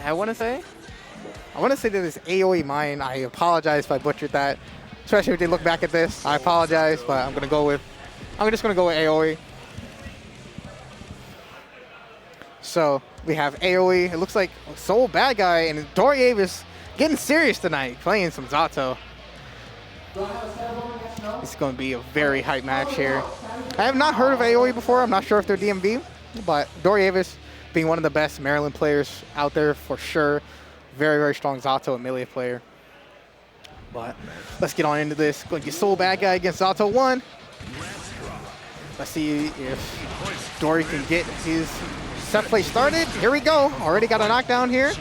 I want to say that it's Aoimine. I apologize if I butchered that. Especially if they look back at this. I apologize, but I'm just gonna go with Aoi. So we have Aoi. It looks like Soul Bad Guy and Doriavis getting serious tonight, playing some Zato. It's going to be a very hype match here. I have not heard of Aoi before. I'm not sure if they're DMV, but Doriavis being one of the best Maryland players out there for sure. Very, very strong Zato and Millia player. But let's get on into this. Going to get Soul Bad Guy against Zato 1. Let's see if Dory can get his set play started. Here we go. Already got a knockdown here.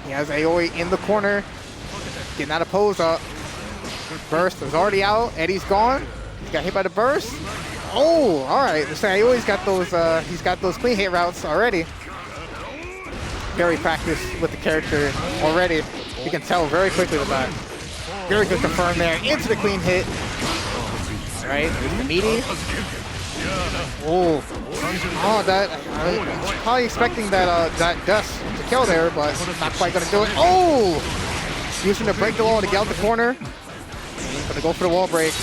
He has Aoi in the corner. Getting out of pose up. Burst is already out. Eddie's gone. He got hit by the burst. Oh, all right. So Aoi's got those. He's got those clean hit routes already. Very practiced with the character already. You can tell very quickly with that. Very good confirm there into the clean hit. All right, there's the meaty. Oh, that I was probably expecting that that dust to kill there, but not quite gonna do it. Oh, using the break the wall to get out the corner. Gonna go for the wall break.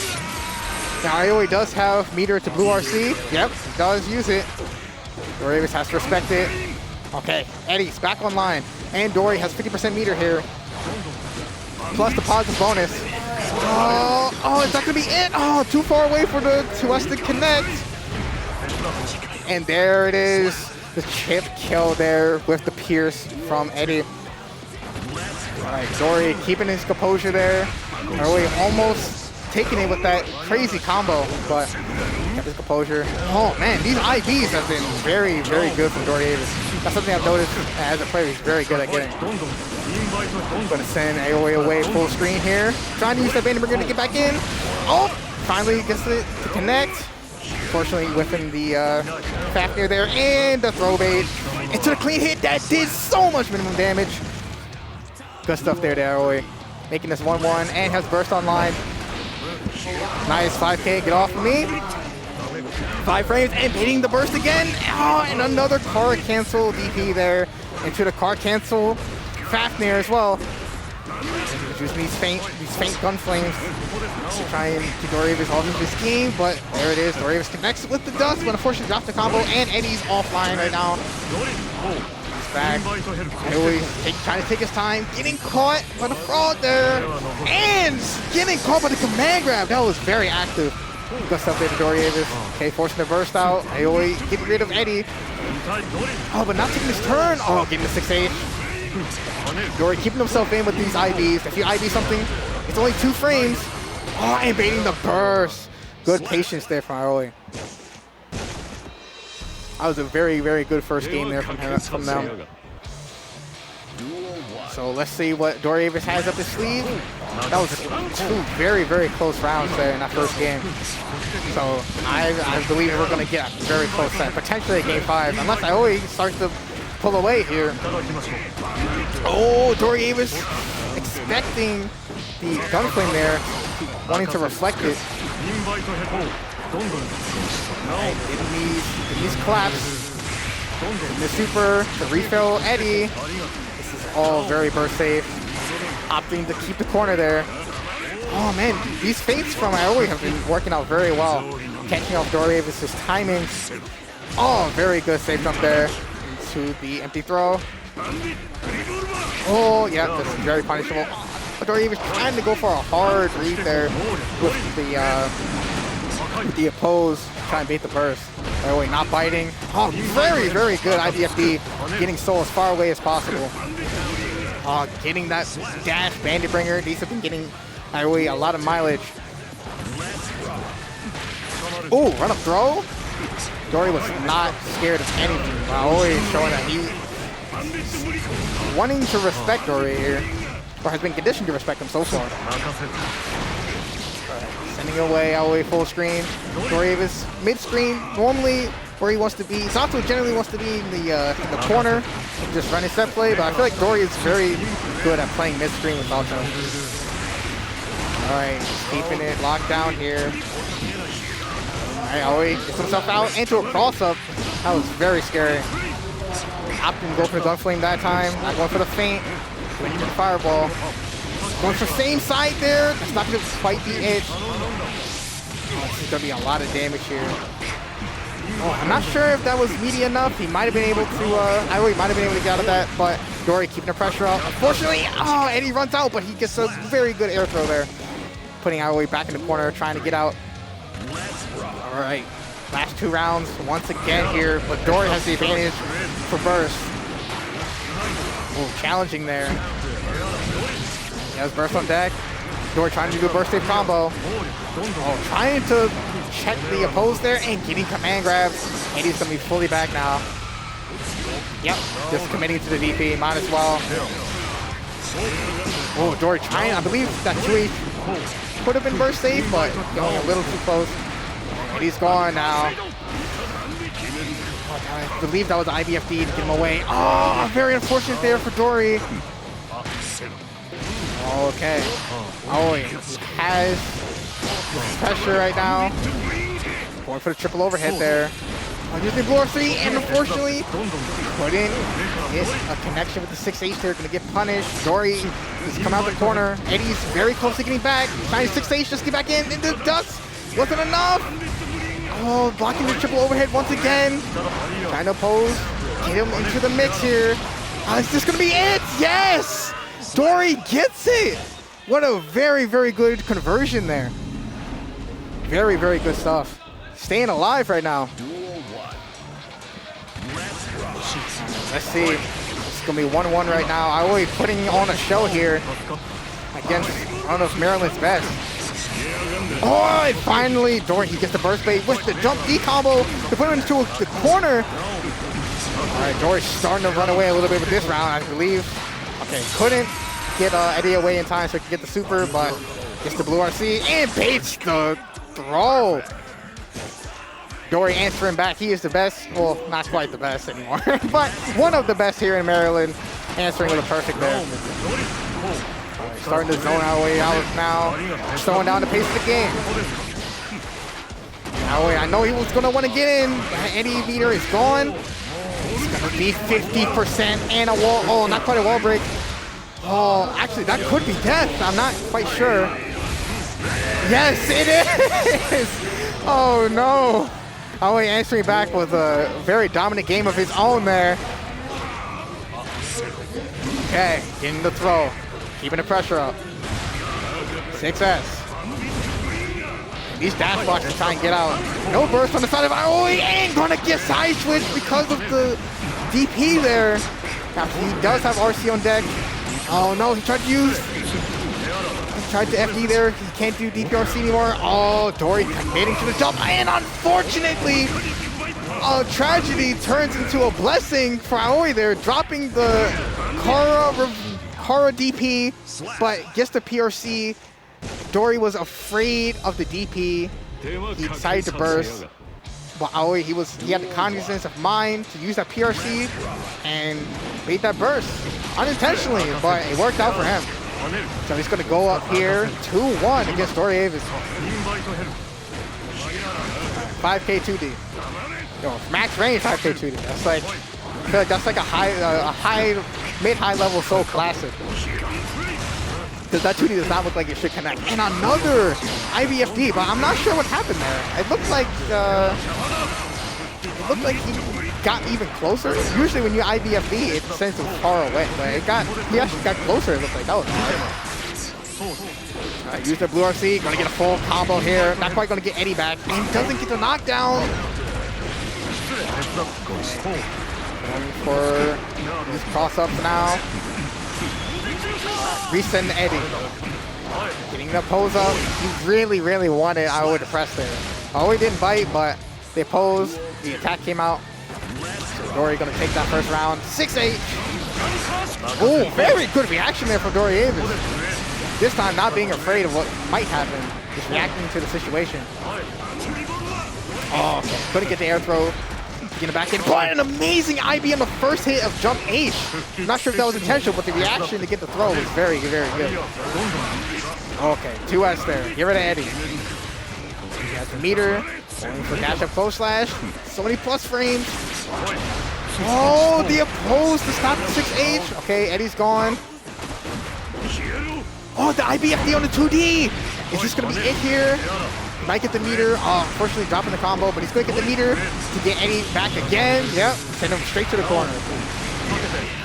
Now Aoi does have meter to blue RC. Yep, he does use it. Doriavis has to respect it. Okay, Eddie's back online, and Dory has 50% meter here, plus the positive bonus. Oh, is that gonna be it? Oh, too far away for the to us to connect. And there it is, the chip kill there with the pierce from Eddie. All right, Dory keeping his composure there. Aoi almost taking it with that crazy combo, but kept his composure. Oh man, these IVs have been very, very good from Doriavis. That's something I've noticed as a player. He's very good at getting. Going to send Aoi away full screen here. Trying to use that Vandenberger to get back in. Oh, finally gets it to connect. Unfortunately, whiffing the Fafnir there, and the throw bait into the clean hit. That did so much minimum damage. Good stuff there, Aoi. Making this 1-1 and has burst online. Nice 5K, get off of me. 5 frames and hitting the burst again. Oh, and another car cancel DP there into the car cancel Fafnir as well. Using these faint gun flames to try and keep Doriavis off of his game, but there it is. Doriavis connects with the dust, but unfortunately drops the combo, and Eddie's offline right now. He's back. Aoi trying to take his time, getting caught by the fraud there, and getting caught by the command grab. That was very active. Good stuff there to Doriavis. Okay, forcing the burst out. Aoi getting rid of Eddie. Oh, but not taking his turn. Oh, getting the 6H. Dory keeping himself in with these IVs. If you IV something, it's only 2 frames. Oh, and baiting the burst. Good patience there from Aoi. That was a very, very good first game there from them. So let's see what Doriavis has up his sleeve. That was 2 very, very close rounds there in that first game. So I believe we're going to get a very close set, potentially a game 5, unless Aoi starts to pull away here. Oh, Doriavis expecting the gunflame there, wanting to reflect it. Getting these claps. Getting the super to refill Eddie. This is all very burst safe. Opting to keep the corner there. Oh man, these fates from Aoi have been working out very well. Catching off Doriavis' timing. Oh, very good save jump there. To the empty throw. Oh, yeah, this is very punishable. Doriavis trying to go for a hard read there with the oppose, try and bait the burst. Aoi not biting. Oh, very, very good IBFD, getting Soul as far away as possible. Getting that dash bandit bringer. These have been getting Aoi a lot of mileage. Oh, run up throw. Dory was not scared of anything. Aoi showing that he's wanting to respect Dory here, or has been conditioned to respect him so far. Sending away Aoi full screen. Doriavis mid-screen, normally where he wants to be. Zato generally wants to be in the corner, just running set play, but I feel like Dory is very good at playing mid-screen with Zato. Alright, keeping it locked down here. Alright, Aoi gets himself out into a cross-up. That was very scary. Opting to go for the Gunflame that time. Not going for the feint. Going for the Fireball. Going for the same side there. That's not going to quite be it. Oh, this is going to be a lot of damage here. Oh, I'm not sure if that was meaty enough. He might have been able to, Aoi might have been able to get out of that, but Dori keeping the pressure up. Unfortunately, oh, Eddie runs out, but he gets a very good air throw there. Putting Aoi back in the corner, trying to get out. All right, last 2 rounds once again here, but Dori has the advantage for burst. Oh, challenging there. He has burst on deck. Dori trying to do a burst save combo. Oh, trying to check the oppose there and getting command grabs. And he's going to be fully back now. Yep, just committing to the DP, might as well. Oh, Dori trying, I believe that 2H could have been burst safe, but going a little too close. And he's gone now. Oh, I believe that was IBFD to get him away. Oh, very unfortunate there for Dori. Okay. Oh, he has pressure right now. Going for the triple overhead there. Using Blue 3, and unfortunately, couldn't hit a connection with the 6H there. Gonna get punished. Dori has come out the corner. Eddie's very close to getting back. Trying 6H, just get back in. Into the dust. Wasn't enough. Oh, blocking the triple overhead once again. Trying to oppose. Get him into the mix here. Is this gonna be it? Yes! Dori gets it! What a very, very good conversion there. Very, very good stuff. Staying alive right now. Let's see. It's going to be 1-1 right now. Aoi putting on a show here against, I don't know if Maryland's best. Oh, and finally, Dori, he gets the burst bait with the jump D combo to put him into the corner. All right, Dori's starting to run away a little bit with this round, I believe. Okay, couldn't get Eddie away in time so he could get the super, but gets the blue RC and baits the throw. Dori answering back. He is the best. Well, not quite the best anymore, but one of the best here in Maryland. Answering with a perfect there. Starting to zone our way out now. Slowing down the pace of the game. Aoi, I know he was going to want to get in. Eddie meter is gone. It's going to be 50% and a wall. Oh, not quite a wall break. Oh, actually, that could be death. I'm not quite sure. Yes, it is. Oh, no. Aoi answering back with a very dominant game of his own there. Okay, getting the throw. Keeping the pressure up. 6S. These dash blocks to try and get out. No burst on the side of Aoi and gonna get side switch because of the DP there. Now, he does have RC on deck. Oh no, he tried to use... Tried to FD there. He can't do DPRC anymore. Oh, Dori committing to the jump. And unfortunately, a tragedy turns into a blessing for Aoi there, dropping the Kara DP, but gets the PRC. Dori was afraid of the DP. He decided to burst. But Aoi, he had the cognizance of mind to use that PRC and made that burst unintentionally, but it worked out for him. So he's going to go up here 2-1 against Doriavis. 5K 2D. Yo, max range 5K 2D. That's like, I feel like that's like a mid-high level Soul Classic. Because that 2D does not look like it should connect. And another IBFD, but I'm not sure what happened there. It looked like he got even closer. Usually when you IBFD, it sends him far away, but he actually got closer, it looked like. That was nice. Use the blue RC, gonna get a full combo here. Not quite gonna get Eddie back, and doesn't get the knockdown. Going for these cross-ups now. Resend Eddie. Getting the pose up. He really, really wanted Aoi to press there. Aoi didn't bite, but they posed. The attack came out. So Dori gonna take that first round. 6-8. Oh, very good reaction there from Doriavis. This time not being afraid of what might happen. Just reacting to the situation. Oh, okay. Couldn't get the air throw. Getting it back in. But an amazing IB on the first hit of Jump H. I'm not sure if that was intentional, but the reaction to get the throw was very, very good. Okay, 2S there. Get rid of Eddie. He has the meter. Going for dash up close slash. So many plus frames. Oh, the oppose to stop the 6H. Okay, Eddie's gone. Oh, the IBFD on the 2D. Is this going to be it here? He might get the meter. Unfortunately, dropping the combo, but he's going to get the meter to get Eddie back again. Yep, send him straight to the corner.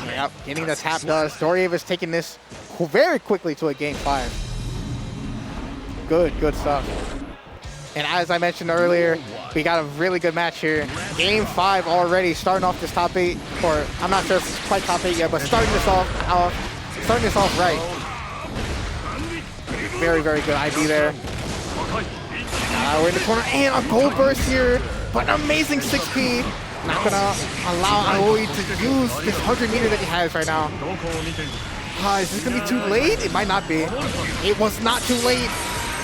Yep, getting the tap does. Doriavis taking this very quickly to a game 5. Good stuff. And as I mentioned earlier, we got a really good match here. Game 5 already, starting off this top 8, or I'm not sure if it's quite top 8 yet, but starting this off right. Very good IB there. We're in the corner, and a gold burst here, but an amazing 6P. Not gonna allow Aoi to use this 100 meter that he has right now. Is this gonna be too late? It might not be. It was not too late.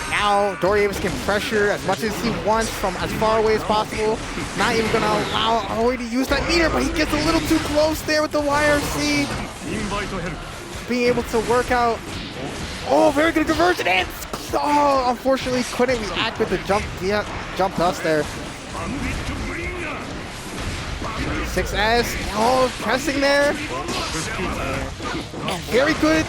Now Doriavis can pressure as much as he wants from as far away as possible. Not even gonna allow Aoi to use that meter, but he gets a little too close there with the YRC. Being able to work out. Oh, very good conversion, and unfortunately couldn't react with the jump dust there. 6S, pressing there. And very good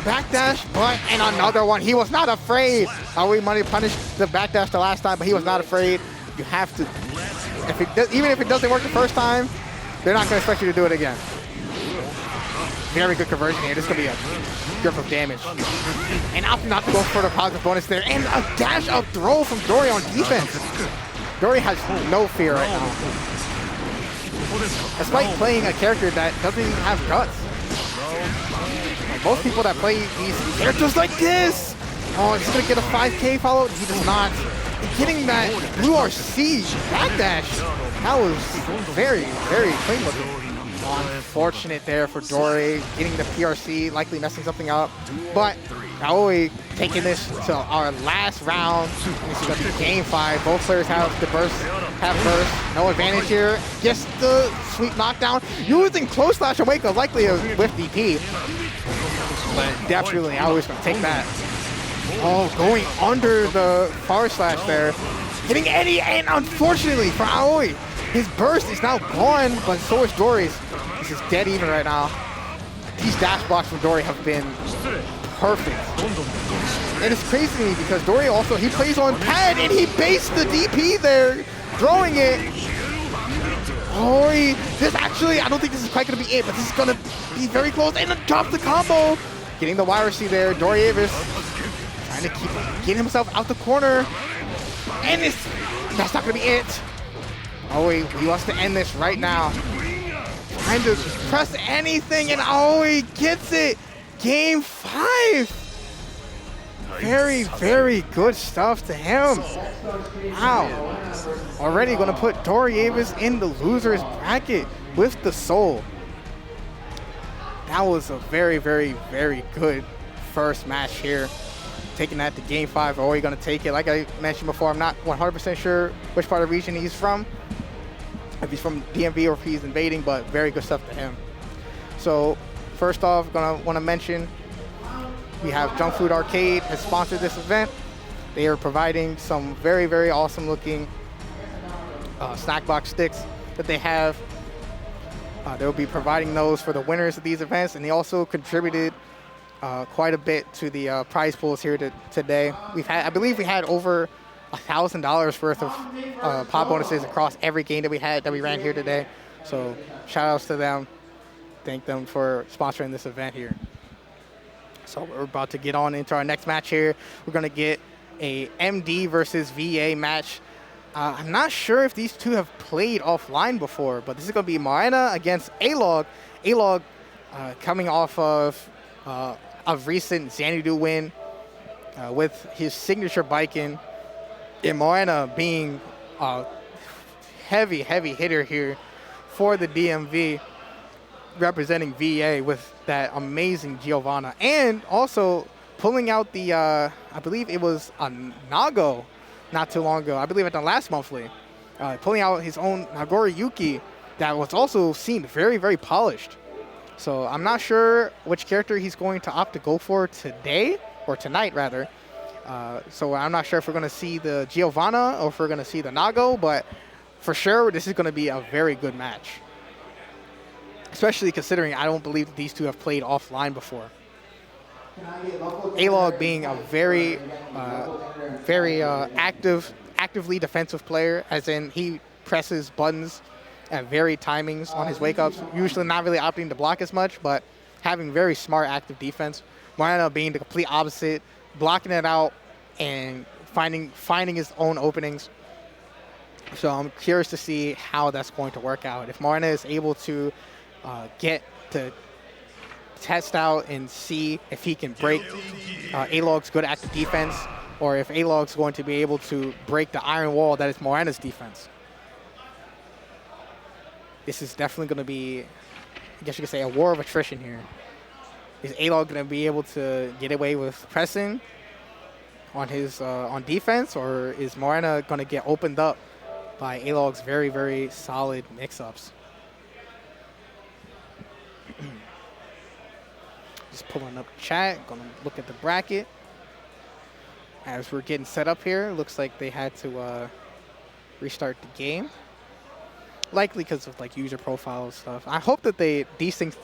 backdash, and another one. He was not afraid. Aoimine punished the backdash the last time, but he was not afraid. You have to, even if it doesn't work the first time, they're not going to expect you to do it again. Very good conversion here. This is going to be a grip of damage. And opting not to go for the positive bonus there. And a dash up throw from Dori on defense. Dori has no fear right now. Despite playing a character that doesn't even have guts. Like most people that play these characters like this. Oh, he's going to get a 5K follow. He does not. And getting that blue RC backdash. That was very clean looking. Unfortunate there for Dori, getting the PRC, likely messing something up. But Aoi taking this to our last round. This is going to be game 5. Both players have burst. No advantage here. Gets the sweet knockdown. Using close slash away, likely with DP. But definitely Aoi's going to take that. Oh, going under the far slash there. Hitting Eddie, and unfortunately for Aoi, his burst is now gone, but so is Dori's. This is dead even right now. These dash blocks from Dori have been perfect. And it's crazy to me because Dori also, he plays on pad and he based the DP there, throwing it. Dori, this actually, I don't think this is quite going to be it, but this is going to be very close. And then drops the combo. Getting the YRC there. Doriavis trying to get himself out the corner. And that's not going to be it. Aoi, he wants to end this right now. Trying to press anything, and Aoi gets it. Game 5. Very good stuff to him. Wow. Already going to put Doriavis in the loser's bracket with the soul. That was a very good first match here. Taking that to game 5. Aoi going to take it. Like I mentioned before, I'm not 100% sure which part of the region he's from. If he's from DMV or if he's invading, but very good stuff to him. So first off, want to mention we have Junk Food Arcade has sponsored this event. They are providing some very awesome looking snack box sticks that they have. They'll be providing those for the winners of these events, and they also contributed quite a bit to the prize pools here today. I believe we had over $1,000 worth of pop bonuses across every game that we ran here today. So shout outs to them. Thank them for sponsoring this event here. So we're about to get on into our next match here. We're going to get a MD versus VA match. I'm not sure if these two have played offline before, but this is going to be Mawuena against Alog. Alog coming off of a recent Xanadu win with his signature Baiken. And Mawuena being a heavy hitter here for the DMV, representing VA with that amazing Giovanna, and also pulling out the, I believe it was a Nago not too long ago, I believe at the last monthly, pulling out his own Nagori Yuki that was also seen very polished. So I'm not sure which character he's going to opt to go for today, or tonight rather. So I'm not sure if we're going to see the Giovanna or if we're going to see the Nago, but for sure this is going to be a very good match. especially considering I don't believe that these two have played offline before. A-Log being a very actively defensive player, as in he presses buttons at varied timings on his wake-ups, usually not really opting to block as much, but having very smart active defense. Mawuena being the complete opposite, blocking it out and finding his own openings. So I'm curious to see how that's going to work out. If Mawuena is able to get to test out and see if he can break A-Log's good active defense, or if A-Log's going to be able to break the iron wall that is Mawuena's defense. This is definitely going to be, I guess you could say, a war of attrition here. Is A-Log going to be able to get away with pressing on his on defense, or is Mawuena going to get opened up by A-Log's very, very solid mix-ups? Just pulling up chat, going to look at the bracket. As we're getting set up here, looks like they had to restart the game. Likely because of like user profile stuff. I hope that they desync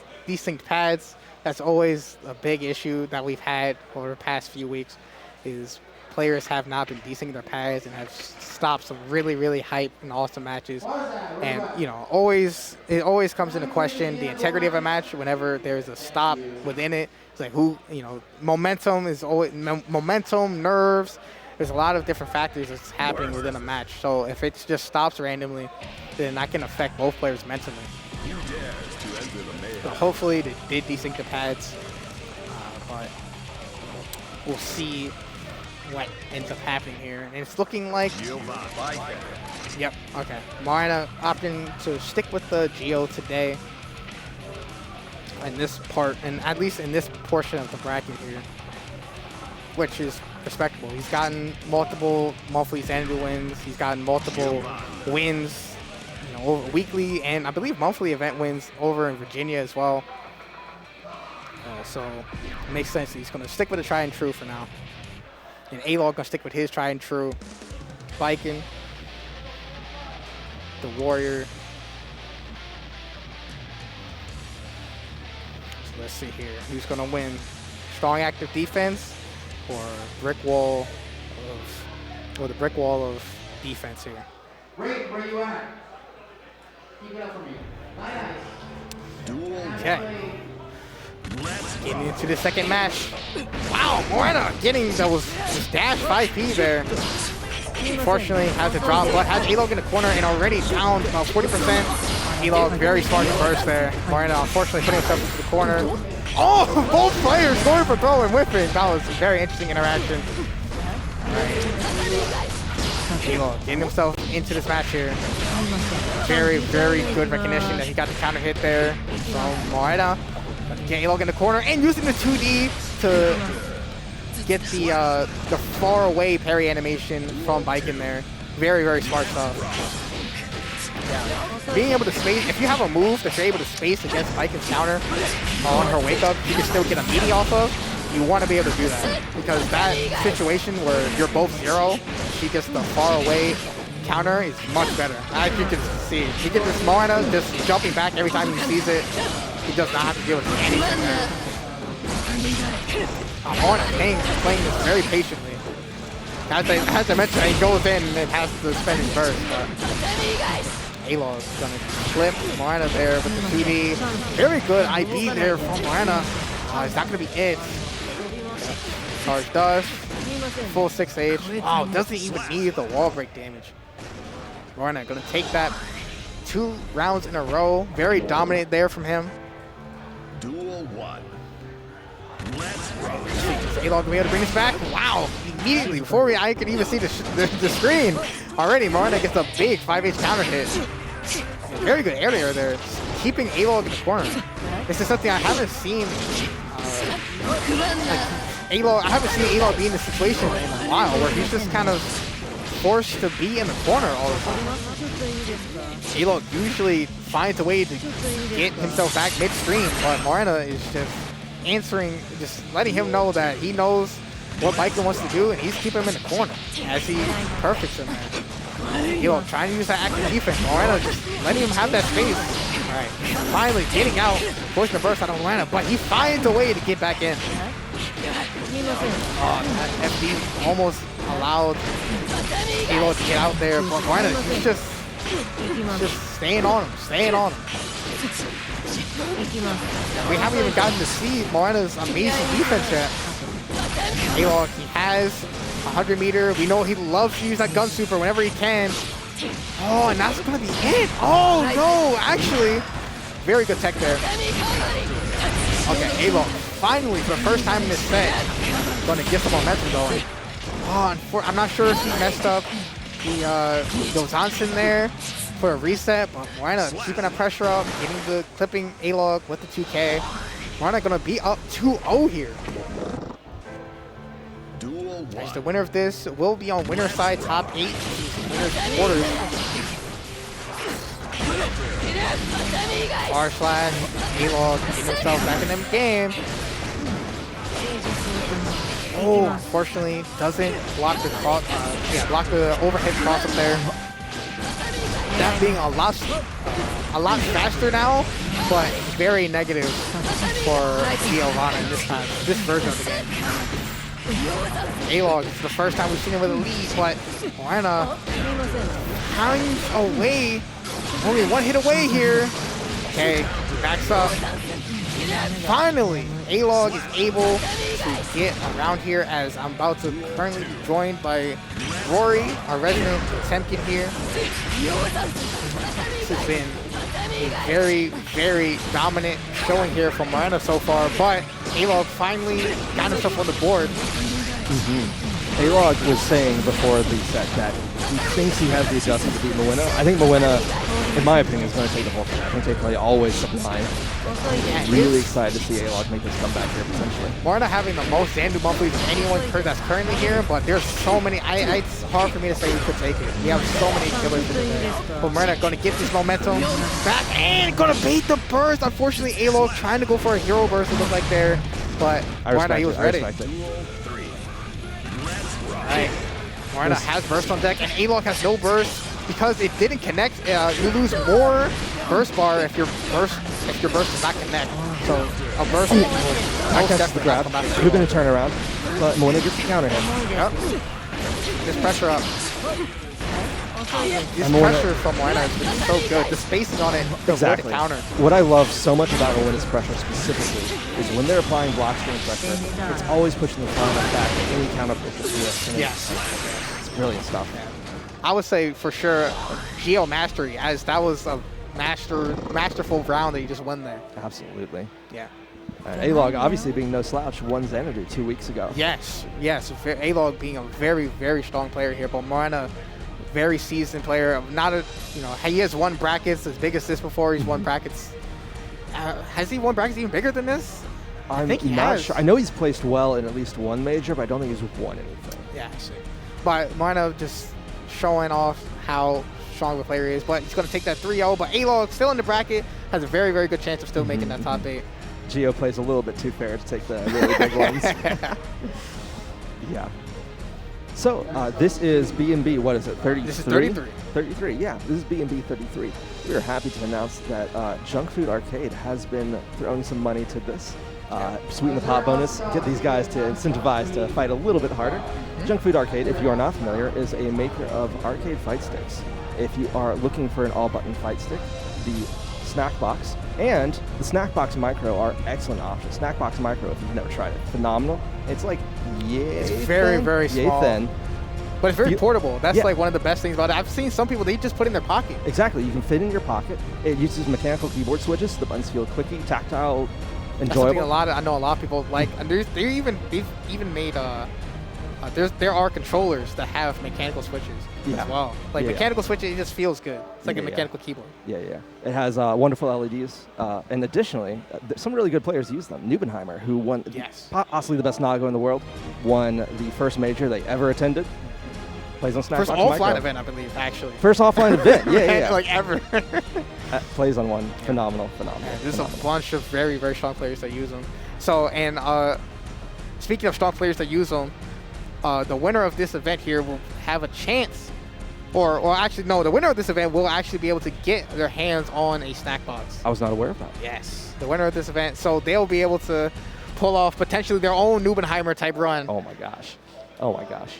pads. That's always a big issue that we've had over the past few weeks, is players have not been desyncing their pads and have stopped some really, really hype and awesome matches. And you know, it always comes into question the integrity of a match whenever there's a stop within it. It's like momentum is always momentum, nerves. There's a lot of different factors that's happening within a match. So if it just stops randomly, then that can affect both players mentally. So hopefully they did desync the pads, but we'll see what ends up happening here. And it's looking like, yep, okay. Mawuena opting to stick with the Geo today in this part, and at least in this portion of the bracket here, which is respectable. He's gotten multiple monthly Xanadu wins. He's gotten multiple wins, over weekly and I believe monthly event wins over in Virginia as well. So it makes sense. He's going to stick with the tried and true for now. And A-Log going to stick with his tried and true. Baiken, the Warrior. So let's see here. Who's going to win? Strong active defense or the brick wall of defense here? Great, where you at? Keep it up for me. Nice. Okay. Getting into the second match. Wow, Mawuena getting those dash 5P there. Unfortunately, has to drop, but has A-Log in the corner and already down about 40%. A-Log very smart burst there. Mawuena unfortunately putting himself into the corner. Oh, both players going for throw and whipping. That was a very interesting interaction. A-Log getting himself into this match here. Very, very good recognition that he got the counter hit there from Mawuena. Get A-Log in the corner and using the 2D to get the far away parry animation from Baiken there. Very, very smart stuff. Yeah. Being able to space, if you have a move that you're able to space against Baiken's counter on her wake up, you can still get a meaty off of. You want to be able to do that, because that situation where you're both zero, she gets the far away counter is much better. As you can see, he gets this Mawuena just jumping back every time he sees it. He does not have to deal with anything there. Mawuena playing this very patiently. As I mentioned, he goes in and has to spend his burst, but A-Log is going to flip Mawuena there with the 2D. Very good IB there from Mawuena. It's not going to be it. Charge dust. Full 6H. Wow, doesn't even need the wall break damage. Mawuena going to take that 2 rounds in a row. Very dominant there from him. Duel 1. Is A-Log going to be able to bring this back? Wow, immediately, before I could even see the screen, already Mawuena gets a big 5H counter hit. Very good area there, keeping A-Log in the corner. This is something I haven't seen. I haven't seen A-Log be in this situation in a while, where he's just kind of forced to be in the corner all the time. A-Log usually finds a way to get himself back midstream, but Mawuena is just answering, just letting him know that he knows what Baiken wants to do, and he's keeping him in the corner as he perfects him there. A-Log trying to use that active defense. Mawuena just letting him have that space. All right, finally getting out, pushing the burst on Mawuena, but he finds a way to get back in. Oh, that FD almost allowed Halo to get out there, but Mawuena, he's just staying on him, We haven't even gotten to see Mawuena's amazing defense yet. Halo, he has 100 meter. We know he loves to use that gun super whenever he can. Oh, and that's gonna be it. Oh no, actually, very good tech there. Okay, Halo, finally, for the first time in this set, gonna get some momentum going. Oh, I'm not sure if he messed up the Johnson there for a reset, but Mawuena keeping that pressure up, getting the clipping A-Log with the 2K. Mawuena gonna be up 2-0 here. Nice, the winner of this will be on winner's side, top 8, winner's quarters. R slash A-Log getting himself back in the game. Oh, unfortunately, doesn't block the cross. Block the overhead cross up there. That being a lot faster now, but very negative for Giovanna in this version of the game. A-Log, it's the first time we've seen him with a lead, but Mawuena hangs away. Only one hit away here. Okay, backs up. Finally, A-Log is able to get around here as I'm about to currently be joined by Rory, our resident Temkin here. This has been a very, very dominant showing here from Mawuena so far, but A-Log finally got himself on the board. A-Log was saying before the set that he thinks he has the adjustment to beat Mawuena. I think Mawuena, in my opinion, is going to take the whole thing. I think they play always sublime. Really excited to see A-Log make this comeback here potentially. Mawuena having the most Xanadu monthlies of anyone that's currently here, but there's so many. It's hard for me to say who could take it. We have so many killers in there. But Mawuena going to get this momentum back and going to bait the burst. Unfortunately, A-Log trying to go for a hero burst, it looked like there, but Mawuena, he was ready. Alright, Mawuena has burst on deck, and A-Log has no burst because it didn't connect. You lose more burst bar if your burst does not connect. So a burst will catch the grab. Could have turn around, but Mawuena gets the counter hit. Yep. Just pressure up. This pressure from Mawuena has been so good. The spacing on it to avoid the counter. What I love so much about Mawuena's pressure specifically is when they're applying block string pressure, it's always pushing the front back to any counter push that's risk. Yes. It's brilliant stuff. I would say for sure Geo Mastery, as that was a masterful round that you just won there. Absolutely. Yeah. And A-Log obviously being no slouch, won Xanadu 2 weeks ago. Yes. A-Log being a very, very strong player here, but Mawuena, very seasoned player. He has won brackets as big as this before. He's won brackets. Has he won brackets even bigger than this? I think he has. Sure. I know he's placed well in at least one major, but I don't think he's won anything. Yeah, but Mawuena just showing off how strong of a player he is. But he's going to take that 3-0. But A-Log still in the bracket, has a very, very good chance of still making that top 8. Geo plays a little bit too fair to take the really big ones. Yeah. So this is B&B, what is it, 33? This is 33. 33, yeah. This is B&B 33. We are happy to announce that Junk Food Arcade has been throwing some money to this. Sweeten the pot bonus, get these guys to incentivize to fight a little bit harder. Junk Food Arcade, if you are not familiar, is a maker of arcade fight sticks. If you are looking for an all-button fight stick, the Snack Box and the Snack Box Micro are excellent options. Snack Box Micro, if you've never tried it, phenomenal. It's like it's very, very small. Thin. But it's very portable. That's like one of the best things about it. I've seen some people, they just put it in their pocket. Exactly. You can fit in your pocket. It uses mechanical keyboard switches. The buttons feel clicky, tactile, enjoyable. I know a lot of people like. And they've even made there are controllers that have mechanical switches as well. Like mechanical switches, it just feels good. It's like a mechanical keyboard. Yeah. It has wonderful LEDs, and additionally, some really good players use them. Nubenheimer, who won possibly the best Nago in the world, won the first major they ever attended. Plays on Snack First Box offline Micro. event, I believe, actually. First offline event, yeah. Like ever. Plays on one. Phenomenal. There's a bunch of very, very strong players that use them. So, and speaking of strong players that use them, the winner of this event here will have a chance or actually, no, the winner of this event will actually be able to get their hands on a snack box. I was not aware of that. Yes, the winner of this event. So they'll be able to pull off potentially their own Nubenheimer type run. Oh my gosh. Oh my gosh.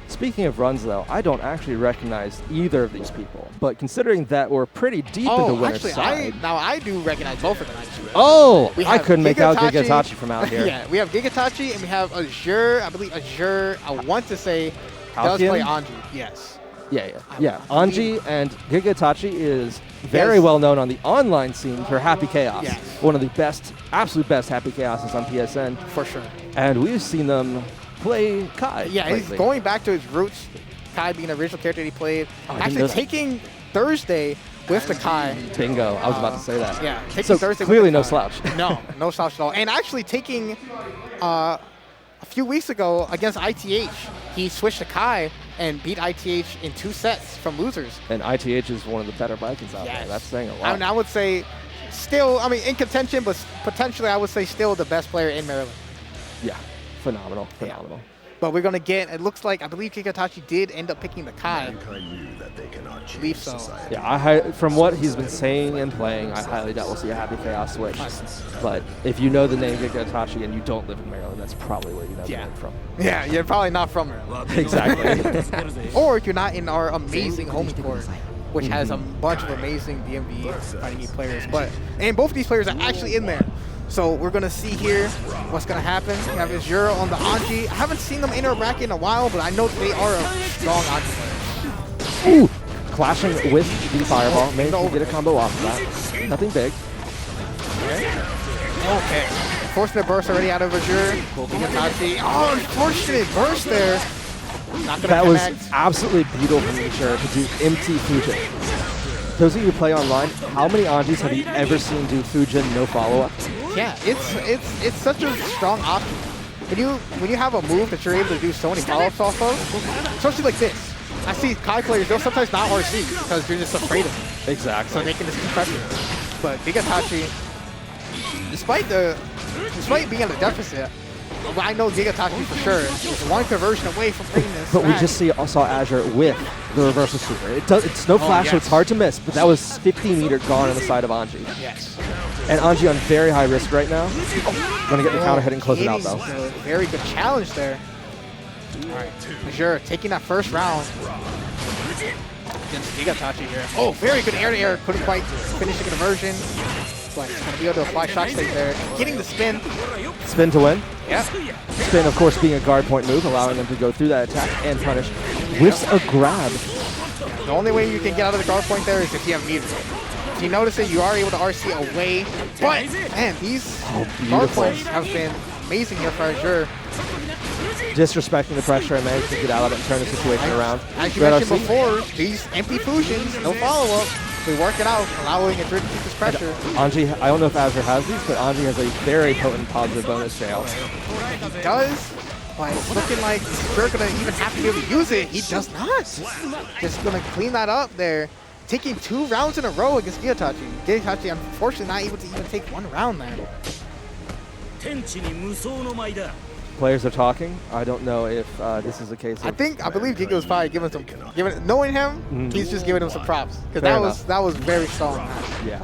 Speaking of runs, though, I don't actually recognize either of these people. But considering that we're pretty deep in the winner's side. I do recognize both of them, actually. Oh! I couldn't make out Gigaitachi from out here. Yeah, we have Gigaitachi and we have Azure. I believe Azure, I want to say, does Halcyon? play Anji. Yes. Yeah. Anji and Gigaitachi is very well known on the online scene for Happy Chaos. Yes. One of the best, absolute best Happy Chaoses on PSN. For sure. And we've seen them play Kai. Yeah, lately. he's going back to his roots. Kai being the original character that he played. Oh, actually taking Thursday with the Kai. Bingo. I was about to say that. Yeah, taking So Thursday clearly with the no Kai. slouch. No slouch at all. And actually taking a few weeks ago against ITH, he switched to Kai and beat ITH in 2 sets from losers. And ITH is one of the better Baikens out there. That's saying a lot. I mean, I would say still, in contention, but potentially I would say still the best player in Maryland. Yeah, phenomenal. Yeah. But we're going to get, it looks like, I believe Gigaitachi did end up picking the Kai. Mankind knew that they cannot I change believe so. society. Yeah, from what he's been saying and playing, I highly doubt we'll see a Happy Chaos switch. But if you know the name Gigaitachi and you don't live in Maryland, that's probably where you know the name from. Yeah, you're probably not from Maryland. Exactly. Or if you're not in our amazing home court, which has a bunch of amazing DMV fighting game players. And both of these players are actually in there. So we're going to see here what's going to happen. We have Azure on the Anji. I haven't seen them enter a bracket in a while, but I know they are a strong Anji player. Ooh! Clashing with the Fireball. Managed to get a combo off of that. Nothing big. Okay. Forcing the burst already out of Azure. Gigaitachi. Oh, unfortunate burst there. Not gonna That was connect. absolutely beautiful from Azure to do empty Fujin. Those of you who play online, how many Anjis have you ever seen do Fujin no follow-up? Yeah, it's such a strong option. When you have a move that you're able to do so many follow-ups off of, especially like this. I see Kai players, they'll sometimes not RC because you're just afraid of it. Exactly. So they can just keep pressure. But Gigaitachi, despite being at a deficit, I know Gigaitachi for sure is one conversion away from bringing this. But we just saw Azure with the reversal super. It's no flash, so it's hard to miss, but that was 50-meter gone on the side of Anji. Yes. And Anji on very high risk right now. Gonna get the counter hit and close it out, though. Very good challenge there. All right, Azure taking that first round against Gigaitachi here. Oh, very good air-to-air. Couldn't quite finish the conversion. But he's going to be able to apply shock state there. Getting the spin. Spin to win. Yeah. Spin, of course, being a guard point move, allowing them to go through that attack and punish. Whiffs a grab. The only way you can get out of the guard point there is if you have meters. If you notice it, you are able to RC away. But, man, these guard points have been amazing here for Azure. Disrespecting the pressure and managed to get out of it and turn the situation around. As you mentioned before, these empty fusions, no follow-up. We work it out, allowing Azure to keep this pressure. Anji, I don't know if Azure has these, but Anji has a very potent positive bonus jail. He does, but it's looking like Azure going to even have to be able to use it. He does not. Just going to clean that up there. Taking 2 rounds in a row against Gigaitachi. Gigaitachi, unfortunately, not able to even take 1 round there. Players are talking. I don't know if this is a case of... I believe Giga was probably knowing him, he's just giving him some props. Because that was very strong. Yeah.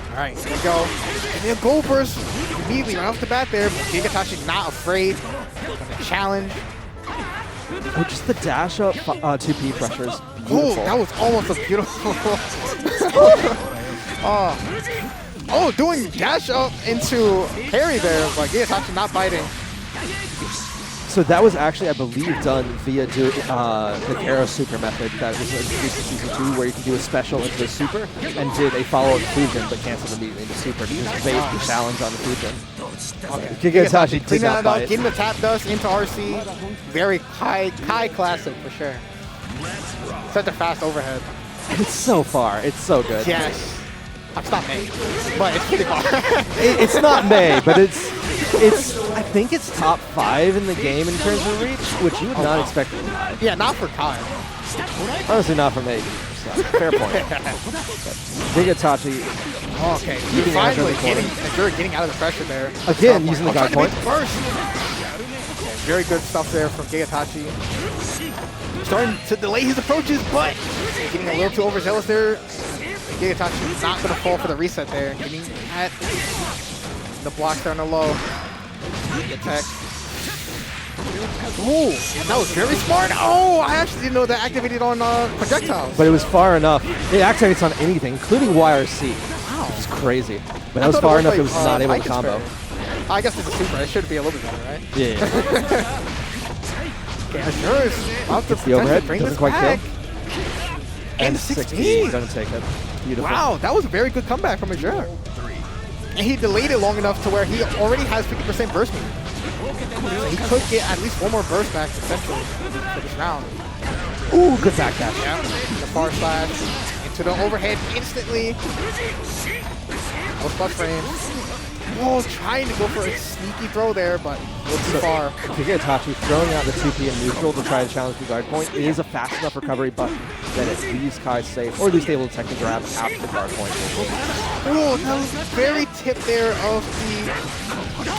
All right, here we go. And then gold burst immediately right off the bat there. Gigaitachi not afraid. Gonna challenge. Oh, just the dash up 2P pressure is beautiful. Oh, that was almost a beautiful. Oh, doing dash up into parry there, but Gigaitachi not biting. So that was actually, I believe, done via the Arrow Super method that was introduced in Season 2, where you can do a special into a Super and did a follow-up Fusion, but canceled immediately into Super to just bait the challenge on the Fusion. Okay. Gigaitachi did not bite. Getting the tap dust into RC, very high classic for sure. Such a fast overhead. It's so far. It's so good. Yes. It's not May, but it's pretty far. It's not May, but it's. I think it's top 5 in the game in terms of reach, which you would not expect to be high. Yeah, not for Kai. Honestly, not from 80. So, fair point. Gigaitachi. Okay, finally getting out of the pressure there. Again, using the guard point. First. Very good stuff there from Gigaitachi. starting to delay his approaches, but getting a little too overzealous there. Gigaitachi not going to fall for the reset there. Getting at the block down the low. Attack. Oh, that was very smart. Oh, I actually didn't know that activated on projectiles. But it was far enough. It activates on anything, including YRC. Wow. It's crazy. But that was far enough it was not able to combo. I guess it's a super. It should be a little bit better, right? Yeah. Okay, Azure's about to the overhead, bring doesn't this quite back. kill. And 16. Doesn't take it. Beautiful. Wow, that was a very good comeback from Azure. And he delayed it long enough to where he already has 50% burst meter. So he could get at least one more burst back potentially for this round. Ooh, good backdash. Yeah, the far slash into the overhead instantly. No plus frames. Oh, trying to go for a sneaky throw there, but a little too far. Gigaitachi throwing out the 2P in neutral to try to challenge the guard point is a fast enough recovery button that it leaves Kai safe, or at least able to technically grab after the guard point. Oh, that was very tip there of the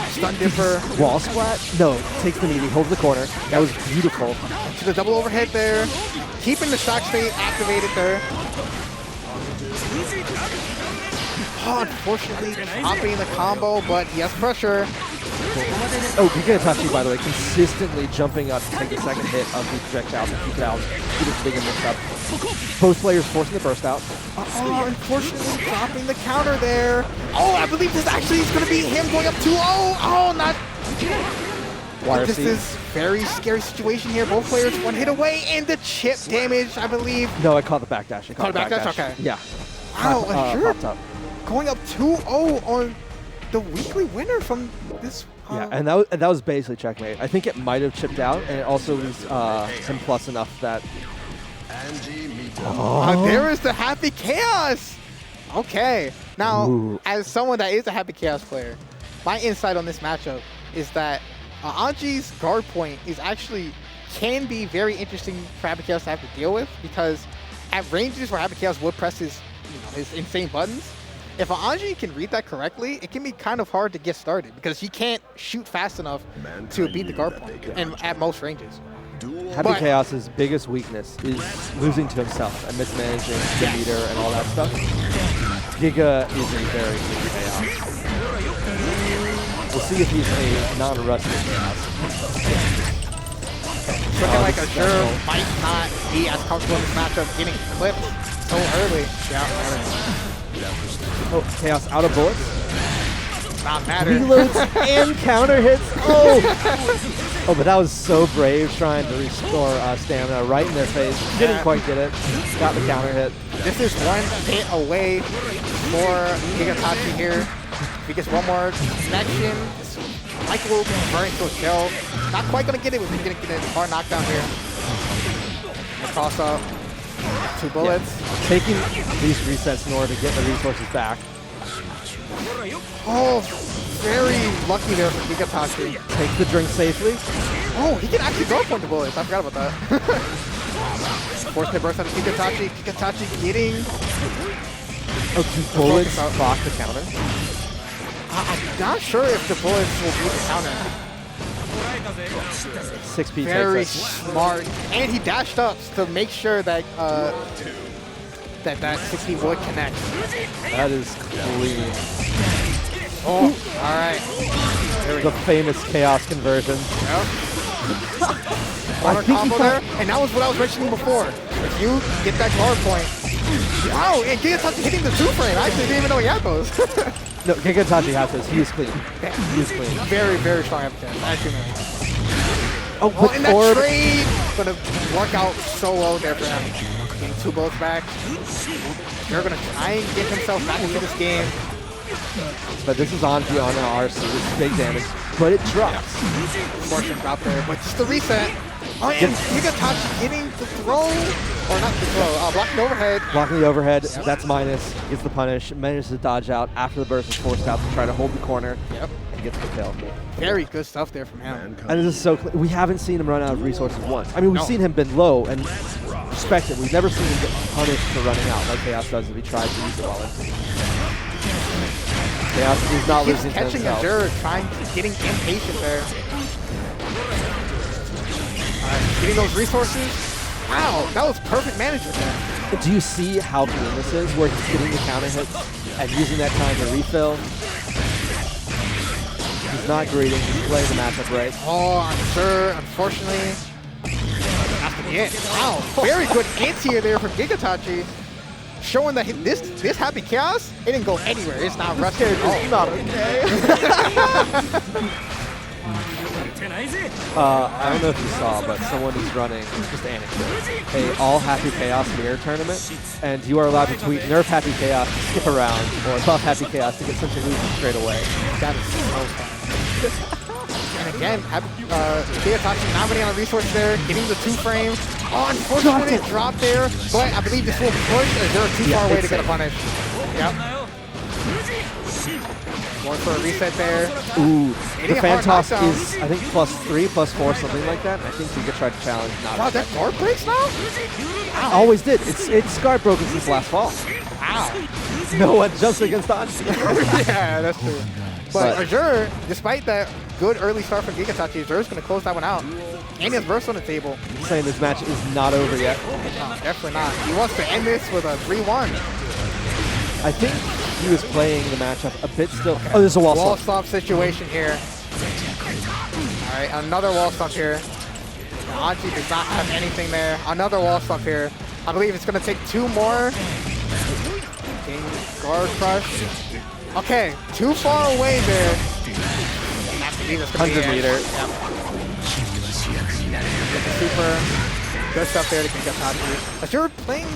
stun dipper. Wall splat? No, takes the meaty, holds the corner. That was beautiful. To the double overhead there. Keeping the shock state activated there. Oh, unfortunately, dropping the combo, but he has pressure. Oh, Gigaitachi, by the way, consistently jumping up to take the second hit of the projectile to keep it out. Keep it big and mixed up. Both players forcing the burst out. Oh, unfortunately, dropping the counter there. Oh, I believe this actually is going to be him going up 2-0. Oh, not... YRC. This is a very scary situation here. Both players one hit away, and the chip damage, I believe. No, I caught the backdash. Caught the backdash? Okay. Yeah. Wow, Azure Popped up. going up 2-0 on the weekly winner from this. Yeah, and that was basically checkmate. I think it might have chipped out, and it also was him plus enough that... There is the Happy Chaos! Okay. Now, as someone that is a Happy Chaos player, my insight on this matchup is that Anji's guard point is actually can be very interesting for Happy Chaos to have to deal with, because at ranges where Happy Chaos would press his insane buttons, if Anji can read that correctly, it can be kind of hard to get started because he can't shoot fast enough to beat the guard point and at most ranges. Happy Chaos's biggest weakness is losing to himself and mismanaging the meter and all that stuff. Giga is a very good Chaos. We'll see if he's a non-rusty Chaos. Looking like Azure might not be as comfortable in this matchup getting clipped so early. Oh, Chaos out of bullets. Not matter. Reloads and counter hits. Oh! Oh, but that was so brave trying to restore stamina right in their face. Didn't quite get it. Got the counter hit. This is one hit away for Gigaitachi here. If he gets one more connection, Michael burning to a kill. Not quite going to get it, but he's going to get a hard knockdown here. And toss up. 2 bullets. Yeah. Taking these resets in order to get the resources back. Oh, very lucky there for Gigaitachi. Take the drink safely. Oh, he can actually guard point the bullets. I forgot about that. Force hit burst out of Gigaitachi. Gigaitachi getting... Oh, do bullets block the counter? I'm not sure if the bullets will beat the counter. 6P Very takes us. smart. And he dashed up to make sure that that 60 would connect. That is clean. Oh, all right. The famous Chaos conversion. Yep. Corner combo there. And that was what I was mentioning before. If you get that guard point. Wow, and Gigaitachi hitting the 2-frame. I actually didn't even know he had those. No, Gigaitachi has this. He was clean. He was clean. Very, very strong advocate. Actually, man. Oh, And that trade gonna work out so well there for him. Getting 2 bullets back. They're gonna try and get himself back into this game. But this is Anji on an RC. This is big damage. But it drops. Fortune drop there. But just the reset. Oh, and Gigaitachi getting the throw. Or not the throw. Blocking the overhead. Blocking the overhead. That's minus. Gets the punish. Manages to dodge out after the burst is forced out to try to hold the corner. Yep. And gets the kill. Very good stuff there from him. And this is so clear. We haven't seen him run out of resources once. I mean, we've seen him been low and respect it. We've never seen him get punished for running out like Chaos does if he tries to use it all in. Chaos is not losing to catching himself. Azure, getting impatient there. Getting those resources. Wow, that was perfect management there. Do you see how clean this is, where he's getting the counter hits and using that time to refill? He's not greeting, he's playing the matchup right. Oh, I'm sure, unfortunately. That's the end. Wow, very good anti-air there from Gigaitachi. Showing that this Happy Chaos, it didn't go anywhere. It's not rusted at all. It's not okay. I don't know if you saw, but someone is running, just anecdote, a all Happy Chaos mirror tournament, and you are allowed to tweet nerf Happy Chaos to skip around, or buff Happy Chaos to get such illusion straight away. That is so fun. And again, Gigaitachi not running on the resource there, getting the 2-frame. Oh, unfortunately it dropped there, but I believe this will push as they're too far away to get a punish. Yep. Going for a reset there. Ooh, the fan toss knockdown. is, I think, +3, +4, something like that. I think Giga tried to challenge. Wow, that guard breaks now? Wow. Always did. It's guard broken since last fall. Wow. No one jumps against Anji. Yeah, that's true. But Azure, despite that good early start from Gigaitachi, Azure's going to close that one out. And he has burst on the table. Saying this match is not over yet. No, definitely not. He wants to end this with a 3-1. I think he was playing the matchup a bit still. Okay. Oh, there's a wall Wall stop. stop situation here. All right, another wall stop here. Now, Anji does not have anything there. Another wall stop here. I believe it's going to take 2 more. Getting guard crush. Okay, too far away there. 100 meter. Yep. Get the super. Good stuff there to Gigaitachi. As you're playing,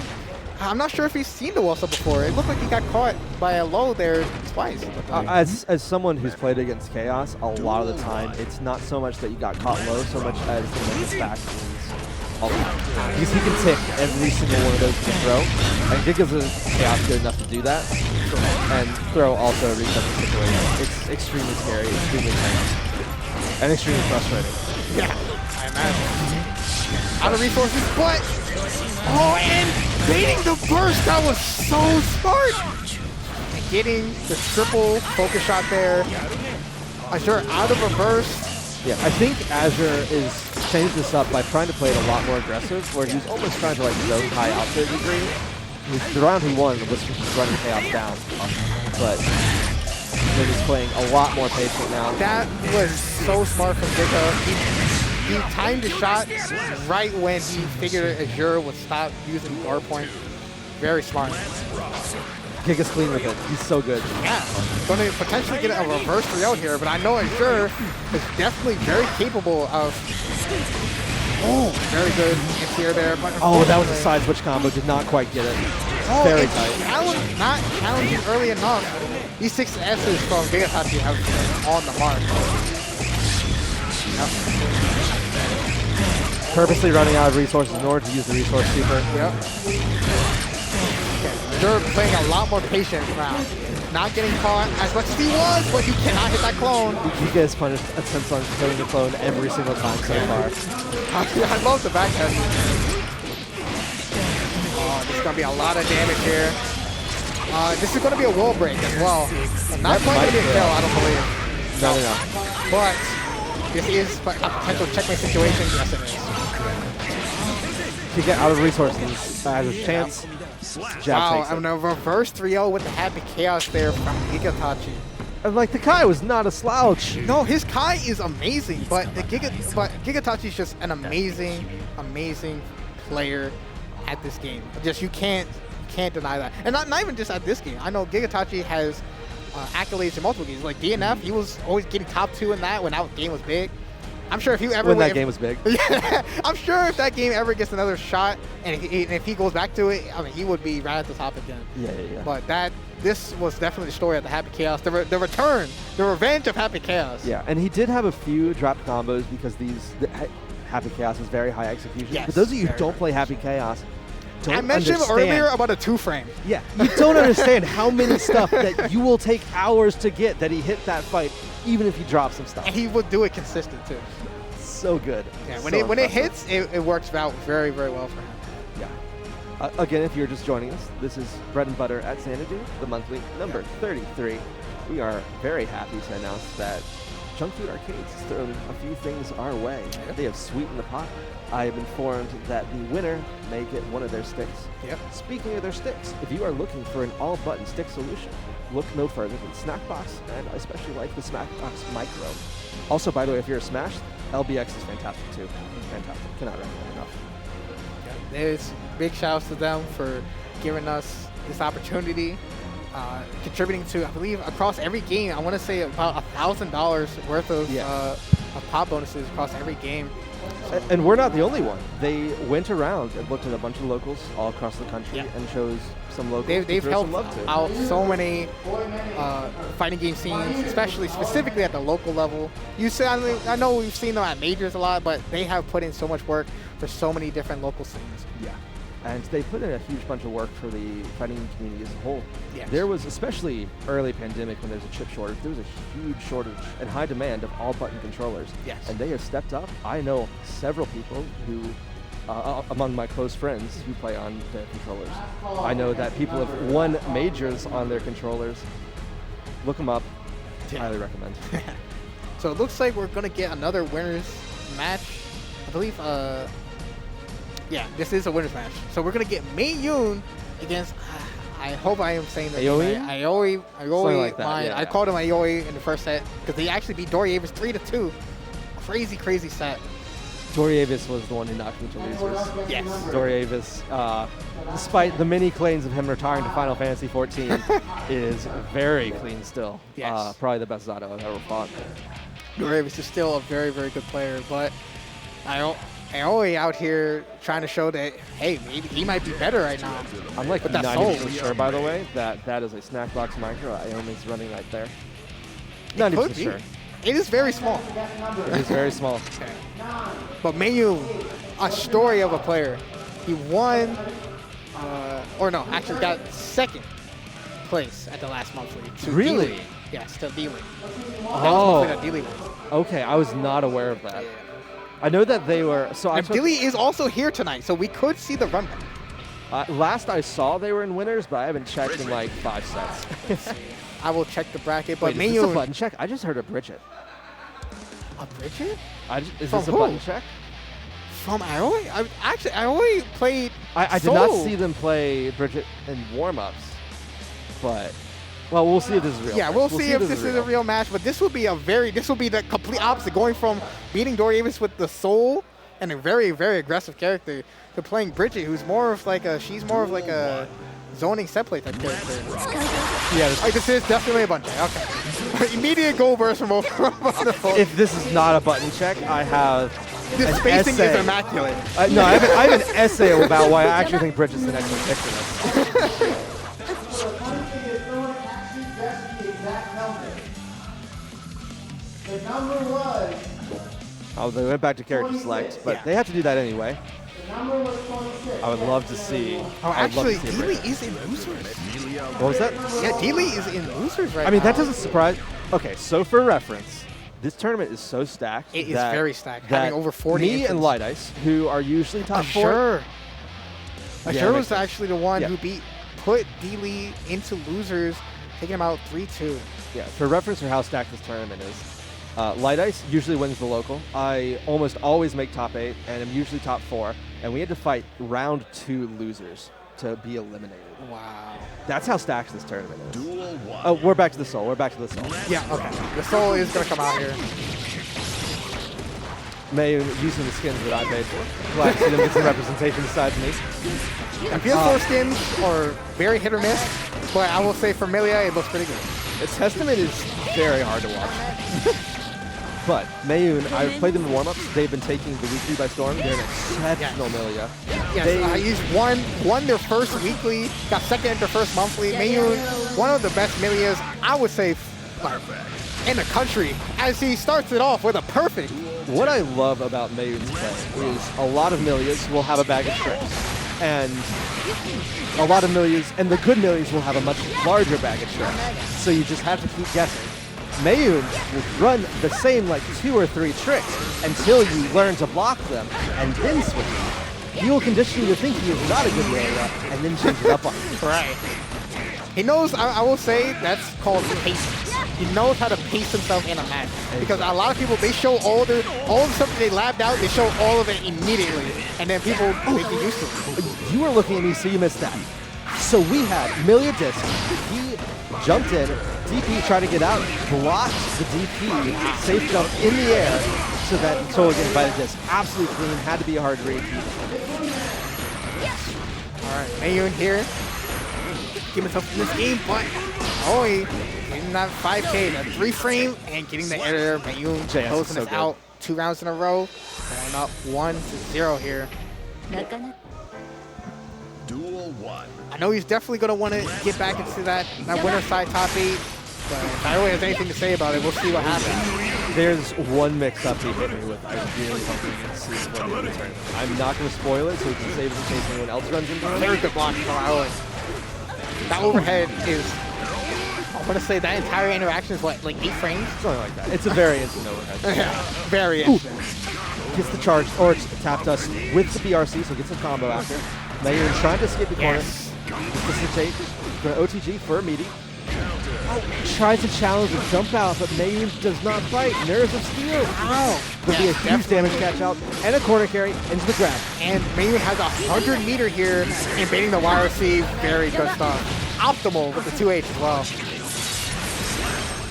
I'm not sure if he's seen the wall stop before. It looked like he got caught by a low there twice. As someone who's played against Chaos, a lot of the time, it's not so much that you got caught low, so much as his back all the time. Because he can tick every single one of those to throw, and Giga's a Chaos good enough to do that. And throw also resets the situation. It's extremely scary, extremely tense, and extremely frustrating. Yeah, I imagine. Out of resources, but oh, and baiting the burst, that was so smart. And getting the triple focus shot there. Azure out of a burst. Yeah, I think Azure is changed this up by trying to play it a lot more aggressive, where he was almost trying to like zone high out to a degree. The round he won was just running Chaos down, but he's playing a lot more patient now. That was so smart from Giga. He timed the shot right when he figured Azure would stop using guard point. Very smart. Giga's clean with it. He's so good. Yeah, going to potentially get a reverse 3-0 here, but I know Azure is definitely very capable of. Oh, very good here there. But oh, that was a side switch combo. Did not quite get it. Oh, very tight. Not challenging early enough. These 6 S's from Gigaitachi have been on the mark. Yep. Purposely running out of resources in order to use the resource super. Yep. Okay. They're playing a lot more patient now. Not getting caught as much as he was, but you cannot hit that clone. Giga has punished attempts on killing the clone every single time so far. I love the back test. Oh, this is going to be a lot of damage here. This is going to be a wall break as well. Not quite going to be a kill, I don't believe. No. But this is a potential checkmate situation. Yes, it is. Giga out of resources. Has a chance. Wow, I'm going to reverse 3-0 with the Happy Chaos there from Gigaitachi. And like, the Kai was not a slouch. No, his Kai is amazing, but Gigaitachi is just an amazing player at this game. Just you can't deny that. And not even just at this game. I know Gigaitachi has accolades in multiple games. Like DNF, he was always getting top 2 in that when that game was big. I'm sure if he ever game was big. Yeah, I'm sure if that game ever gets another shot, and if he goes back to it, I mean, he would be right at the top again. Yeah. But this was definitely the story of the Happy Chaos, the return, the revenge of Happy Chaos. Yeah, and he did have a few dropped combos because Happy Chaos is very high execution. Yes, but those of you who don't play Happy Chaos, I mentioned earlier about a 2-frame. Yeah, you don't understand how many stuff that you will take hours to get that he hit that fight, even if he drops some stuff. And he would do it consistent too. So good. Yeah, when it hits, it works out very, very well for him. Yeah. Again, if you're just joining us, this is Bread and Butter at Xanadu, the monthly number 33. We are very happy to announce that Junk Food Arcades has thrown a few things our way. They have sweetened the pot. I have informed that the winner may get one of their sticks. Yep. Speaking of their sticks, if you are looking for an all-button stick solution, look no further than Snackbox, and I especially like the Snackbox Micro. Also, by the way, if you're a Smash, LBX is fantastic too. Fantastic. Cannot recommend enough. There's big shouts to them for giving us this opportunity, contributing to, I believe, across every game. I want to say about $1,000 worth of pop bonuses across every game. And we're not the only one. They went around and looked at a bunch of locals all across the country and chose some locals. They've to helped love to. out so many fighting game scenes, especially specifically at the local level. I know we've seen them at majors a lot, but they have put in so much work for so many different local scenes. Yeah. And they put in a huge bunch of work for the fighting community as a whole. Yes. There was, especially early pandemic when there's a chip shortage, there was a huge shortage and high demand of all button controllers. Yes. And they have stepped up. I know several people who, among my close friends, who play on their controllers. I know that people have won majors on their controllers. Look them up. Highly recommend. So it looks like we're going to get another winners match. I believe, yeah, this is a winners match. So we're going to get Mayuun against, I hope I am saying that Aoimine? right. Something like that, yeah. I called him Aoi in the first set because they actually beat Doriavis 3-2. Crazy, crazy set. Doriavis was the one who knocked me to losers. Yes. Doriavis, despite the many claims of him retiring to Final Fantasy 14, is very clean still. Yes. Probably the best Zato I've ever fought. Doriavis is still a very, very good player, but Aoi out here trying to show that, hey, maybe he might be better right now. I'm like With that 90% sure, by the way, that is a Snackbox Micro. Aomine's running right there. 90% sure. It is very small. It is very small. Okay. But Mayuun, a story of a player. He won, actually got second place at the last monthly. Really? D-League. Yes, to D-League. Oh. That was D-League. Okay, I was not aware of that. Yeah. I know that they were. So and Billy is also here tonight, so we could see the run back. Last I saw, they were in winners, but I haven't checked in like 5 sets. I will check the bracket, but Wait, is this a Mayuun. button check? I just heard a Bridget. A Bridget? Is From this a who? button check? From Aoi? Aoi played. I did not see them play Bridget in warm-ups, but well, we'll see if this is real. Yeah, we'll see if this is a real match. But this will be the complete opposite, going from beating Doriavis with the soul and a very, very aggressive character to playing Bridget, who's more of like a zoning set play type character. Yeah. This is definitely a button check. Okay. Immediate goal burst from over the phone. If this is not a button check, I have This spacing essay. is immaculate. No, I have an essay about why I actually think Bridget's the next one pick for this. The number was. Oh, they went back to character select, but Yeah. they have to do that anyway. The number was 26. I would love to see. Oh, I would love to actually, see a D-Lee Bridget. is in losers. What was that? Yeah, D-Lee is in losers right now. I mean, that doesn't surprise. Okay, so for reference, this tournament is so stacked. It is that- very stacked, that having over 40 Me and entrants. Light Ice, who are usually top 4. Sure. Yeah, Sure makes was sense. actually the one Yeah. who put D-Lee into losers, taking him out 3-2. Yeah, for reference for how stacked this tournament is, Light Ice usually wins the local. I almost always make top 8, and I'm usually top 4. And we had to fight round 2 losers to be eliminated. Wow. That's how stacked this tournament is. Duel 1. Oh, we're back to the soul. Yeah, okay. The soul is going to come out here. Mayuun using the skins that I paid for. Glad to see them get some representation besides me. And PS4 skins are very hit or miss, but I will say for Millia, it looks pretty good. The Testament is very hard to watch. But Mayuun, I've played them in warm-ups. They've been taking the weekly by storm. They're an exceptional Millia. Yes, he's won their first weekly, got second at their first monthly. Mayuun, one of the best Millias, I would say, in the country, as he starts it off with a perfect. What I love about Mayuun's play is a lot of Millias will have a bag of tricks. And a lot of Millias, and the good Millias will have a much larger bag of tricks. So you just have to keep guessing. Mayuun will run the same like 2 or 3 tricks until you learn to block them and then switch them. He will condition you to think he is not a good Millia and then change it up on you. Right. He knows, I will say, that's called pacing. he knows how to pace himself in a match. Because a lot of people, they show all the stuff that they labbed out, they show all of it immediately. And then people make it used to it. You were looking at me, so you missed that. So we had Millia disc. He jumped in, DP tried to get out, blocked the DP, safe jump in the air, so that Solo getting by the disc. Absolutely clean, had to be a hard read. Alright, Mayuun here. Give himself in this game, but Aoi getting that 5K, that 3-frame, and getting the air. Mayuun closing this out 2 rounds in a row. Going up 1-0 here. Duel 1. I know he's definitely going to want to get back into that winner side top 8, but if I really has anything to say about it, we'll see what happens. There's one mix-up he hit me with. I really hope we can see before the end of the tournament. I'm not going to spoil it, so we can save it in case anyone else runs into him. Very good block from Aoi. That overhead is, I want to say that entire interaction is what, like 8 frames? Something like that. It's a very instant overhead. Yeah, very instant. Gets the charge, or it's tapped us with the BRC, so gets a combo after. Mayuun trying to escape the corner. Yes. Gets the take, going to OTG for a meaty. Tries to challenge the jump out, but Mayuun does not bite. Nerves of steel. Wow. Could be a huge damage catch out and a corner carry into the grab. And Mayuun has a 100-meter here, invading the YRC. Very good stuff. Optimal with the 2H as well.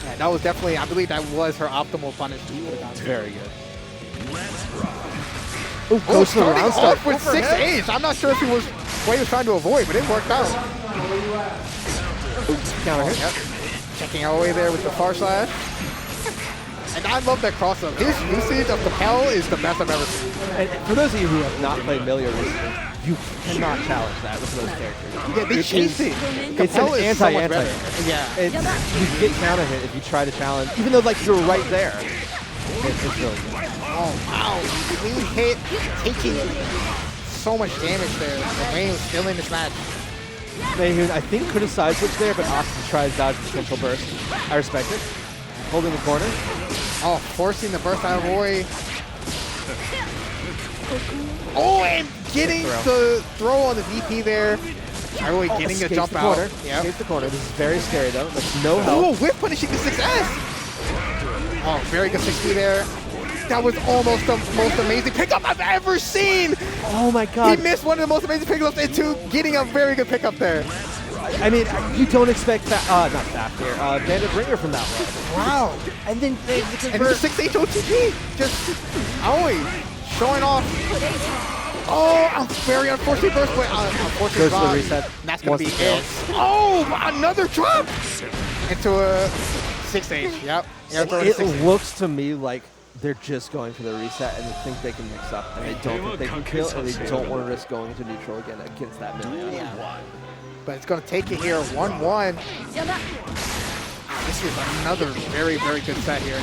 Yeah, that was definitely, I believe that was her optimal punish. Very good. Oh, goes to the round start. Off with 6H. I'm not sure if he was what he was trying to avoid, but it worked out. Oops, counter hit. Yep. Checking our way there with the far slash. And I love that cross-up. His usage of the Propel is the best I've ever seen. And for those of you who have not played Millia recently, you cannot challenge that with those characters. Yeah, they chase it. It's an anti-anti. Yeah. You get counter hit if you try to challenge, even though like you're right there. It's really good. Oh, wow. Clean hit, taking so much damage there. The Wayne was still in this match. Mayuun, I think, could have side switched there, but opted to try to dodge the potential burst. I respect it. Holding the corner. Oh, forcing the burst out of Roy. Oh, and getting the throw on the DP there. Roy getting a jump out. Yep. Escapes the corner. This is very scary, though. That's no help. Oh, whip punishing the 6S. Oh, very good 60 there. That was almost the most amazing pickup I've ever seen. Oh my God. He missed one of the most amazing pickups into getting a very good pickup there. I mean, you don't expect that, not that here, Bandit Ringer from that one. Wow. And then they And the 6H OTG. Just Aoi showing off. Oh, a very unfortunate burst, but unfortunate goes to the reset. And that's going to be it. Oh, another drop into a 6H. Yep. It looks to me like they're just going for the reset and they think they can mix up and they don't think they can kill and they don't want to risk going into neutral again against that Millia. Yeah. But it's going to take it here 1-1. This is another very, very good set here.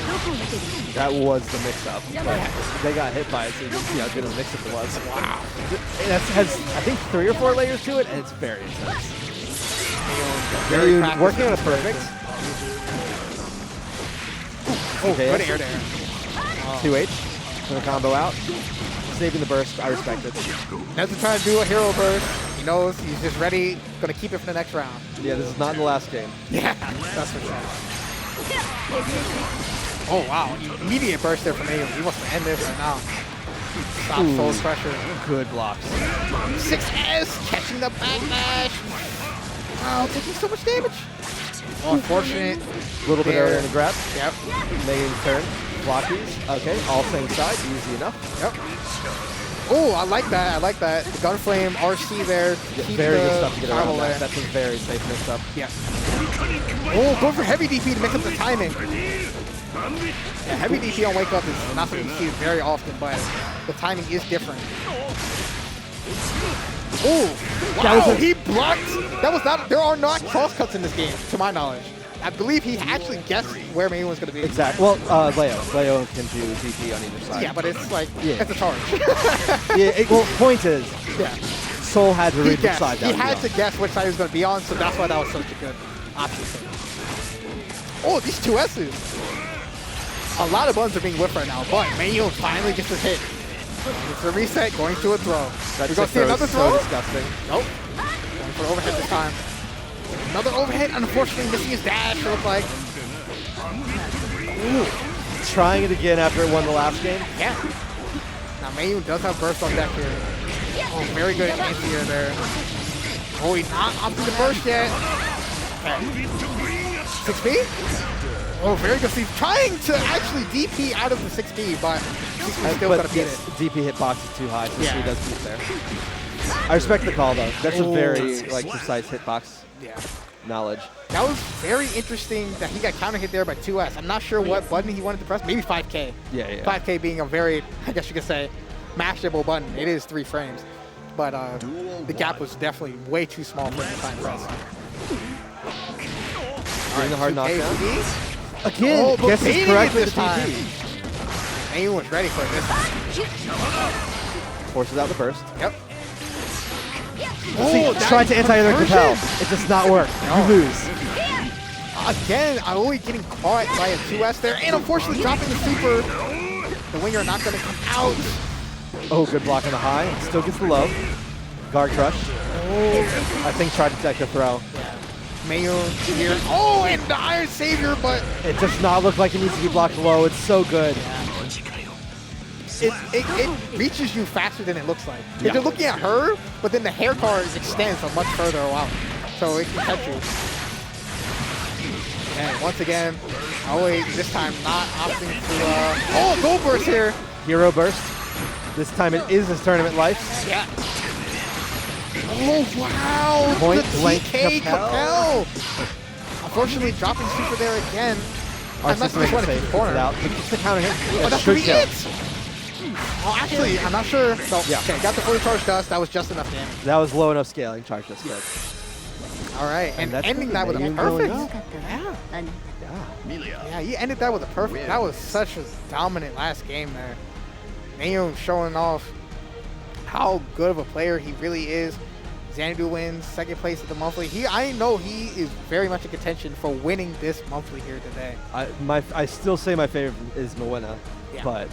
That was the mix-up. But they got hit by it, so you can see how good a mix-up it was. Wow. It has, I think, 3 or 4 layers to it, and it's very intense. Mayuun working on a perfect. Oh, good air there. 2H. Gonna combo out. Saving the burst. I respect it. Doesn't try to do a hero burst. He knows he's just ready. Gonna keep it for the next round. Yeah, this is not in the last game. Yeah, that's for sure. Oh, wow. Immediate burst there from Mayuun. He wants to end this right now. Stop Soul's pressure. Good blocks. 6S catching the backlash. Wow, taking so much damage. Oh, unfortunate. A little bit earlier in the grab. Yep. Mayuun's turn. Blockies. Okay, all same side. Easy enough. Yep. Oh, I like that. I like that. The Gunflame RC there. Yeah, very good stuff to get around that. That's a very safe mix up. Yeah. Oh, go for heavy DP to mix up the timing. Yeah, heavy DP on Wake Up is not something you see very often, but the timing is different. Oh, wow, he blocked. That was not, there are not cross cuts in this game, to my knowledge. I believe he actually guessed where Mayuun was going to be. Exactly. Well, Leo can do DP on either side. Yeah, but it's like, it's a charge. Well, point is, yeah. Soul had to read the side down. He had to guess which side he was going to be on, so that's why that was such a good option. Oh, these 2S's. A lot of buttons are being whipped right now, but Mayuun finally gets his hit. It's a reset, going to a throw. We're going to see another throw? So disgusting. Nope. Going for overhead this time. Another overhead, unfortunately missing his dash, it looked like. Ooh. Trying it again after it won the last game. Yeah. Now Mayuun does have burst on deck here. Oh, very good anti-air there. Oh, he's not up to the burst yet. Okay. 6P? Oh, very good. So he's trying to actually DP out of the 6P, but he's still got to beat it. DP hitbox is too high, so Yeah. he does beat there. I respect the call, though. That's a very precise hitbox knowledge. That was very interesting that he got counter hit there by 2S. I'm not sure what button he wanted to press. Maybe 5K. Yeah, yeah. 5K being a very, I guess you could say, mashable button. It is 3 frames. But the gap was definitely way too small for him to try and press. Doing the hard 2K knockdown. CD. Again, but guesses baiting it correctly this to time. DP. Mayuun was ready for it this time. Forces out the burst. Yep. See, tried to anti-air compel. It does not work. You lose. Again, Aoi getting caught by a 2S there, and unfortunately dropping the super. The winger not going to come out. Oh, good block on the high. Still gets the low. Guard crush. Oh. I think tried to tech the throw. Mayuun here. Oh, and the Iron Savior, but it does not look like it needs to be blocked low. It's so good. It reaches you faster than it looks like. If you're looking at her, but then the hair card extends a much further out. So it can catch you. And once again, Aoi this time not opting to, gold burst here. Hero burst. This time it is his tournament life. Yeah. Oh, wow. Point the blank TK Capel. Unfortunately, dropping super there again. Our Unless system this one is is safe. corner. It's out. It's the counter hit. Oh, that's should really kill. it. Oh, actually, I'm not sure. So, okay, got the fully charged dust. That was just enough damage. That was low enough scaling. Charge this good. All right, and ending that with a perfect. Yeah, he ended that with a perfect. That was such a dominant last game there. Mayuun showing off how good of a player he really is. Xanadu wins second place at the monthly. I know he is very much in contention for winning this monthly here today. I still say my favorite is Mawuena, but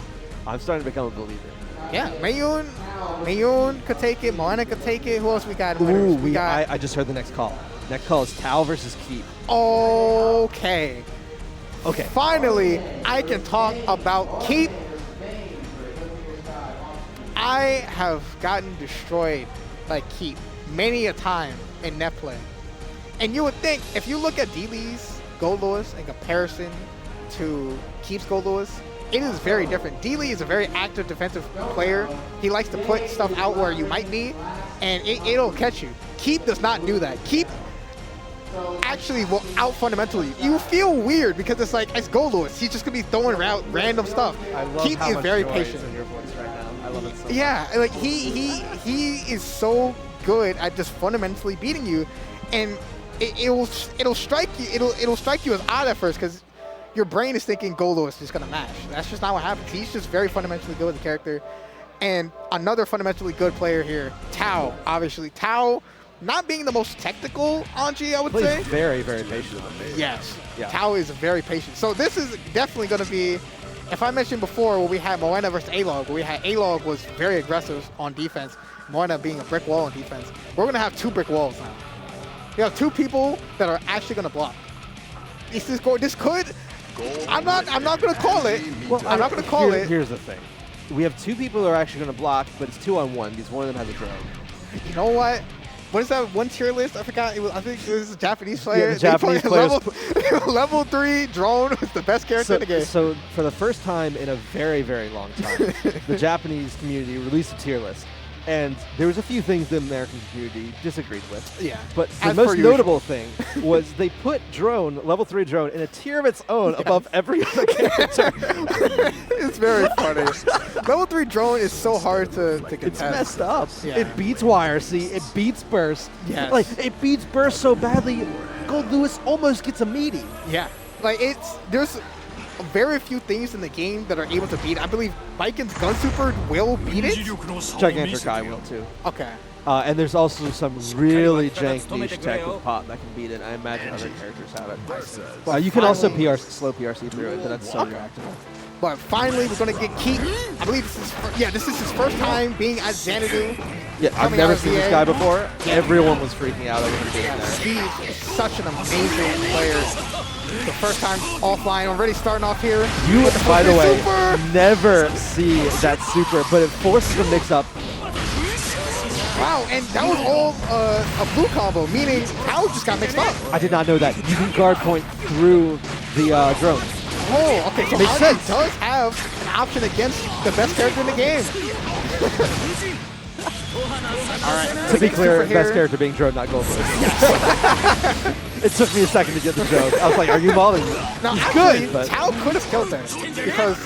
I'm starting to become a believer. Yeah, Mayuun could take it. Mawuena could take it. Who else we got? Ooh, I just heard the next call. Next call is Tao versus Keep. Okay. Okay. Finally, I can talk about Keep. I have gotten destroyed by Keep many a time in net play. And you would think, if you look at D-Lee's Goldlewis in comparison to Keep's Goldlewis, it is very different. D-Lee is a very active defensive player. He likes to put stuff out where you might be, and it'll catch you. Keep does not do that. Keep actually will out fundamentally. You feel weird because it's like, it's Goldlewis. He's just going to be throwing around random stuff. I love Keep how is much very joy patient. is in your voice right now. I love it so much. Yeah, like he is so good at just fundamentally beating you, and it'll strike you. It'll strike you as odd at first because your brain is thinking Goldlewis is just gonna mash. That's just not what happens. He's just very fundamentally good with the character, and another fundamentally good player here, Tao. Obviously, Tao not being the most technical Anji, I would say. Very, very patient. Yes, yeah. Tao is very patient. So this is definitely going to be, if I mentioned before where we had Mawuena versus A-Log, where we had A-Log was very aggressive on defense, Mawuena being a brick wall on defense, we're going to have 2 brick walls now. We have 2 people that are actually going to block. This could, I'm not going to call it. Well, I'm not going to call it. Here's the thing. We have 2 people who are actually going to block, but it's 2-on-1 because one of them has a drone. You know what? What is that one tier list? I forgot. I think it was a Japanese player. Yeah, the Japanese players. Level 3 drone was the best character in the game. So for the first time in a very, very long time, the Japanese community released a tier list. And there was a few things the American community disagreed with. Yeah. But the most notable thing was they put drone, level 3 drone, in a tier of its own above every other character. It's very funny. Level 3 drone is so hard to contest. It's messed up. Yeah. It beats YRC. It beats Burst. Yes. Like, it beats Burst so badly, Goldlewis almost gets a meaty. Yeah. Like, there's very few things in the game that are able to beat it. I believe Baiken's Gun Super will beat it. Gigantic Kai will too. Okay. And there's also some really jank niche tech with Pop that can beat it. I imagine other characters have it. You can also slow PRC through it, but that's so reactable. But finally, we're going to get Keith. I believe this is his first time being at Xanadu. Yeah, I've never seen this guy before. Yeah. Everyone was freaking out over him being there. He's such an amazing player. The first time offline, already starting off here. You, with the by the way, super. never see that super, but it forces the mix-up. Wow, and that was all a blue combo, meaning Tao just got mixed up. I did not know that. You can guard point through the drone. Oh, okay, so Makes Anji sense. does have an option against the best character in the game. Alright, To be clear, best character being drone, not Goldlewis. It took me a second to get the joke. I was like, are you mauling me? Now, He's actually, good, but Tao could have killed there because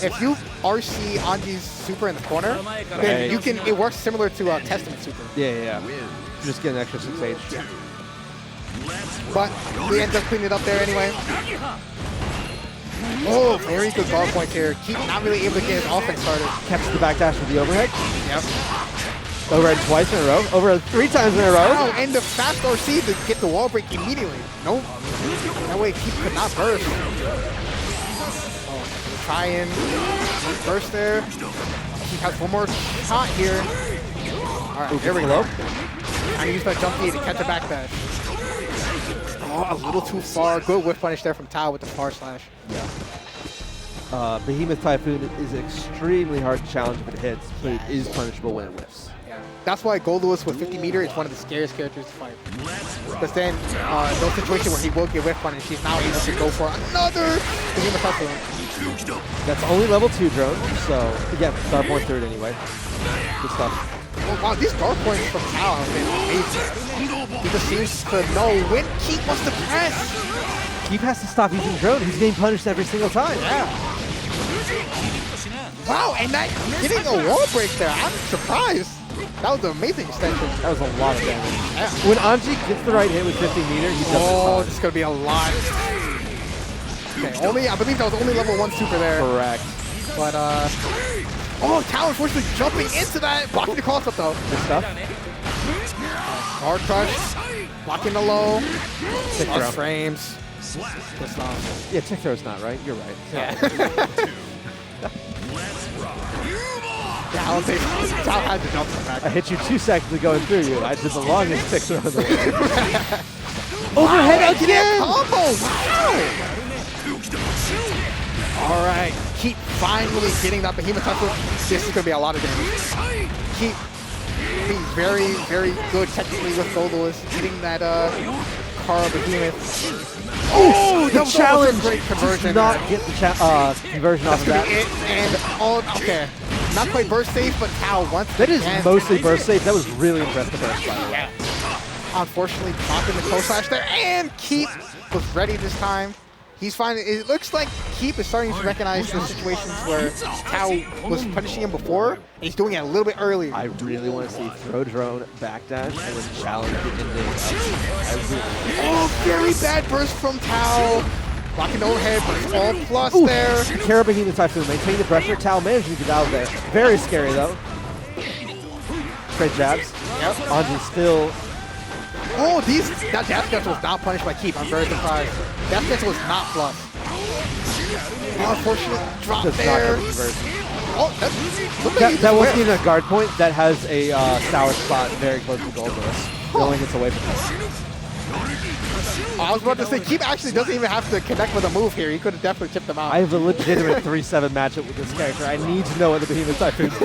if you RC Anji's super in the corner, then you can. It works similar to Testament super. yeah. Just get an extra 6H. But we end up cleaning it up there anyway. Oh, very good guard points here. Keep not really able to get his offense started. Catches the backdash with the overhead. Yep. Overhead twice in a row. Overhead 3 times in a row. Wow, and the fast RC to get the wall break immediately. Nope. That way Keep could not burst. Oh, try and burst there. Keep has one more shot here. Alright, here we go. Trying to use that jump knee to catch a backdash. Oh, a little too far. Good whiff punish there from Tao with the far slash. Yeah. Behemoth Typhoon is extremely hard to challenge if it hits, but it is punishable when it whiffs. Yeah. That's why Goldlewis with 50 meter is one of the scariest characters to fight. Because then, no situation where he will get whiff punished, he's now able to go for another Behemoth Typhoon. That's only level 2 drone, so again, star point third anyway. Good stuff. Oh, wow, these guard points from Tao have been amazing. He just seems to know when Keep wants to press. Keep has to stop using drone. He's getting punished every single time. Yeah. Wow, and that getting a wall break there, I'm surprised. That was an amazing extension. That was a lot of damage. Yeah. When Anji gets the right hit with 50 meter, he does Oh, it. this is going to be a lot. Okay, I believe that was only level 1 super there. Correct. But, oh, Tao unfortunately jumping into that, blocking the cross up though. Good stuff. Hard crush, blocking the low, Tick throw. frames. Good stuff. Yeah, tick throw's not right. You're right. Yeah. Yeah, I'll take Tao had to jump back. I hit you 2 seconds going through you. I did the longest tick throw in the world. Overhead again! Combo! Wow! All right, Keep finally getting that Behemoth Typhoon. This is going to be a lot of damage. Keep being very, very good technically with Goldlewis, getting that Kara Behemoth. Oh, the was challenge! almost a great conversion. Did not get the conversion off of That's that. going to be it. And, oh, okay. Not quite burst safe, but Tao once That is again. mostly burst safe. That was really impressive burst, by the way. Yeah. Unfortunately, blocking the toe slash there, and Keep was ready this time. He's finding, it looks like Keep is starting to recognize the situations where Tao was punishing him before, and he's doing it a little bit earlier. I really want to see throw drone, backdash, and then challenge the ending of Oh, very bad burst from Tao. Blocking the overhead, but it's all plus there. Kara Behemoth Typhoon, maintain the pressure. Tao managing to get out of there. Very scary though. Straight jabs. Yep. Anji still. Oh, that dash cancel was not punished by Keep. I'm very surprised. Dash cancel was not plus. Unfortunate drop Does not there. get reversed. Oh, That wasn't even a guard point. That has a sour spot very close to Goldlewis. Rolling gets away from him. I was about to say, Keep actually doesn't even have to connect with a move here. He could have definitely tipped him out. I have a legitimate 3-7 matchup with this character. I need to know what the Behemoth Typhoon do.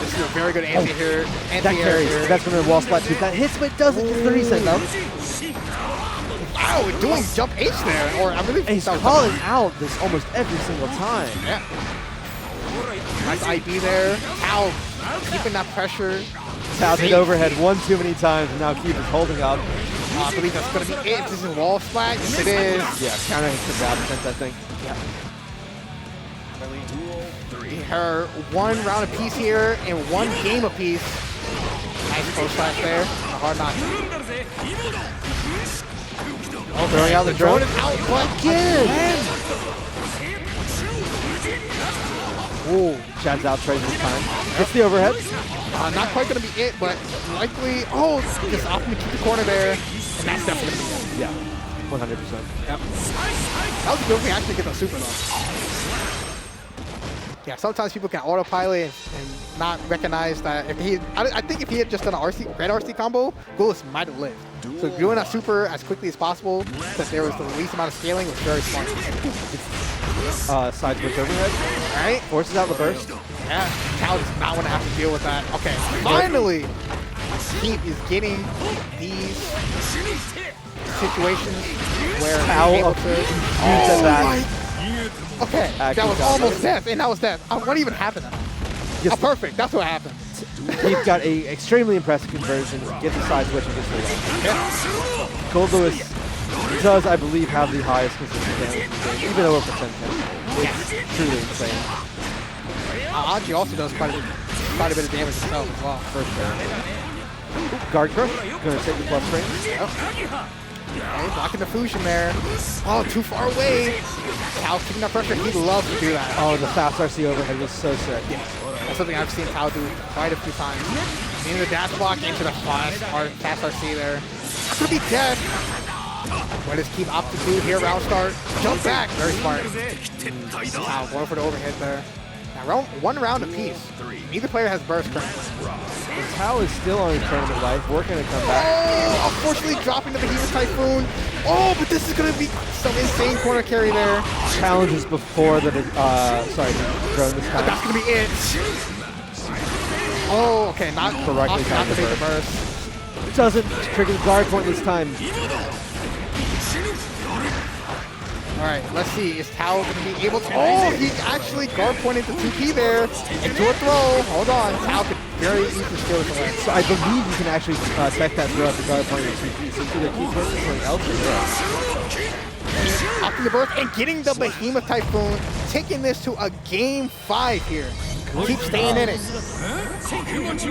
This is a very good anti here. That carries. That's going to wall splat too. That hits, but it doesn't get the reset though. Wow, we're doing jump H there. Or I believe He's that was calling out this almost every single time. Yeah. Nice IB there. Tao keeping that pressure. Tao did overhead one too many times, and now Keep is holding up. I believe that's going to be it. This is wall splat. Yes, it is. Yeah, counter hits the grab attempt, I think. Yeah. Her one round apiece here and one game apiece. Nice close slash there. A hard knock. Oh, throwing out the drone. Out again. Ooh, Chad's out trade this time. Gets the overhead. Not quite going to be it, but likely. Oh, just opting to keep the corner there. And that's definitely going to be it. Yeah, 100%. Yep. That was a good thing actually get the super though. Yeah, sometimes people can autopilot and not recognize that if he, I think if he had just done an red RC combo, Goldlewis might have lived. So doing a super as quickly as possible, that there was the least amount of scaling, was very smart. Side switch overhead. Right? Forces out the burst. Yeah, Tao does not want to have to deal with that. Okay, finally, Heat is getting these situations where Tao he's able to... Okay, that was almost death, and that was death. What even happened? Yes. Perfect, that's what happened. He's got a extremely impressive conversion, gets the side switch and gets the win. Yeah. Goldlewis does, I believe, have the highest consistent damage in the game, even over percent damage. It's truly insane. Anji also does quite a bit of damage himself as well. For sure. Guard crush, gonna take the plus range. Yep. Okay, blocking the fusion there. Oh, too far away. Tao keeping that pressure. He loves to do that. Oh, the fast RC overhead was so sick. Yeah. That's something I've seen Tao do quite a few times. Into the dash block, into the fast RC there. That's gonna be dead. But just keep optitude here, round start. Jump back, very smart. Tao going for the overhead there. Now, one round apiece. Neither player has burst currently. And Tao is still on his tournament life, working to come back. Oh, unfortunately dropping the Behemoth Typhoon. Oh, but this is going to be some insane corner carry there. Challenges before the, sorry, drone this time. That's going to be it. Oh, okay, not Correctly not to timed take the burst. Doesn't trigger the guard point this time. All right, let's see. Is Tao going to be able to... Oh, he actually guard pointed the 2P there into a throw. Hold on. Tao could very easily steal this away. So I believe you can actually tech that throw at the guard point with 2P. So either keep pushing something else or Opting the burst and getting the Behemoth Typhoon, taking this to a game 5 here. Keep staying in it.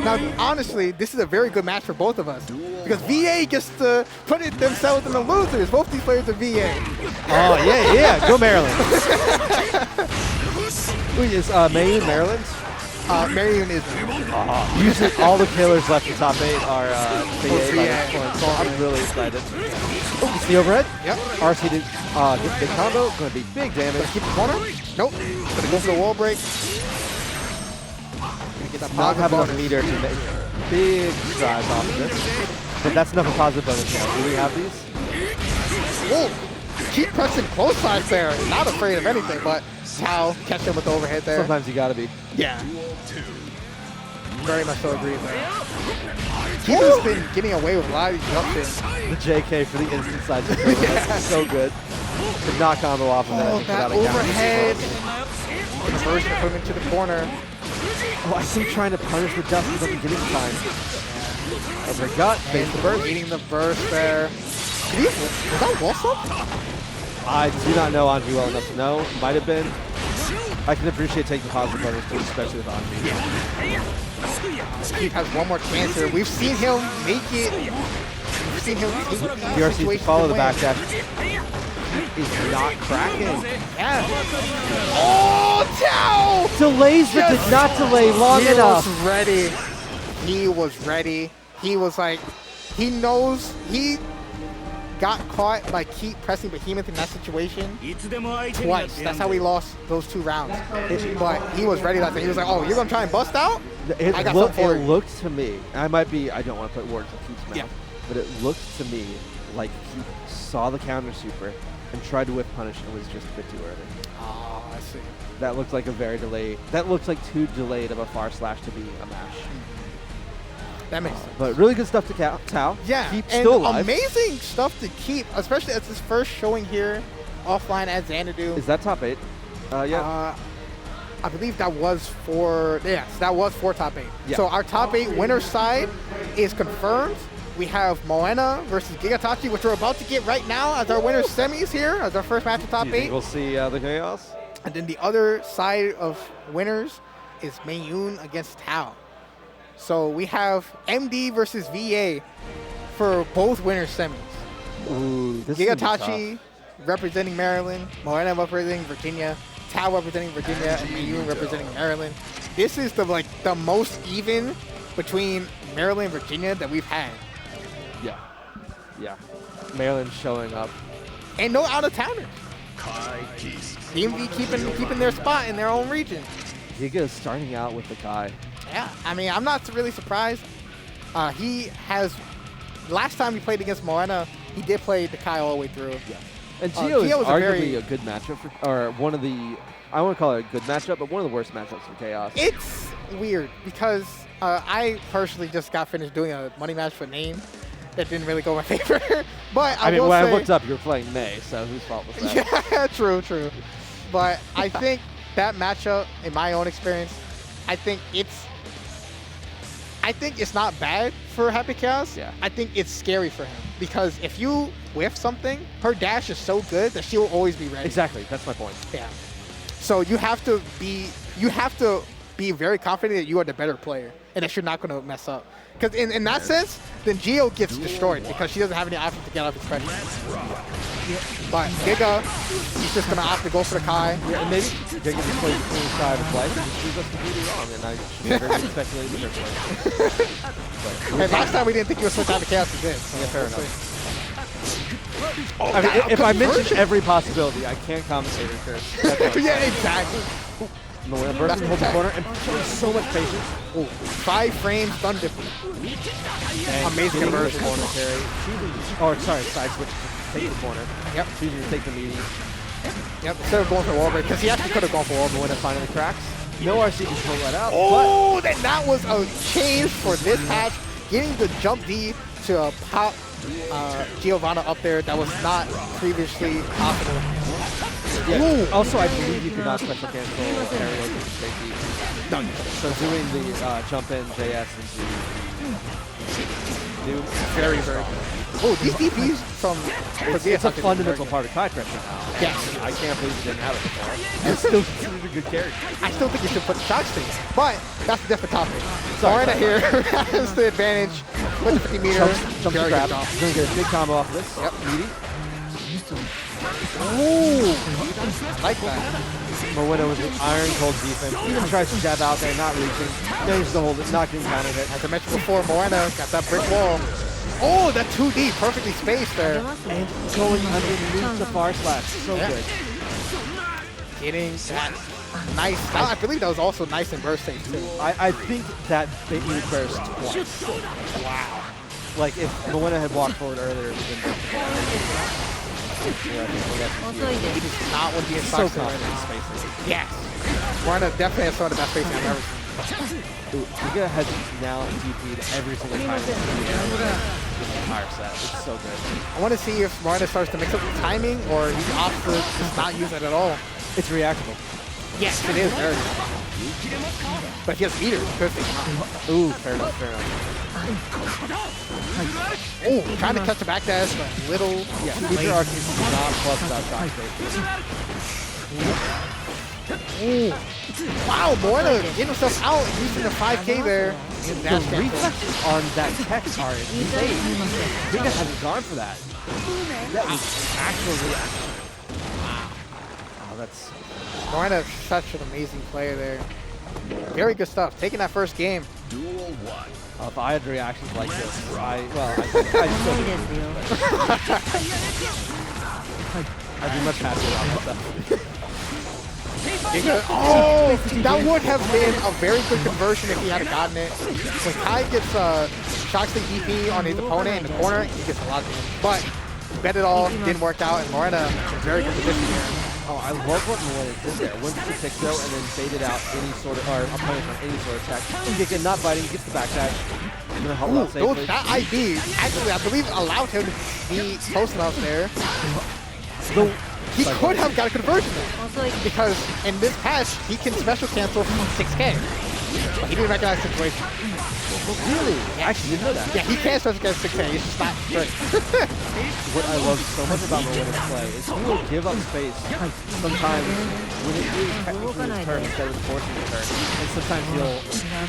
Now, honestly, this is a very good match for both of us because VA gets to put it themselves in the losers. Both these players are VA. Oh, yeah. Go Maryland. Who is Mayuun Maryland? Mayuun is. Usually all the killers left in top 8 are VA by this point, so I'm really excited. Oh, it's the overhead. Yep. RC did get big combo, going to be big damage. Keep the corner. Nope. Gonna go for the wall break. Not have enough meter to make big strides off of this. But that's enough of a positive bonus now. Do we have these? Whoa. Keep pressing close sides there. Not afraid of anything, but Tao catch him with the overhead there. Sometimes you gotta be. Yeah. Very much so agree there. Keep has been getting away with a lot of these jump ins. The JK for the instant side. Yeah. So good. Could not combo off of that. Oh, that overhead. Conversion put him into the corner. Oh, I keep trying to punish the dust because I'm getting time. As I got, face the burst. Eating the burst there. Was that wall slump? I do not know Anji well enough to know. Might have been. I can appreciate taking positive bonus too, especially with Anji. Keith has one more chance here. We've seen him make it. We've seen him take the DRC to follow the backdash. He's not cracking. Yeah. Oh, Tao! Delays but did not delay long enough. He was ready. He was ready. He was like, he knows he got caught by keep pressing Behemoth in that situation twice. That's how we lost those 2 rounds. But he was ready that time. He was like, oh, you're going to try and bust out? It looked to me, I don't want to put words in Keith's mouth, but it looked to me like he saw the counter super and tried to whip punish and was just a bit too early. Oh, I see. That looked like a very delayed, that looked like too delayed of a far slash to be a mash. That makes sense. But really good stuff to Tao. Yeah, Keep and still alive. Amazing stuff to keep, especially as his first showing here offline at Xanadu. Is that top 8? Yeah. I believe that was for, yes, that was for top 8. Yeah. So our top 8 winner side is confirmed. We have Mawuena versus Gigaitachi, which we're about to get right now as our winner semis here, as our first match of top 8. We'll see the chaos. And then the other side of winners is Mayuun against Tao. So we have MD versus VA for both winners semis. Ooh, this Gigaitachi representing Maryland, Mawuena representing Virginia, Tao representing Virginia, and Mayuun representing Maryland. This is the most even between Maryland and Virginia that we've had. Yeah. Maryland showing up. And no out-of-towners. DMV keeping their spot in their own region. Giga is starting out with the guy. Yeah, I mean, I'm not really surprised. He has last time he played against Mawuena, he did play the Kai all the way through. Yeah. And Gio is Gio was arguably a good matchup, or one of the, I won't call it a good matchup, but one of the worst matchups for Chaos. It's weird because I personally just got finished doing a money match for Name that didn't really go in my favor. But I mean, will when say, I looked up, you were playing May, so whose fault was that? Yeah, true. But I think that matchup, in my own experience, I think it's not bad for Happy Chaos. Yeah. I think it's scary for him because if you whiff something, her dash is so good that she will always be ready. Exactly, that's my point. Yeah. So you have to be very confident that you are the better player and that you're not going to mess up. Because in that sense, then Gio gets destroyed because she doesn't have any options to get out of his pressure. But Giga, he's just going to opt to go for the Kai. Yeah, and maybe Giga just plays the clean side of life and just proves us completely wrong, and I should have speculated in the first place. Hey, last time we didn't think you would switch out of Chaos, we did. So Yeah, fair we'll enough. see. I mean, if I mention every possibility, I can't compensate her curse. Yeah, exactly. Mawuena bursts in the corner and shows so much patience. Ooh, 5 frames, stun dip. Amazing conversion. Corner carry. Sorry, side switch to take the corner. Yep. Choosing to take the meaty. Yep, instead of going for wall break, because he actually could have gone for wall break. Mawuena finally cracks. No RC can pull that out. Oh, then that was a change for this patch. Getting the jump D to pop Giovanna up there that was not previously possible. Yeah. Also, I believe you could not special cancel aerial with safety. No. So doing the jump in JS and do Very good. Oh, these DPs from it's a fundamental part of Kai pressure now. Yes. I can't believe you didn't have it before. It's still considered a good carry. I still think you should put shock stage, but that's a different topic. Sorry, Mawuena here has the advantage with the 50 meter. Jump to grab. He's going to get a big combo off of this. Yep. Meaty. Ooh, like that. Mawuena with the iron cold defense. Even tries to jab out there, not reaching. Manages to hold it, not getting counter hit. As I mentioned before, Mawuena got that brick wall. Oh, that 2D, perfectly spaced there. And going underneath the far slash. So good. Getting that nice. I believe that was also nice in burst stage too. I think that they need burst twice. Wow. Like if Mawuena had walked forward earlier, it would have been burst. Yeah, He does not want to be in so box right confident now. spacing. Yes. Mawuena definitely has some of the best spacing I've ever seen. Ooh, Giga has now DP'd every single time this entire set. It's so good. I want to see if Mawuena starts to mix up the timing or he opts to just not use it at all. It's reactable. Yes, it is very good. But if he has meter, good thing. Ooh, fair enough, fair enough. Oh, trying to catch a back dash, but a little. Yeah, too future late. RC is not plus without shock state. Wow, Mawuena getting himself out and using the 5K there. The Dash cancel. reflexes on that tech are insane. Giga hasn't gone for that. That was actual reaction. Wow, that's... Mawuena is such an amazing player there. Very good stuff. Taking that first game. Duel 1. If I had reactions like this, I'd be much happier about myself. Oh, that would have been a very good conversion if he had gotten it. When Kai gets shock state DP on his opponent in the corner, he gets a lot of damage. But he bet it all, didn't work out, and Mawuena in very good position here. Oh, I love what Mawuena did there. Went to the 6-0 and then baited out any sort of, or opponent on any sort of attack. Giga not biting, gets the backdash. Ooh, that IB actually, I believe, allowed him to be close enough there. He could have got a conversion there. Because in this patch, he can special cancel from 6K. But he didn't recognize the situation. Really? I actually didn't know that. Yeah, he can special cancel 6K. It's just not good. What I love so much about Mawuena's play is he will give up space sometimes when it is technically his turn instead of forcing the turn. And sometimes he'll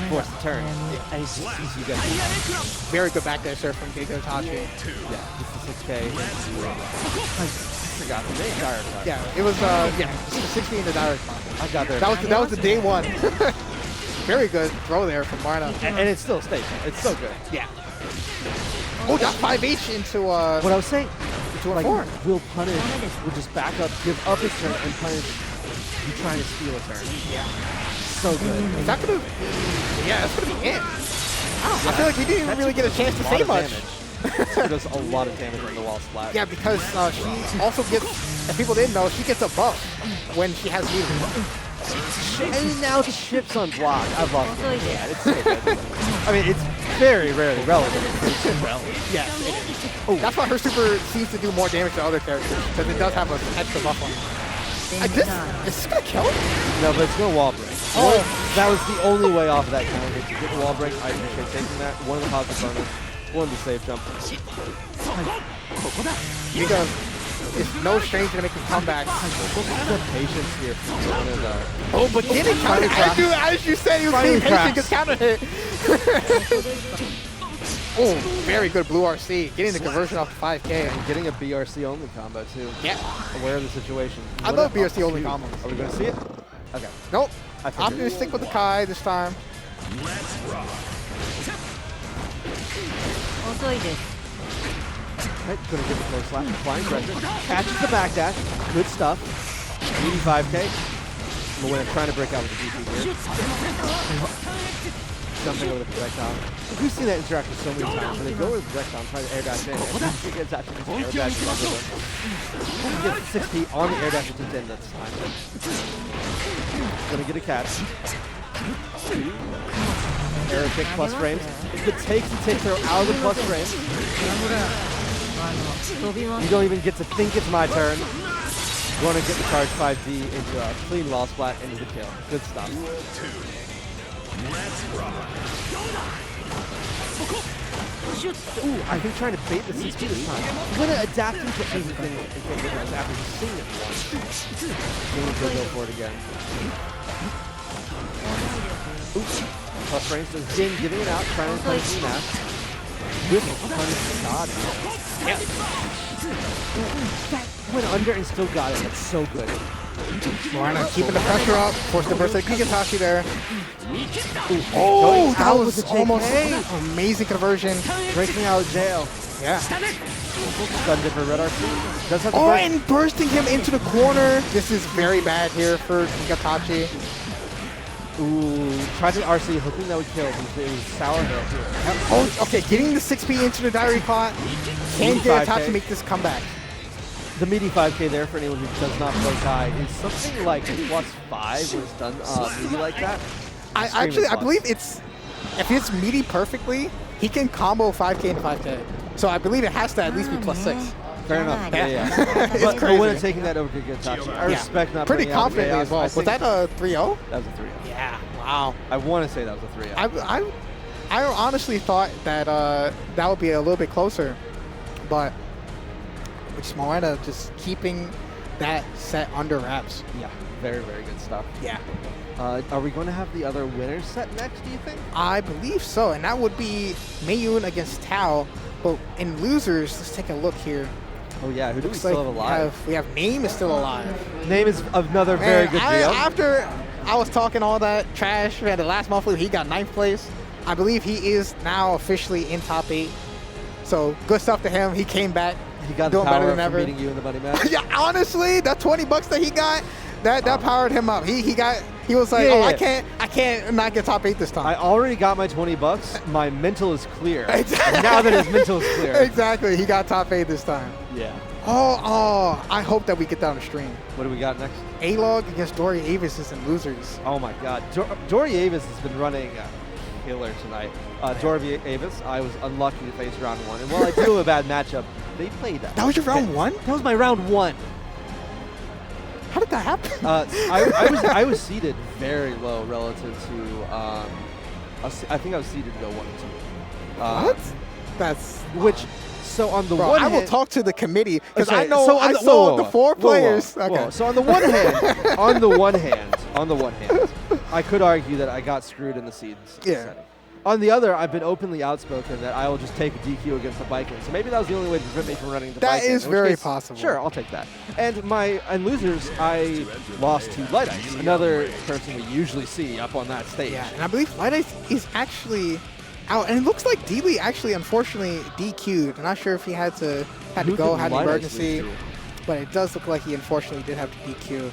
force the turn. And he just sees you guys. Very good backdash there from Gigaitachi. Yeah, just the 6K. I forgot the name. Direct. Yeah, it was, just the 60 in the direct. I got there. That was the day one. Very good throw there from Mawuena. And it's still a staple. It's so good. Yeah. Oh, that 5H into What I was saying, like, will punish, will just back up, give up his turn, and punish you trying to steal a turn. Yeah. So good. Is that gonna be, yeah, that's gonna be it. I feel like we didn't even really get a chance to say much. She does a lot of damage on the wall splat. Yeah, because she also gets, if people didn't know, she gets a buff when she has meter. And now chips on block. I've lost it. Yeah, it's so good. I mean, it's very rarely relevant. It's relevant. Yes, it is. Oh, that's why her super seems to do more damage to other characters, because it does have an extra buff on it. Is this gonna kill it? No, but it's gonna wall break. Oh, that was the only way off of that counter. To get the wall break, I appreciate taking that. One of the positive bonus, one of the safe jump. Giga is no stranger to making comebacks. The patience here from Giovanna. Oh, but did it counter? As you said, he was being patient because counter hit. Oh, very good blue RC. Getting the conversion off the 5K. And getting a BRC only combo too. Yeah. Aware of the situation. I love BRC only combos. Are we going to see it? Okay. Nope. I'm going to stick with the Kai this time. Right, going to give it a slap. Flying pressure. Catches the backdash. Good stuff. 85K. Mawuena trying to break out with the DP here. Jumping over the projectile. We've seen that interaction so many times. When they go over the projectile and try to air dash in, Gigaitachi just air dashes over them. He gets 60 on the air dash to in this time. Gonna get a catch. Air kick plus frames. If it takes, he takes her out of the plus frames. You don't even get to think it's my turn. Going to get the charge 5D into a clean wall splat into the kill. Good stuff. Ooh, I think trying to bait the 60 this time. I'm going to adapt to everything after just seeing it once. Going to go for it again. Oops. Plus range does Jin giving it out, trying to punish the match. This is punish God. Yeah. That went under and still got it. That's so good. Mawuena keeping the pressure up, forced the burst of Gigaitachi there. Oh, that was almost amazing conversion. Breaking out of jail. Yeah. Stunned it for Red RC. Does have and bursting him into the corner. This is very bad here for Gigaitachi. Ooh, tried to RC, hoping that would kill. It was sour hill. Oh, okay, getting the 6P into the diary caught. Can Gigaitachi make this comeback? The meaty 5K there for anyone who does not play Kai is something like +5 when it's done meaty like that. I believe it's, if it's meaty perfectly, he can combo 5K and 5K. So I believe it has to at least be +6. Fair enough. Yeah. It's crazy. But when taking that over to Gigaitachi, I respect not pretty confidently as well. Was that a 3-0? That was a 3-0. Yeah. Wow. I want to say that was a 3-0. I honestly thought that that would be a little bit closer, but which Mawuena just keeping that set under wraps. Yeah. Very good stuff. Yeah. Are we going to have the other winners set next, do you think? I believe so, and that would be Mayuun against Tao. But in losers, let's take a look here. Oh yeah, who do we still have alive? We have Name is still alive. Name is another very good deal. After I was talking all that trash, we had the last month he got 9th place. I believe he is now officially in top 8. So good stuff to him. He came back. He got doing the power better than ever. Beating you in the buddy match. Yeah, honestly, that $20 that he got, that powered him up. He was like, I can't not get top 8 this time. I already got my $20. My mental is clear. Exactly. Now that his mental is clear. Exactly. He got top 8 this time. Yeah. Oh, I hope that we get down the stream. What do we got next? A-Log against Doriavis is in losers. Oh my God. Doriavis has been running killer tonight. Doriavis, I was unlucky to face round 1. And while I do have a bad matchup, they played that. That was your round 1? That was my round 1. How did that happen? I was seated very low relative to. I think I was seated to go 1 and 2. What? That's which. So on the one hand, I will talk to the committee because I know so I saw the 4 players. Okay. So on the one hand, I could argue that I got screwed in the seeds. Yeah. Setting. On the other, I've been openly outspoken that I will just take a DQ against the Baiken. So maybe that was the only way to prevent me from running the Baiken. That is very possible. Sure, I'll take that. And losers, I lost to Light Ice, another person we usually see up on that stage. Yeah, and I believe Light Ice is actually out, and it looks like D-Lee actually unfortunately DQ'd. I'm not sure if he had to go, had an emergency, but it does look like he unfortunately did have to DQ.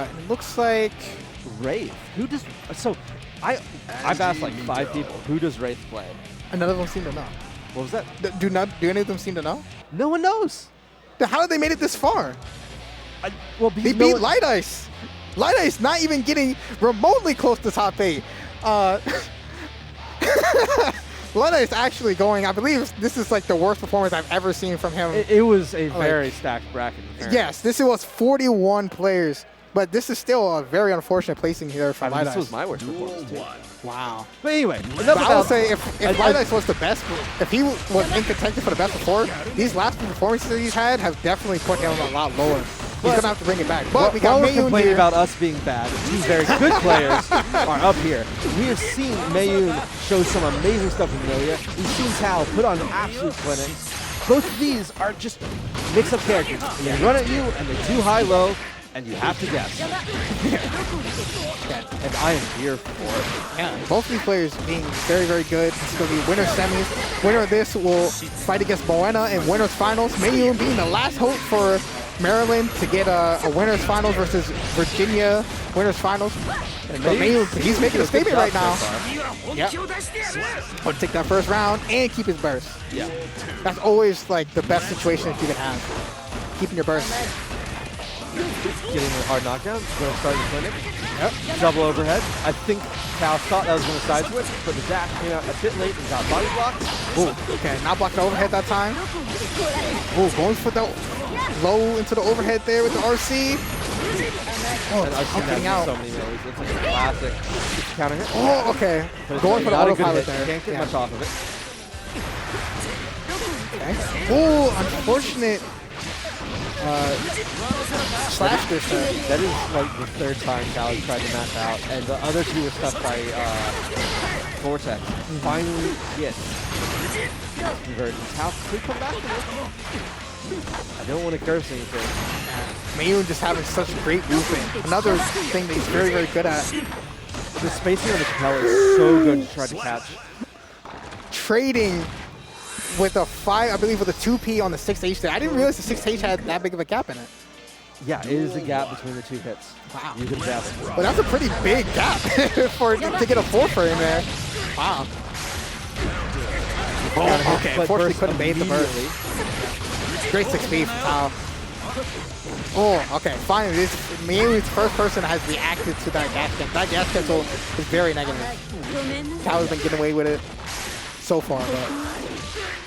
It looks like Wraith. Who does so? I've asked like 5 people, who does Wraith play? And none of them seem to know. What was that? Do any of them seem to know? No one knows. Then how did they made it this far? Well, They beat Light Ice. Light Ice not even getting remotely close to top 8. Light Ice actually going, I believe this is like the worst performance I've ever seen from him. It was a very stacked bracket. Apparently. Yes, this was 41 players, but this is still a very unfortunate placing here for Light Ice. This was my worst performance too. Wow. But anyway, But I would say if Light Ice was the best, if he was in contention for the best before, these last two performances he's had have definitely put him a lot lower. He's going to have to bring it back. But we got we're Mayuun complaining here. about us being bad, two very good players are up here. We have seen Mayuun show some amazing stuff in Millia. We've seen Tao put on absolute clinics. Both of these are just mix-up characters. They run at you, and they do high-low, and you have to guess. And I am here for it. Yeah, both of these players being very, very good. It's going to be winner semis. Winner of this will fight against Mawuena in winners finals. Mayuun being the last hope for Maryland to get a winners finals versus Virginia winners finals. But Mayuun, he's making a statement right now. Yep. Want to take that first round and keep his burst. Yeah. That's always like the best situation that you can have. Keeping your burst. Getting a hard knockdown, going to start the clinic. Yep. Double overhead. I think Tao thought that was going to side switch, but the dash came out a bit late and got body blocked. Ooh, okay, not blocking the overhead that time. Ooh, going for the low into the overhead there with the RC. Oh, And I've seen that getting out. in so many ways. It's like a classic counter hit. Oh, okay. Going for the Not a good autopilot hit. there. Can't get Yeah. much off of it. Okay. Ooh, unfortunate slash this time. That is like the third time Tao has tried to match out, and the other two were stuck by Vortex. Finally gets converted. Tao could come back. I don't want to curse anything. Mayuun just having such great movement. Another thing that he's very, very good at. The spacing on the propeller is so good to try to catch. Trading with a 5, I believe with a 2P on the 6H there. I didn't realize the 6H had that big of a gap in it. Yeah, it is a gap between the two hits. Wow. You can tell. But that's a pretty big gap to get a 4 in there. Wow. Oh, okay, But unfortunately burst couldn't bait the burst. immediately. Great 6P from Tao. Oh, okay, finally, this Mayuun's first person has reacted to that gas cancel. That gas cancel is very negative. Tao has been getting away with it so far, but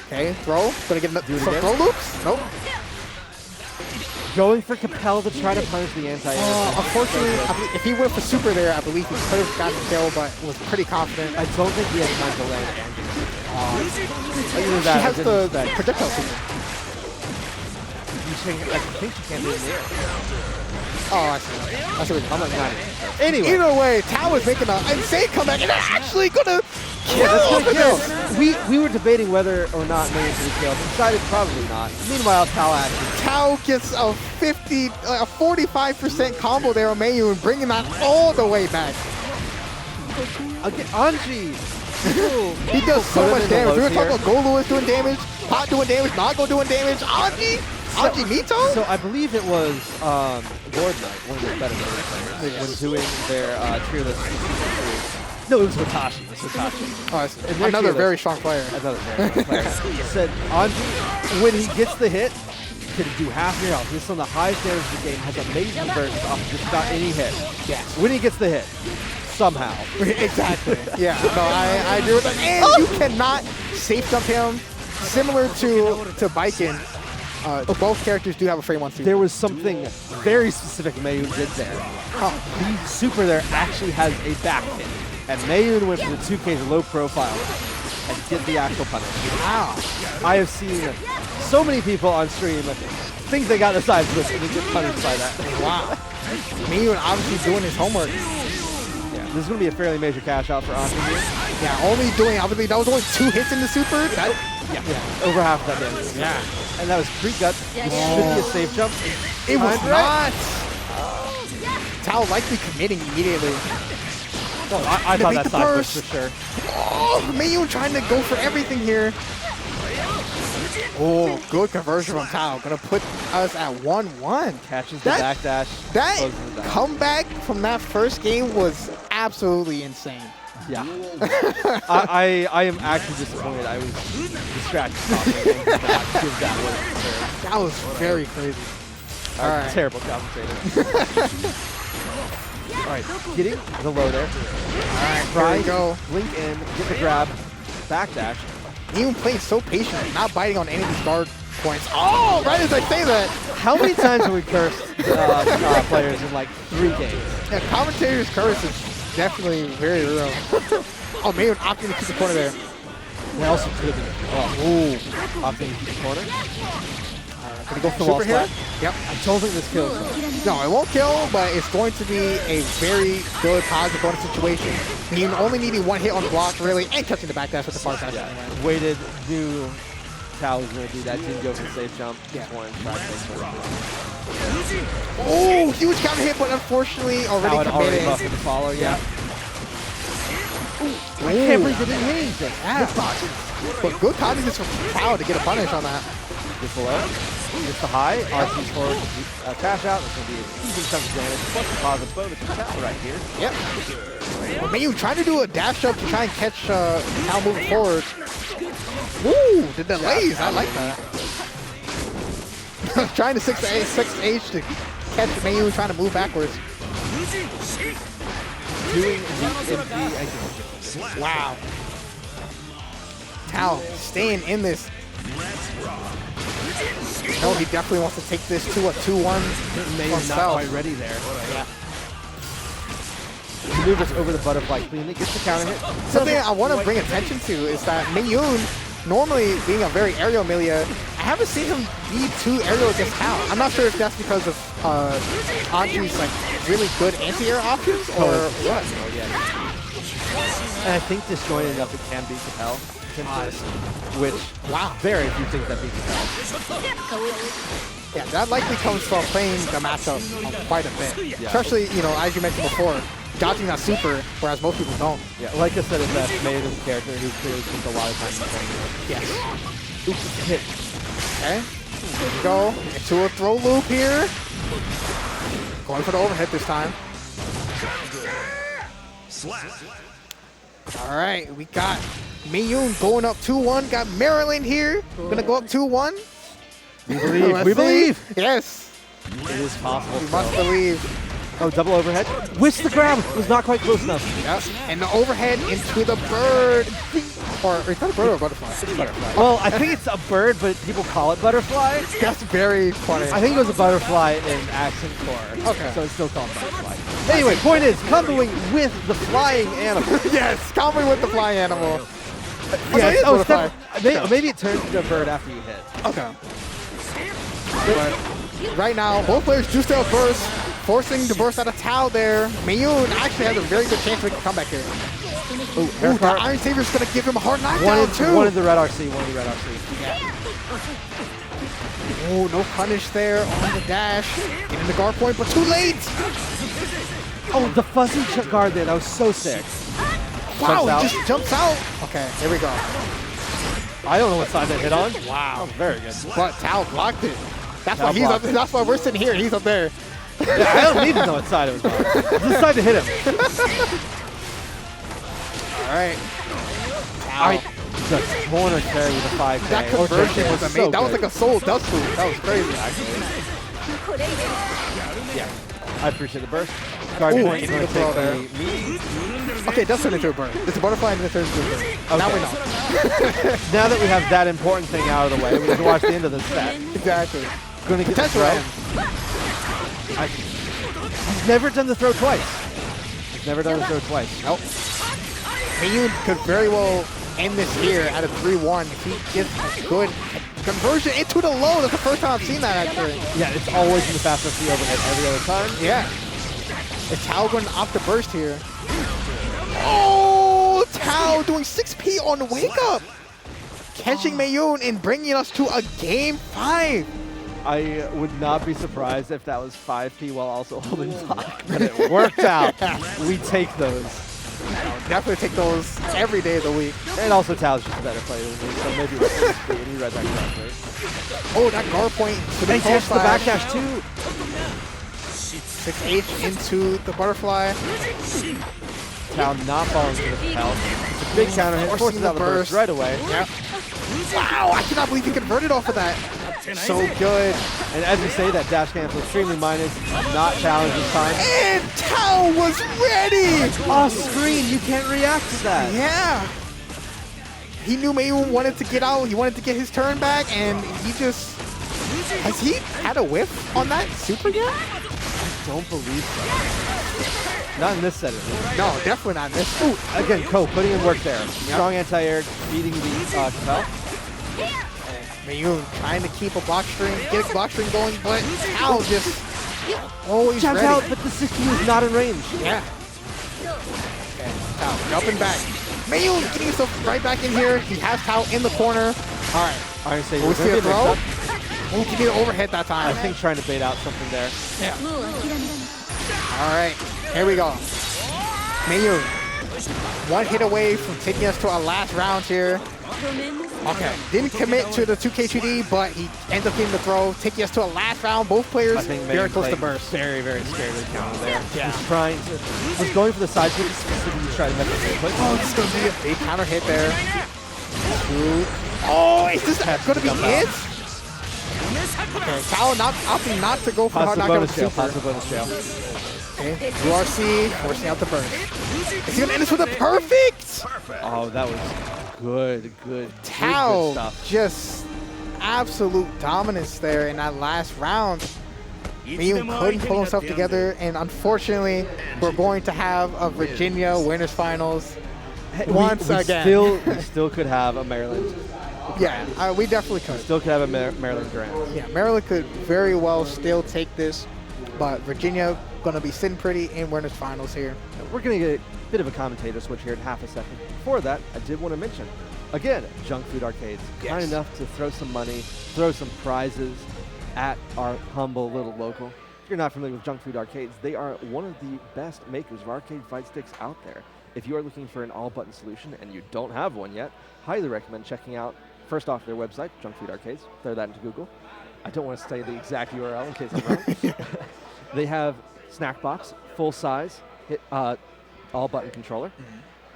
okay, throw. Gonna get some throw loops? Nope. Going for Capel to try to punish the anti-air. Unfortunately, if he went for super there, I believe he could have gotten the kill, but was pretty confident. I don't think he had time to land Anji. She has the projectile super. I think she can't do it in the air. Oh, I see. I see what I'm like 90%. Anyway. Either way, Tao is making an insane comeback, and they're actually gonna kill That's over gonna this. kill. We were debating whether or not Mayuun should be killed. Decided probably not. Meanwhile, Tao actually. Tao gets a 45% combo there on Mayuun, bringing that all the way back. Again, Anji. He does so much damage. We were talking here. about Goldlewis doing damage, Pot doing damage, Nago doing damage, Anji Mito? So I believe it was Lord Knight, one of the better players, was doing their tier list. No, it was Watashi. It was Watashi. Oh, it's another very strong player. Another very strong player. Said Anji, when he gets the hit, can do half your health. This is on the highest damage of the game, has amazing bursts off just about any hit. Yes. When he gets the hit, somehow. Exactly. Yeah, no, I agree with that. And you cannot safe jump him. Similar to Baiken, both characters do have a frame 1 super. There was something very specific Mayuun did there. The super there actually has a back hit. And Mayuun went for the 2K's low profile and did the actual punish. Wow. I have seen so many people on stream think they got the side switch and they get punished by that. Wow. Mayuun obviously doing his homework. Yeah, this is going to be a fairly major cash out for Anji here. Yeah, only doing, I believe that was only 2 hits in the super. Yeah, over half of that damage. Yeah. And that was 3 guts. This should be a safe jump. It was Timed not. Tao likely committing immediately. I thought that the side burst. switch for sure. Oh, Mayuun trying to go for everything here. Oh, good conversion from Tao. Gonna put us at 1-1. Catches the back dash. That closes it down. comeback from that first game was absolutely insane. Yeah. I am actually disappointed. I was distracted talking and did not give that one. That was very crazy. All right. Terrible commentator. All right, getting the low there. All right, here Try, we go. blink in, get the grab, backdash. Even playing so patient, not biting on any of these guard points. Oh, right as I say that. How many times have we cursed players in like 3 games? Yeah, commentator's curse is definitely very real. Oh, Mayuun opting to keep the corner there. That also could have been. Oh, opting to keep the corner. Gonna go for the wall Super here? splat. Yep. I don't think this kills. No, it won't kill, but it's going to be a very good positive bonus situation. Mayuun only needing 1 hit on block, really, and catching the backdash with the far dash. Yeah. Waited, knew Tao was going to do that. Didn't go for the safe jump. Yeah. Just wanted to try to Oh, huge counter hit, but unfortunately already Tao had already committed. buffed the follow, yeah. Ooh. I can't believe they didn't hit anything. Yeah. But good cognizance from Tao to get a punish on that. Just below. Just the high. RC's forward. Cash out. That's going to be a decent chunk of damage. Plus the positive bonus from Tao right here. Yep. Well, Mayuun trying to do a dash up to try and catch Tao moving forward. Woo! The delays. I like that. Trying to 6H to catch Mayuun trying to move backwards. Doing the MD execution. Wow. Tao staying in this. No, he definitely wants to take this to a 2-1 Mayuun not quite ready there. Yeah. Maneuvers over the butterfly cleanly, gets the counter hit. Something I want to bring attention to is that Mayuun, normally being a very aerial Millia, I haven't seen him be too aerial against Tao. I'm not sure if that's because of Anji's like really good anti-air options or what. Oh, yeah. And I think disjointed enough it can beat Capel, which very few things that beat Capel. Yeah, that likely comes from playing the matchup quite a bit. Yeah. Especially, you know, as you mentioned before, dodging that super, whereas most people don't. Yeah, like I said, it's best made as a character who clearly spends a lot of time playing it. Yes. Oops, hit. Okay. Here we go. Into a throw loop here. Going for the overhead this time. All right, we got Mayuun going up 2-1. Got Maryland here. Gonna go up 2-1. We believe. Let's We see. believe. Yes. It is possible. We must believe. Oh, double overhead. Whiffs the grab. Was not quite close enough. Yep. And the overhead into the bird. Or is that a bird or a butterfly? It's a butterfly. Well, I think it's a bird, but people call it butterfly. That's very funny. I think it was a butterfly in accent core. Okay. So it's still called butterfly. Anyway, point is, comboing with the flying animal. Yes, comboing with the flying animal. Yes. It is Oh, butterfly. maybe it turns into a bird after you hit. Okay. But right now, both players do still burst, forcing the burst out of Tao there. Mayuun actually has a very good chance to make a comeback here. Ooh, the Iron Saber's going to give him a hard knockdown too. One in the red RC, one in the red RC. Yeah. Oh, no punish there on the dash. Getting the guard point, but too late. Oh, the fuzzy guard there, that was so sick. Wow, he just jumps out. Okay, here we go. I don't know what side that hit on. Wow, very good. But Tao blocked it. That's Tao why he's up. blocked it. That's why we're sitting here. He's up there. Yeah, I don't need to know what side it was on. Just side to hit him. All right. Tao. The corner carry with a 5K. That conversion was amazing. So that was good. like a soul dust move. That was crazy, actually. Yeah, I appreciate the burst. Guard Ooh, point is going to good throw take there. a medium. Okay, it does turn into a bird. It's a butterfly and then it turns into a bird. Okay. Now we know. Now that we have that important thing out of the way, we can watch the end of the set. Exactly. Going to get the Potential throw. end. He's never done the throw twice. He's never done the throw twice. Nope. Mayuun could very well end this here at a 3-1 if he gets a good conversion into the low. That's the first time I've seen that, actually. Yeah, it's always in the fast FC overhead every other time. Yeah. Is Tao going off the burst here? Oh, Tao doing 6P on wake up. Catching Mayuun and bringing us to a game 5. I would not be surprised if that was 5P while also holding block, but it worked out. We take those. Definitely take those every day of the week. And also Tao's just a better player than me, so maybe it's 6P, and he read that correctly. Oh, that guard point to the And he gets the back backdash too. 6H into the butterfly. Tao not falling for the propel. It's a big counter hit, forces out the burst right away. Yep. Wow, I cannot believe he converted off of that. So good. And as you say, that dash cancel extremely minus, not challenged this time. And Tao was ready! Off screen, you can't react to that. Yeah. He knew Mayuun wanted to get out. He wanted to get his turn back, and he just... Has he had a whiff on that super yet? I don't believe so. Not in this set, at least. No, definitely not in this. Ooh, again, Ko putting in work there. Strong anti-air, beating the Capel. Mayuun trying to keep a block string, get a block string going, but Tao just always Jumps ready. out, but the 60 is not in range. Yeah. Okay, Tao jumping back. Mayuun getting himself right back in here. He has Tao in the corner. All right. I say Will we see a throw? Oh, give me the overhead that time. I think trying to bait out something there. Yeah. All right, here we go. Mayuun, one hit away from taking us to our last round here. Okay, didn't commit to the 2K2D, but he ended up getting the throw, taking us to a last round. Both players very close to burst. Very, very scared of the counter there. Yeah. Was going for the side switch specifically to try to mess with the input. Oh, this is going to be a big counter hit there. Oh, is this going to be it? Okay, Tao opting not to go for hard knockout with super. Possible bonus jail. Okay, URC forcing out the burst. Is he going to end this with a perfect? Oh, that was good. Tao, good stuff. just absolute dominance there in that last round. Mayuun couldn't pull himself together, and unfortunately, we're going to have a Virginia Winners Finals once again. We still could have a Maryland. Yeah, we definitely could. Still could have a Maryland Grand. Yeah, Maryland could very well still take this, but Virginia going to be sitting pretty in Winners Finals here. We're going to get a bit of a commentator switch here in half a second. Before that, I did want to mention, again, Junk Food Arcades. Yes. Kind enough to throw some money, throw some prizes at our humble little local. If you're not familiar with Junk Food Arcades, they are one of the best makers of arcade fight sticks out there. If you are looking for an all-button solution and you don't have one yet, highly recommend checking out, first off, their website, Junk Food Arcades. Throw that into Google. I don't want to say the exact URL in case I'm wrong. They have Snackbox, full-size, all-button controller,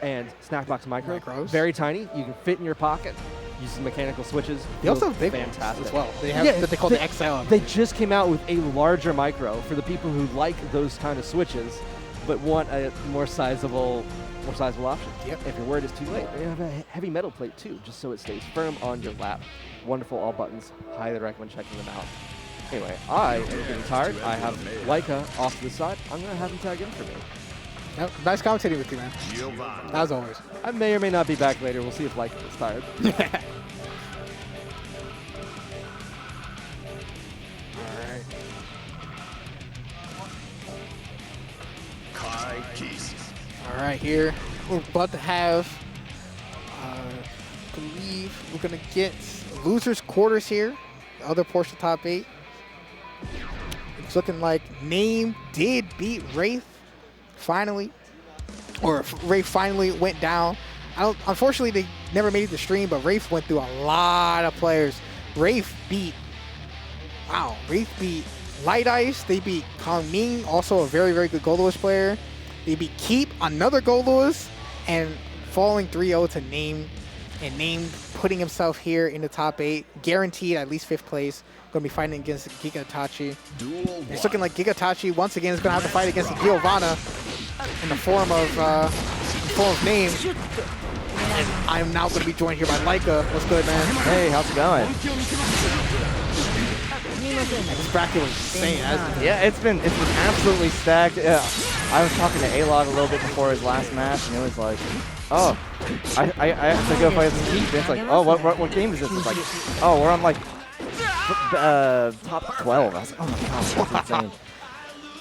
and Snackbox Micros. Very tiny. You can fit in your pocket. Using mechanical switches. They also have big fantastic ones as well. They have what they call the XL. They just came out with a larger micro for the people who like those kind of switches, but want a more sizable option. Yep. If your word is too late, they have a heavy metal plate too, just so it stays firm on your lap. Wonderful all buttons. Highly recommend checking them out. Anyway, I am getting tired. I have Leica off to the side. I'm going to have him tag in for me. Yep. Nice commentating with you, man. Giovanna. As always. I may or may not be back later. We'll see if Leica gets tired. All right, here we're about to have, I believe we're gonna get losers quarters here. The other portion of top 8. It's looking like Name did beat Wraith finally, or Wraith finally went down. Unfortunately, they never made it to stream, but Wraith went through a lot of players. Wraith beat Light Ice. They beat Aomine, also a very, very good Goldlewis player. They beat Keep, another Goldlewis, and falling 3-0 to Name. And Name putting himself here in the top 8, guaranteed at least 5th place. Going to be fighting against Gigaitachi. It's looking like Gigaitachi once again is going to have to fight against Giovanna in the form of Name. And I'm now going to be joined here by Leica. What's good, man? Hey, how's it going? This bracket was insane, hasn't it? Yeah, it's been absolutely stacked. Yeah, I was talking to A-Log a little bit before his last match, and it was like, oh, I have to go fight this Keep. It's like, oh, what game is this? It's like, oh, we're on like top 12. I was like, oh my gosh, that's insane.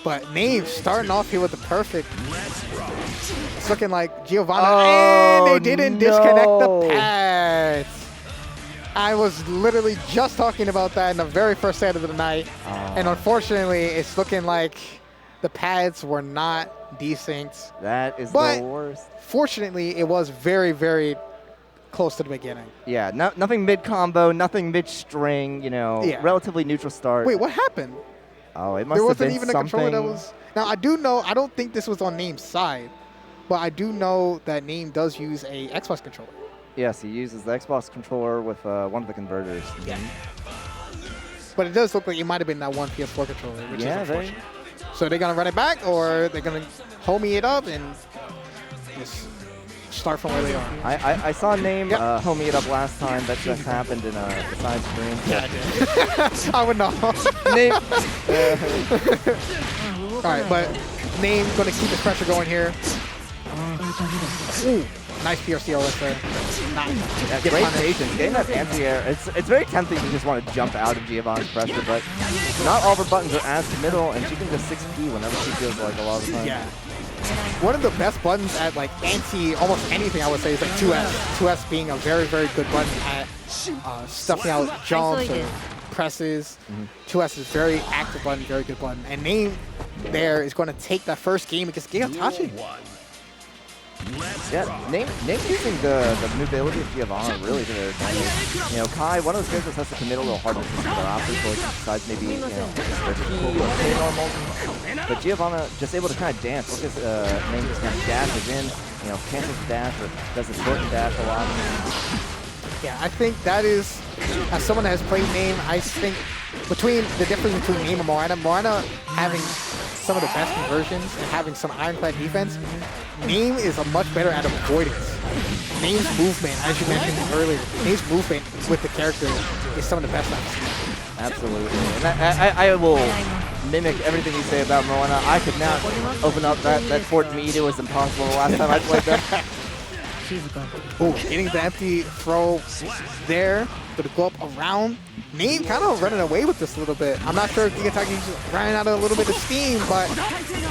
But Name starting off here with the perfect. It's looking like Giovanna, Oh, and they didn't disconnect the pads. I was literally just talking about that in the very first set of the night. And unfortunately, it's looking like the pads were not decent. That is But the worst. fortunately, it was very, very close to the beginning. Yeah, nothing mid-combo, nothing mid-string, you know, relatively neutral start. Wait, what happened? Oh, it must There have wasn't been even a something. controller that was... Now, I do know, I don't think this was on Name's side. but I do know that Name does use a Xbox controller. Yes, he uses the Xbox controller with one of the converters. Yeah. But it does look like it might have been that one PS4 controller, which is unfortunate. So they're going to run it back, or they're going to homie it up and just start from where they are? I saw Name homie it up last time. That just happened in the side screen. Yeah, I did. I would know. Name. All right, but Name going to keep his pressure going here. Ooh, nice PRCOS there. Yeah, great patience. Getting that anti-air. It's very tempting to just want to jump out of Giovanna's pressure, but not all of her buttons are as committal, and she can just 6P whenever she feels like a lot of the time. Yeah. One of the best buttons at like almost anything, I would say, is like 2S. 2S being a very, very good button at stuffing out jumps or presses. 2S is very active button, very good button. And Name there is going to take that first game against Gigaitachi. Yeah, Name using the mobility of Giovanna really to their advantage. You know, Kai, one of those characters has to commit a little harder to some of their obstacles besides maybe, you know, their P or K normals. But Giovanna just able to kind of dance. Look at Name just kind of dashes in, you know, cancels the dash or does the short and dash a lot. Yeah, I think that is, as someone that has played Name, I think between the difference between Name and Mawuena having some of the best conversions and having some ironclad defense, Name is a much better at avoidance. Name's movement, as you mentioned earlier, Name's movement with the character is some of the best I've seen. Absolutely. And I will mimic everything you say about Mawuena. I could not open up that Fort Meade. It was impossible the last time I played them. Oh, getting the empty throw there. Gonna go up around. Name kind of running away with this a little bit. I'm not sure if Gigaitachi's running out of a little bit of steam, but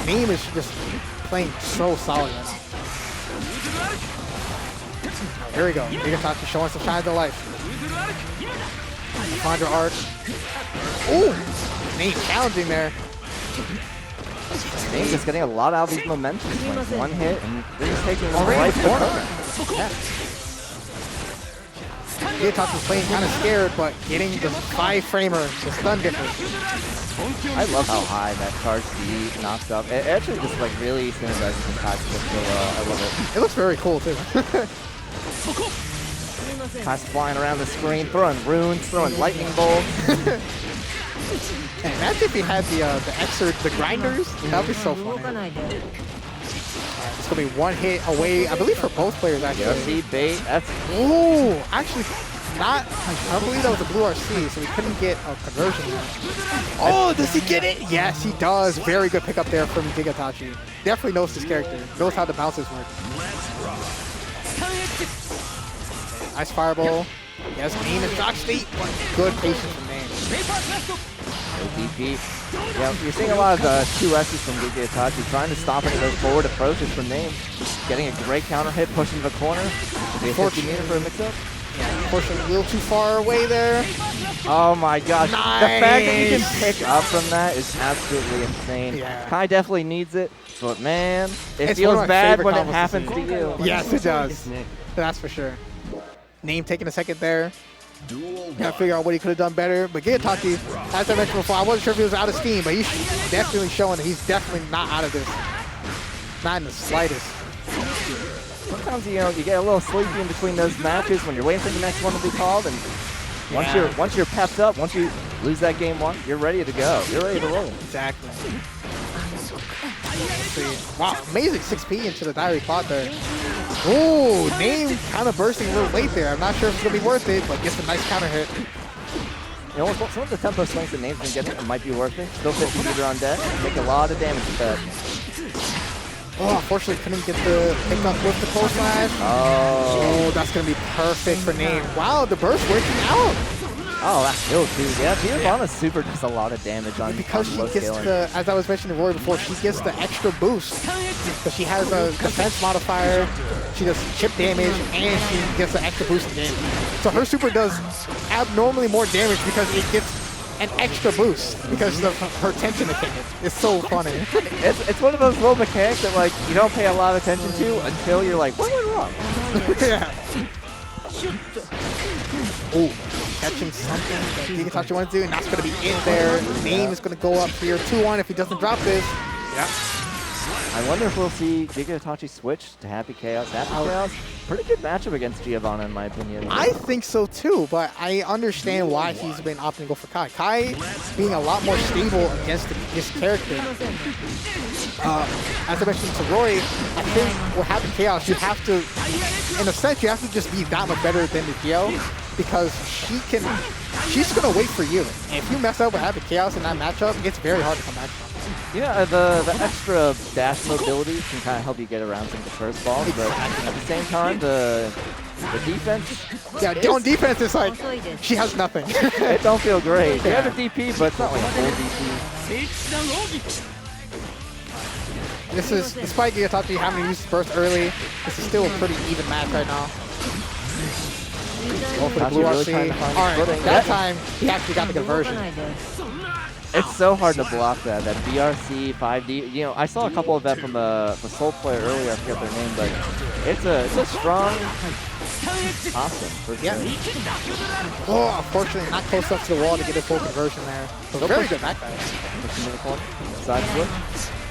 Name is just playing so solid right now. Here we go. Gigaitachi showing some signs of life. Find your arc. Ooh! Name challenging there. Name just getting a lot out of these momentum. Like one hit, and they're just taking the Already right in the corner. corner. Yeah. Gigaitachi's playing kind of scared, but getting the 5-framer, the stun difference. I love how high that charge speed knocks up. It actually just like really synergizes with Kai's so well. I love it. It looks very cool too. Kai's flying around the screen, throwing runes, throwing lightning bolts. Hey, imagine if he had the grinders. That'd be so funny. It's gonna be one hit away, I believe, for both players actually. RC bait. That's Ooh, actually not. I don't believe that was a blue RC, so we couldn't get a conversion. Oh, does he get it? Yes, he does. Very good pickup there from Gigaitachi. Definitely knows his character. Knows how the bounces work. Nice fireball. Yes, Name and shock state, but good patience from Name. OTP. Yeah, you're seeing a lot of the 2S's from Gigaitachi trying to stop any of those forward approaches from Name. Getting a great counter hit, pushing to the corner. Be a 50-meter for a mix-up. Yeah, unfortunately, a little too far away there. Oh my gosh. Nice. The fact that you can pick up from that is absolutely insane. Yeah. Kai definitely needs it, but man, it It's feels one of my bad favorite when it combos to happens see. to you. Yes, it does. That's for sure. Name taking a second there. Gotta figure out what he could have done better. But Gigaitachi, as I mentioned before, I wasn't sure if he was out of steam, but he's definitely showing that he's definitely not out of this. Not in the slightest. Sometimes you get a little sleepy in between those matches when you're waiting for the next one to be called, and once you're pepped up, once you lose that game one, you're ready to go. You're ready to roll. Exactly. Let's see. Wow, amazing 6P into the diary plot there. Ooh, Name kind of bursting a little late there. I'm not sure if it's gonna be worth it, but gets a nice counter hit. You know, some of the tempo swings that Name's been getting, it might be worth it. Still 50-meter on deck, take a lot of damage with that. Oh, unfortunately couldn't get the pick up with the pole slash. Oh, that's gonna be perfect for Name. Wow, the burst working out. Oh, that kill too. Yeah, Giovanna's super does a lot of damage on because she low gets scaling. the, as I was mentioning to Roy before, she gets the extra boost. Because she has a defense modifier, she does chip damage, and she gets the extra boost in damage. So her super does abnormally more damage because it gets an extra boost because of her tension mechanic. It's so funny. It's one of those little mechanics that like you don't pay a lot of attention to until you're like, what went wrong? Yeah. Ooh, catching something that Gigaitachi wants to do, and that's going to be in there. Name is going to go up for your 2-1 if he doesn't drop this. Yep. I wonder if we'll see Gigaitachi switch to Happy Chaos. Happy Chaos, pretty good matchup against Giovanna in my opinion. I think so too, but I understand why he's been opting to go for Kai. Kai being a lot more stable against this character. As I mentioned to Roy, I think with Happy Chaos, you have to, in a sense, you have to just be that much better than the Geo, because she's going to wait for you. And if you mess up with Happy Chaos in that matchup, it's very hard to come back from. Yeah, the extra dash mobility can kind of help you get around some of the first balls, but at the same time, the defense... Yeah, on defense, it's like, she has nothing. It don't feel great. They have a DP, but it's not like a full DP. This is, despite Gigaitachi having used burst early, this is still a pretty even match right now. Go for the blue really RC. Alright, that time, he actually got the conversion. It's so hard to block that BRC 5D. You know, I saw a couple of that from the Soul player earlier. I forget their name, but it's a strong option. Yeah. Oh, unfortunately, not close enough to the wall to get a full conversion there. So very good back bash. Side switch.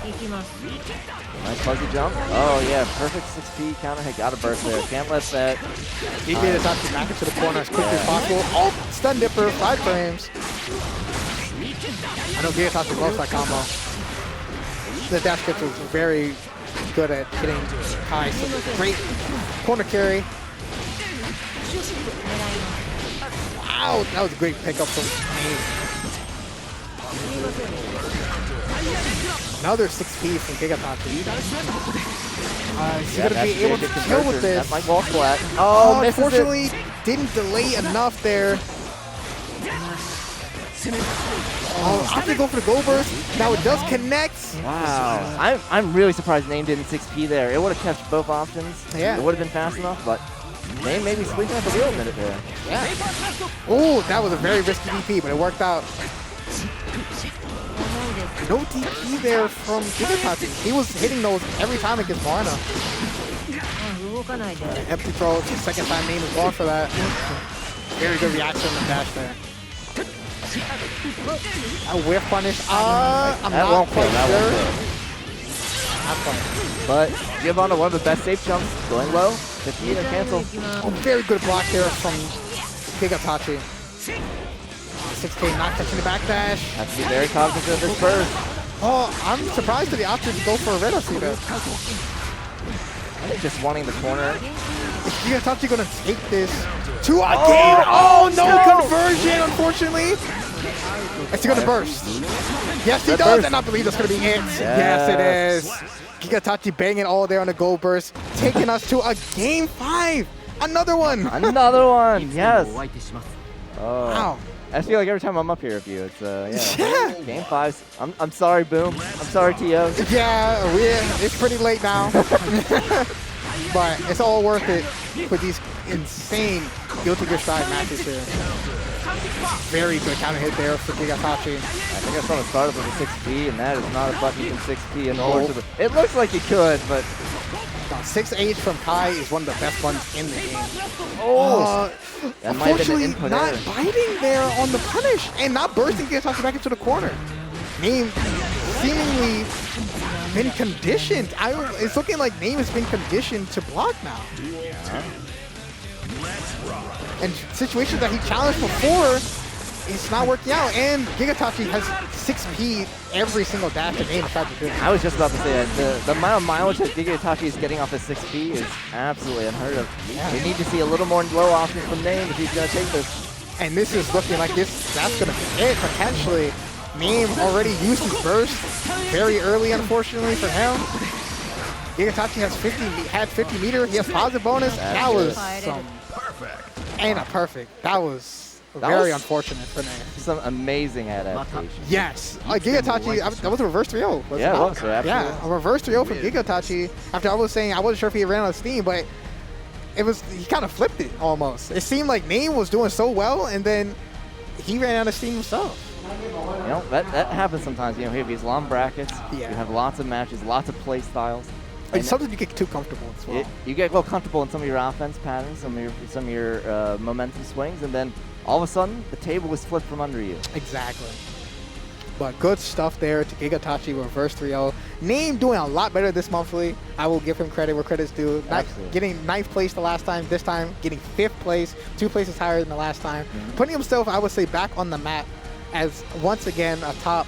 Nice fuzzy jump. Oh yeah, perfect 6P counter hit. Got a burst there. Can't let that. He did his option back into the corner as quickly as possible. Oh, stun dipper, 5 frames. I know Gigaitachi loves that combo. The dash kick was very good at hitting Kai. So great corner carry. Wow, that was a great pickup from me. Another 6P from Gigaitachi. He's going to be able to kill with this. That might wall splat. Oh, unfortunately, didn't delay enough there. Oh, I'm gonna go for the gold burst. Now it does connect. Wow. I'm really surprised Name didn't 6P there. It would have kept both options. Yeah. It would have been fast enough, but Name maybe squeezing out the wheel a minute there. Yeah. Oh, that was a very risky DP, but it worked out. No DP there from Gigaitachi. He was hitting those every time against Mawuena. Empty throw. It's the second time Name is gone for that. Very good reaction on the dash there. A whiff punish. I'm not quite sure. Not quite. But Giovanna, one of the best safe jumps, going low, 50 and cancel. Oh, very good block there from Gigaitachi. 6K not catching the backdash. Have to be very cognizant of this burst. Oh, I'm surprised that the option to go for a red RC there. I think just wanting the corner. Is Gigaitachi going to take this to a game? Oh, no conversion, unfortunately. Is he going to burst? Yes, he does, and I believe that's going to be it. Yes, it is. Gigaitachi banging all there on the gold burst, taking us to a game 5. Another one. Another one, yes. Oh. Wow. I feel like every time I'm up here with you, it's yeah. Game 5. I'm sorry, Boom. I'm sorry, Tio. Yeah, it's pretty late now. But it's all worth it for these insane Guilty Gear Strive matches here. Very good counter hit there for Gigaitachi. I think I saw it started with a 6P, and that is not a button you can 6P. Unfortunately. It looks like you could, but 6H from Kai is one of the best buttons in the game. Oh, that might have been an unfortunately, input not error. biting there on the punish and not bursting Gigaitachi back into the corner. Name seemingly been conditioned. It's looking like Name has been conditioned to block now. And situations that he challenged before, it's not working out. And Gigaitachi has 6P every single dash that Name tried to do. I was just about to say that the amount of mileage that Gigaitachi is getting off his 6P is absolutely unheard of. Yeah. We need to see a little more low options from Name if he's going to take this. And this is looking like that's going to be it, potentially. Name already used his burst very early, unfortunately, for him. Gigaitachi had 50 meter. He has positive bonus. That was some... And a perfect. That was very unfortunate for Name. Some amazing adaptation. Yes. Gigaitachi, that was a reverse 3-0. Yeah, it was. Absolutely. Yeah, a reverse 3-0 from Gigaitachi. After I was saying I wasn't sure if he ran out of steam, but he kind of flipped it almost. It seemed like Name was doing so well, and then he ran out of steam himself. You know, that happens sometimes. You know, you have these long brackets. Yeah. You have lots of matches, lots of play styles. And sometimes you get too comfortable as well. You get a little comfortable in some of your offense patterns, some of your momentum swings, and then all of a sudden the table is flipped from under you. Exactly. But good stuff there to Gigaitachi, reverse 3-0. Name doing a lot better this monthly. I will give him credit where credit's due. Getting 9th place the last time, this time getting 5th place, 2 places higher than the last time. Putting himself, I would say, back on the map as, once again, a top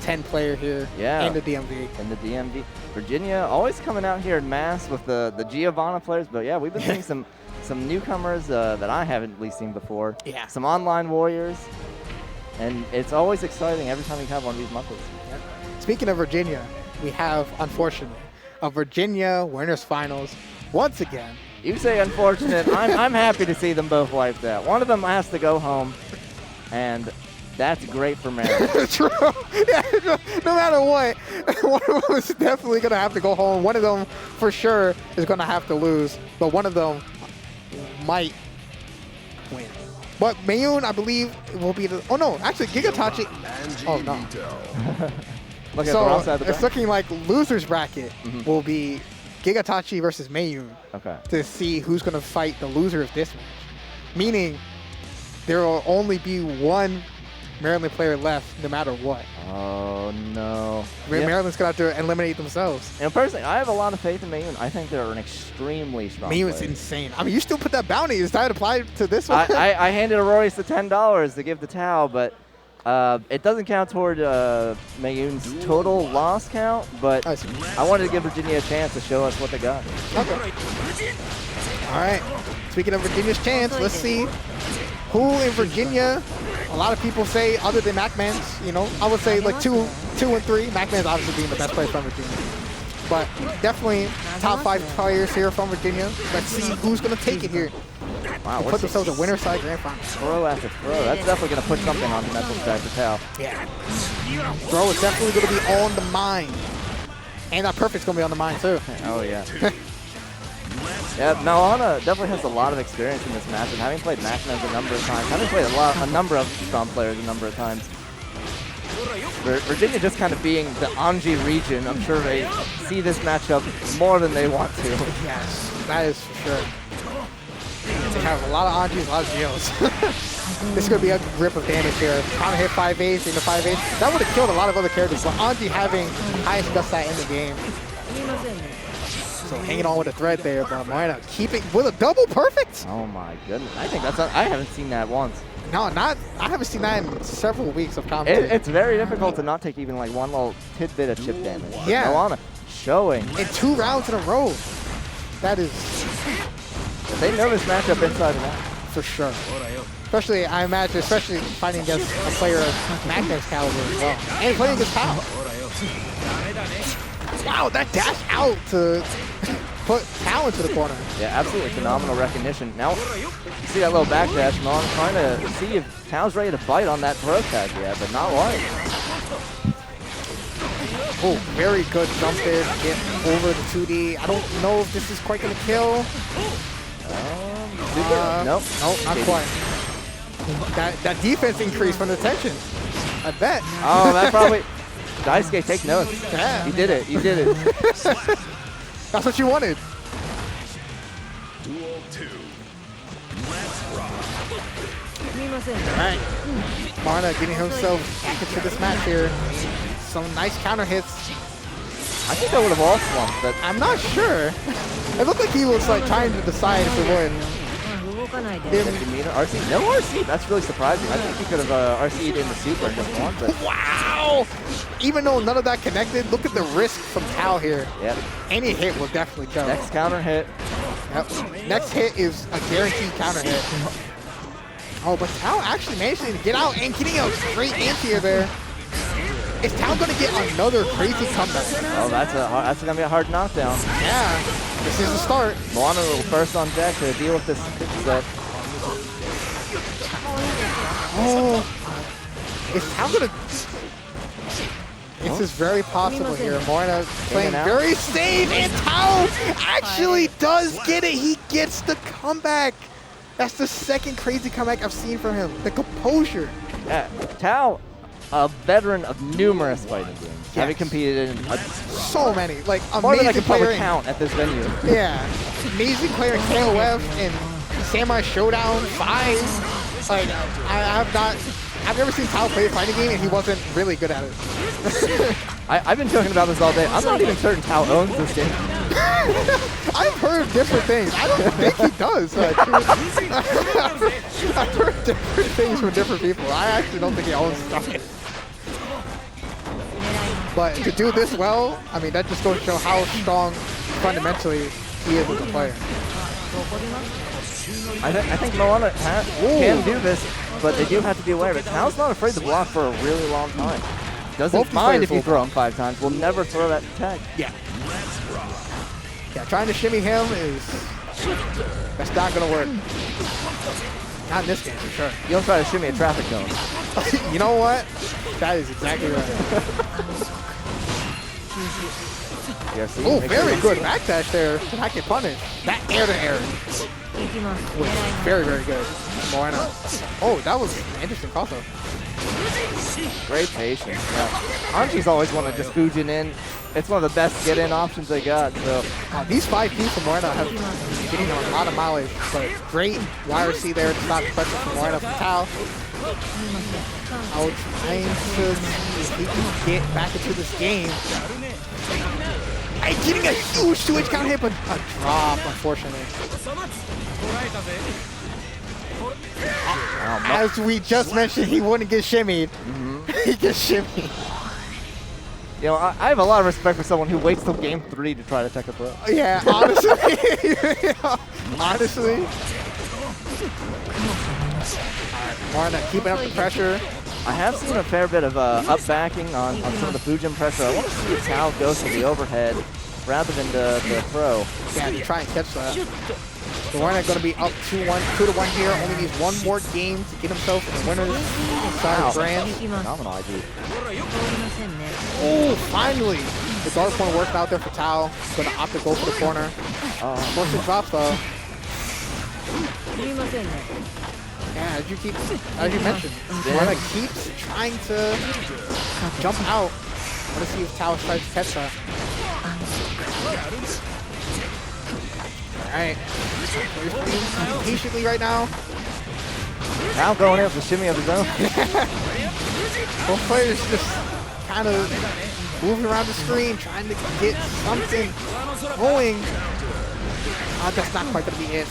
10 player here in the DMV. In the DMV. Virginia always coming out here in mass with the Giovanna players, but yeah, we've been seeing some newcomers that I haven't at least seen before. Yeah. Some online warriors. And it's always exciting every time we have one of these monthlies. Yep. Speaking of Virginia, we have, unfortunately, a Virginia Winners Finals once again. You say unfortunate. I'm happy to see them both wiped out. One of them has to go home, and that's great for Maryland. True. Yeah, no matter what, one of them is definitely going to have to go home. One of them, for sure, is going to have to lose. But one of them might win. But Mayuun, I believe, will be the... Oh, no. Actually, Gigaitachi... Oh, no. Look at the So wrong side of the it's looking like loser's bracket will be Gigaitachi versus Mayuun to see who's going to fight the loser of this match. Meaning, there will only be one Maryland player left no matter what. Oh, no. Maryland's going to have to eliminate themselves. And personally, I have a lot of faith in Mayuun. I think they're an extremely strong Mayuun's player. insane. I mean, you still put that bounty. Is that applied to this one? I handed Aurorius the $10 to give the Tau, but it doesn't count toward Mayuun's total loss count, but I wanted to give Virginia a chance to show us what they got. Okay. All right. Speaking of Virginia's chance, let's see who in Virginia. A lot of people say, other than MacMan's, you know, I would say like 2 and 3. MacMan's obviously being the best player from Virginia. But definitely top 5 players here from Virginia. Let's see who's going to take it here. Wow, Put themselves a winner side grand final. Throw after throw. That's definitely going to put something on the mental stack for Tau. Yeah. Throw is definitely going to be on the mind. And that perfect's going to be on the mind too. Oh, yeah. Yeah, Mawuena definitely has a lot of experience in this match, and having played MacMan's a number of times, having played a number of strong players a number of times. Virginia just kind of being the Anji region, I'm sure they see this matchup more than they want to. Yes, that is for sure. They have a lot of Anjis, a lot of Geos. This is going to be a grip of damage here. Counter hit 5As into 5As. That would have killed a lot of other characters, but Anji having the highest gust stat in the game. So hanging on with a thread there, but Mawuena keeping with a double perfect. Oh my goodness! I think that's I haven't seen that once. No, I haven't seen that in several weeks of combat. It's very difficult to not take even like one little tidbit of chip damage. Yeah. Mawuena showing in 2 rounds in a row. That is. They know this matchup inside and out. For sure. Especially, I imagine, fighting against a player of MacMan's caliber as well, and playing against Tau. Wow, that dash out to put Tau into the corner. Yeah, absolutely phenomenal recognition. Now, you see that little backdash, Mawuena trying to see if Tau's ready to bite on that throw tag he had, but not quite. Oh, very good jump there to get over the 2D. I don't know if this is quite going to kill. Nope, not quite. That defense increase from the tension. I bet. Oh, that probably... Daisuke, take notes. Yeah. You did it. You did it. That's what you wanted. Duel 2. Let's rock. Alright. Mawuena getting himself back into this match here. Some nice counter hits. I think I would have all slumped, but I'm not sure. It looked like he was like trying to decide if it would. RC? No RC? That's really surprising. I think he could have RC'd in the super and just won, but... Wow! Even though none of that connected, look at the risk from Tau here. Yep. Any hit will definitely kill. Next counter hit. Yep. Next hit is a guaranteed counter hit. Oh, but Tau actually managed to get out and getting a great anti-air there. Is Tau going to get another crazy comeback? Oh, that's going to be a hard knockdown. Yeah. This is the start. Mawuena will first on deck to deal with this set. Oh. Is Tau going to... This is very possible here. Mawuena playing very safe, and Tau actually does get it. He gets the comeback. That's the second crazy comeback I've seen from him. The composure. Yeah, Tau, a veteran of numerous fighting games. Yes. Having competed in so many, like more than I amazing can probably player. count at this venue. Yeah, amazing player in KOF and Samurai Showdown 5. Like I I've never seen Tao play a fighting game and he wasn't really good at it. I've been joking about this all day. I'm not even certain Tao owns this game. I've heard different things. I don't think he does. I've heard different things from different people. I actually don't think he owns stuff. But to do this well, I mean, that just goes to show how strong fundamentally he is as a player. I think Mawuena can do this, but they do have to be aware that Tao's not afraid to block for a really long time. Doesn't mind if you throw him 5 times. Will never throw that tag. Yeah. Yeah, trying to shimmy him that's not going to work. Not in this game, for sure. You don't try to shimmy a traffic cone. You know what? That is exactly right. Oh, very good backdash there to not get punished. That air-to-air was very, very good. Mawuena. Oh, that was an interesting crossover. Great patience. Yeah. Anji's always wanted to just Fujin in. It's one of the best get-in options they got. So these 5 Ps from Mawuena have been getting a lot of mileage, but great YRC there to stop the pressure from Mawuena from Tao. Tao trying to see if he can get back into this game. And getting a huge 2H counter hit, but a drop, unfortunately. As we just mentioned, he wouldn't get shimmied. He gets shimmied. You know, I have a lot of respect for someone who waits till game 3 to try to tech a throw. Yeah, honestly. Honestly. Mawuena keeping up the pressure. I have seen a fair bit of up backing on some of the Fujin pressure. I want to see if Tao goes for the overhead rather than the throw. Yeah, to try and catch that. Mawuena going to be up 2-1 here. Only needs one more game to get himself in the winner's side of grand. Phenomenal ID. Oh, finally! The guard point worked out there for Tao. Going to opt to go for the corner. Forcing drops though. Yeah, as you mentioned, Mawuena keeps trying to jump out. I want to see if Tao tries to catch that. Alright. Patiently right now. Tao going in with the shimmy of his own. Both players just kind of moving around the screen, trying to get something going. That's not quite going to be it.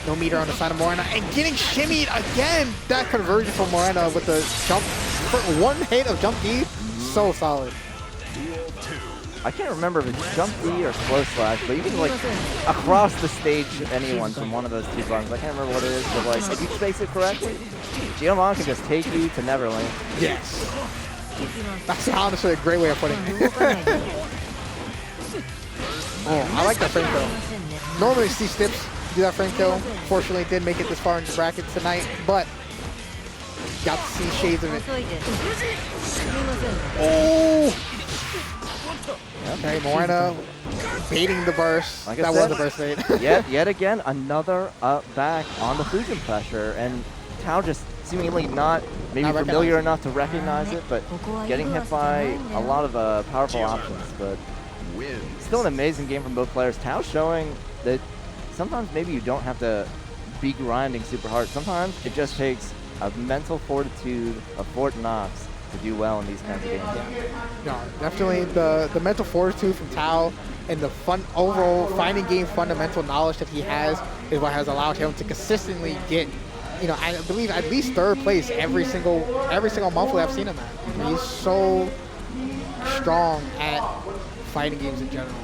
No meter on the side of Mawuena. And getting shimmied again. That conversion from Mawuena with the jump. One hit of jump D. So solid. I can't remember if it's jump D or slow slash, but you can like across the stage anyone from one of those 2 buttons. I can't remember what it is, but like if you space it correctly, Giovanna can just take you to Neverland. Yes. That's honestly a great way of putting it. Oh, I like that frame kill. Normally Steve Stips do that frame kill. Fortunately, did make it this far into the bracket tonight, but got to see shades of it. Oh! Okay, Mawuena baiting the burst. Like that was the burst bait. yet again, another up back on the Fujin pressure, and Tao just seemingly not familiar enough to recognize it, but getting hit by a lot of powerful options. But still an amazing game from both players. Tao showing that sometimes maybe you don't have to be grinding super hard. Sometimes it just takes a mental fortitude of Fort Knox to do well in these kinds of games. No, definitely the mental fortitude from Tao and the overall fighting game fundamental knowledge that he has is what has allowed him to consistently get, you know, I believe at least 3rd place every single monthly I've seen him at. I mean, he's so strong at fighting games in general.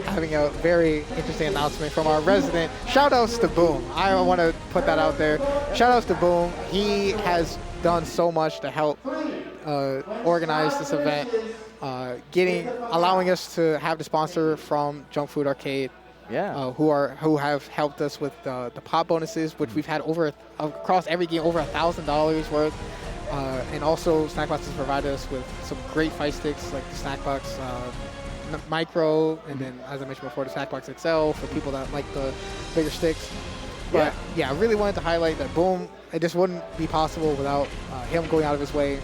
Having a very interesting announcement from our resident. Shoutouts to Boom. I want to put that out there. Shoutouts to Boom. He has done so much to help organize this event, allowing us to have the sponsor from Junk Food Arcade. Yeah. Who have helped us with the pop bonuses, which we've had across every game over $1,000 worth. And also Snackbox has provided us with some great fight sticks like the Snackbox Micro, and then as I mentioned before, the Snackbox XL for people that like the bigger sticks. But yeah, I really wanted to highlight that Boom, it just wouldn't be possible without him going out of his way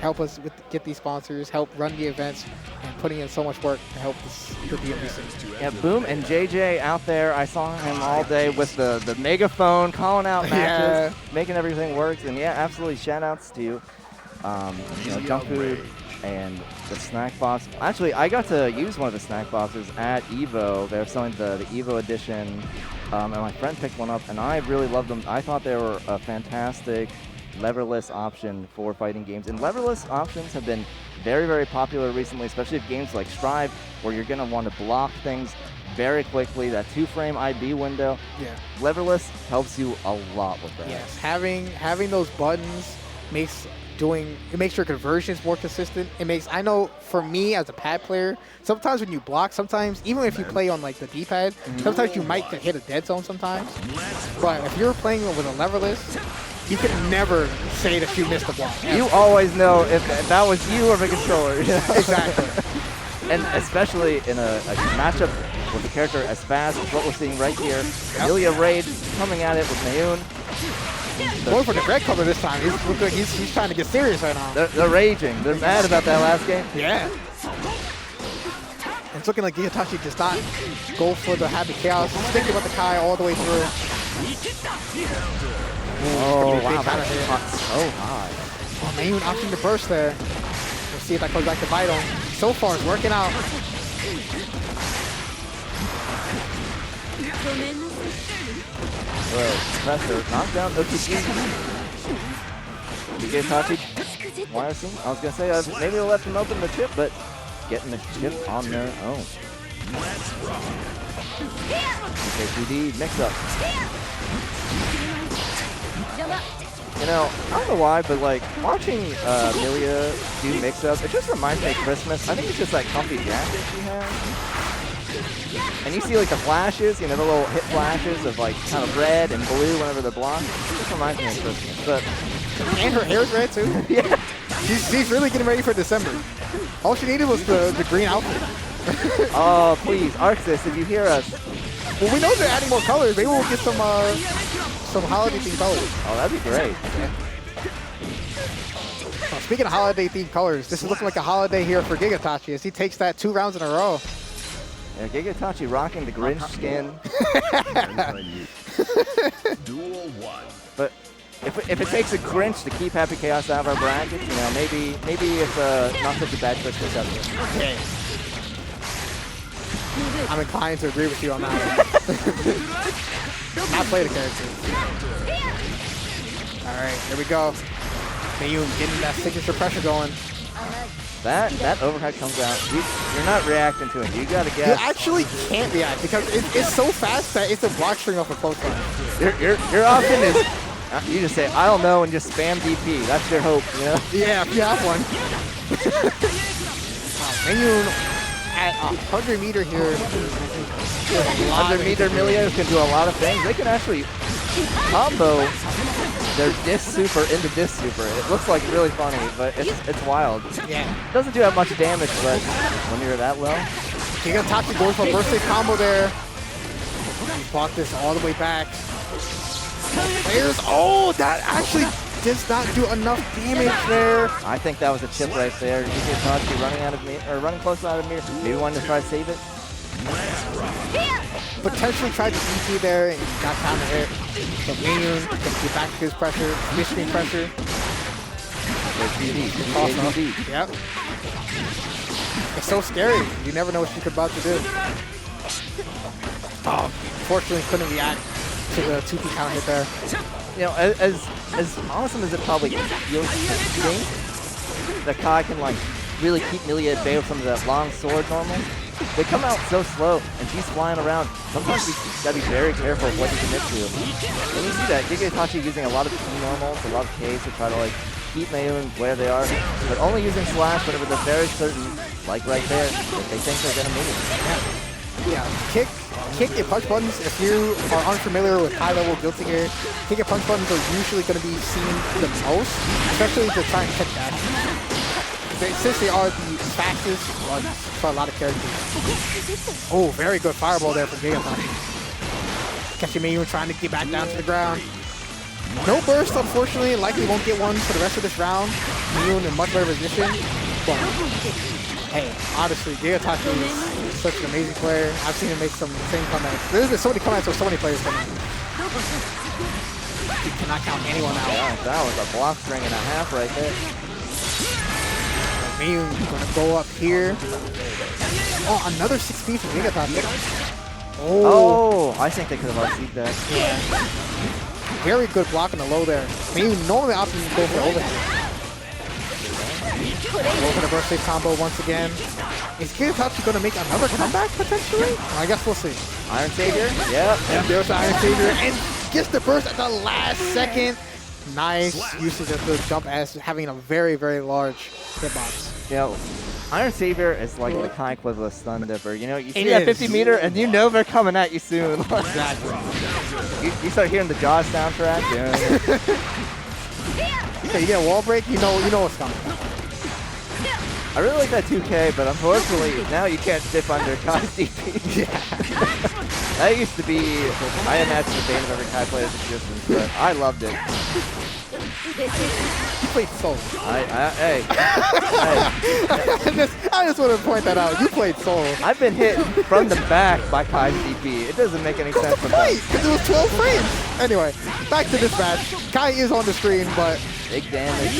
help us get these sponsors, help run the events, and putting in so much work to help the DMV scene. Yeah, Boom and JJ out there. I saw him all day with the megaphone, calling out matches, making everything work. And yeah, absolutely, shout outs to you. You know, junk food and the snack box. Actually, I got to use one of the snack boxes at Evo. They're selling the Evo edition, and my friend picked one up, and I really loved them. I thought they were a fantastic leverless option for fighting games. And leverless options have been very, very popular recently, especially with games like Strive, where you're going to want to block things very quickly, that 2-frame IB window. Yeah. Leverless helps you a lot with that. Yes, having those buttons makes your conversions more consistent. It makes, I know for me as a pad player, sometimes when you block, sometimes even if you play on like the D-pad, sometimes you might hit a dead zone sometimes. But if you're playing with a leverless, you can never say that you missed a block. You always know if that was you or the controller. You know? Exactly. And especially in a matchup with a character as fast as what we're seeing right here. Millia Rage coming at it with Mayuun. Going for the red cover this time. He's trying to get serious right now. They're raging. They're mad about that last game. Yeah. It's looking like Gigaitachi does not go for the Happy Chaos. Sticking with the Kai all the way through. Oh, wow, that hit so high. Oh, Mayuun opting to burst there. We'll see if that comes back to bite him. So far, it's working out. Well, pressure, knockdown, OTG. Gigaitachi, wire scene. I was going to say, maybe they left him open the chip, but getting the chip on their own. Okay, 2D, mix up. You know, I don't know why, but like watching Millia do mix-up, it just reminds me of Christmas. I think it's just that comfy jacket she has. And you see like the flashes, you know, the little hit flashes of like kind of red and blue whenever they're blocked. It just reminds me of Christmas. But and her hair's red too. Yeah. She's really getting ready for December. All she needed was the green outfit. Oh, please, Arxis, if you hear us. Well, we know they're adding more colors. Maybe we'll get some holiday themed colors. Oh, that'd be great. Oh, speaking of holiday themed colors, this is looking like a holiday here for Gigaitachi as he takes that 2 rounds in a row. Yeah, Gigaitachi rocking the Grinch skin. Duel 1. But if it takes a Grinch to keep Happy Chaos out of our bracket, you know, maybe it's not such a bad choice for Zato. Okay. I'm inclined to agree with you on that one. Not play the character. All right, here we go. Mayuun getting that signature pressure going. That overhead comes out. You're not reacting to it. You gotta guess. You actually can't react because it's so fast that it's a block string off a close line. Your option is you just say I don't know and just spam DP. That's your hope, you know? Yeah, if you have one. Mayuun at 100 meter here. 100 meter Millia can do a lot of things. They can actually combo their disc super into disc super. It looks like really funny, but it's wild. Yeah. It doesn't do that much damage, but when you're that low. Gigaitachi going for a birthday combo there. He brought this all the way back. Players, oh, that actually does not do enough damage there. I think that was a chip right there. Gigaitachi running close out of me. Maybe wanted to try to save it. Potentially tried to DP there and got down to hit. So Mayuun can get back to his pressure, mid-screen pressure. Yep. It's so scary. You never know what she's about to do. Oh, unfortunately couldn't react to the 2P counter hit there. You know, as awesome as it probably feels to think that Kai can like really keep Millia at bay with some of that long sword normals, they come out so slow and she's flying around. Sometimes you gotta be very careful of what you commit to. And you see that Gigaitachi using a lot of T normals, a lot of Ks to try to like keep Mayuun where they are, but only using slash whenever they're very certain, like right there, that they think they're gonna make it. Yeah, kick and punch buttons, if you are unfamiliar with high-level Guilty Gear, kick and punch buttons are usually going to be seen the most, especially to try and kick that. Since they are the fastest ones for a lot of characters. Oh, very good fireball there from Gigaitachi. Catching Mayuun trying to get back down to the ground. No burst, unfortunately. Likely won't get one for the rest of this round. Mayuun in much better position. But, hey, honestly, Gigaitachi is such an amazing player. I've seen him make some insane comebacks. There's been so many comebacks with so many players tonight. You cannot count anyone out. Yeah, that was a block string and a half right there. Mayuun gonna go up here. Oh, another 6P from Gigaitachi. Oh, I think they could have RC'd that. Yeah. Very good block on the low there. Mayuun normally opting to go for overhead. Go for the burst save combo once again. Is Gigaitachi going to make another comeback potentially? Well, I guess we'll see. Iron Savior? Yep. And there's the Iron Savior and gets the burst at the last second. Nice usage of the jump as having a very, very large hitbox. Yeah. Iron Savior is like the kind equivalent of Stun Dipper. You know, you see It that is. 50 meter and you know they're coming at you soon. Exactly. You start hearing the Jaws soundtrack. Yeah. You get a wall break, you know what's coming. I really like that 2K, but unfortunately now you can't dip under Kai's DP. Yeah. That used to be, I imagine, the bane of every Kai player's existence, but I loved it. You played solo. Hey. I just want to point that out. You played solo. I've been hit from the back by Kai's DP. It doesn't make any What's sense the sometimes. point? Because it was 12 frames. Anyway, back to this match. Kai is on the screen, but Big damage.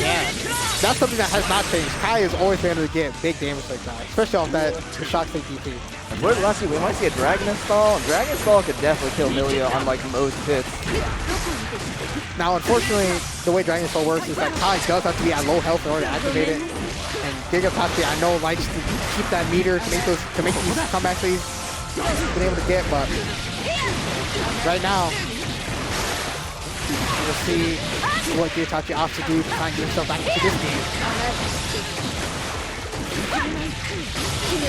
that's something that has not changed. Kai has always been able to get big damage like that, especially off that shock state DP. If we're lucky, we might see a Dragon Install. Dragon Install could definitely kill Millia on like most hits. Now, unfortunately, the way Dragon Soul works is that Kai does have to be at low health in order to activate it. And Gigaitachi, I know, likes to keep that meter to make these comebacks that he's been able to get, but right now, we'll see what Gigaitachi opts to do to try and get himself back into this game.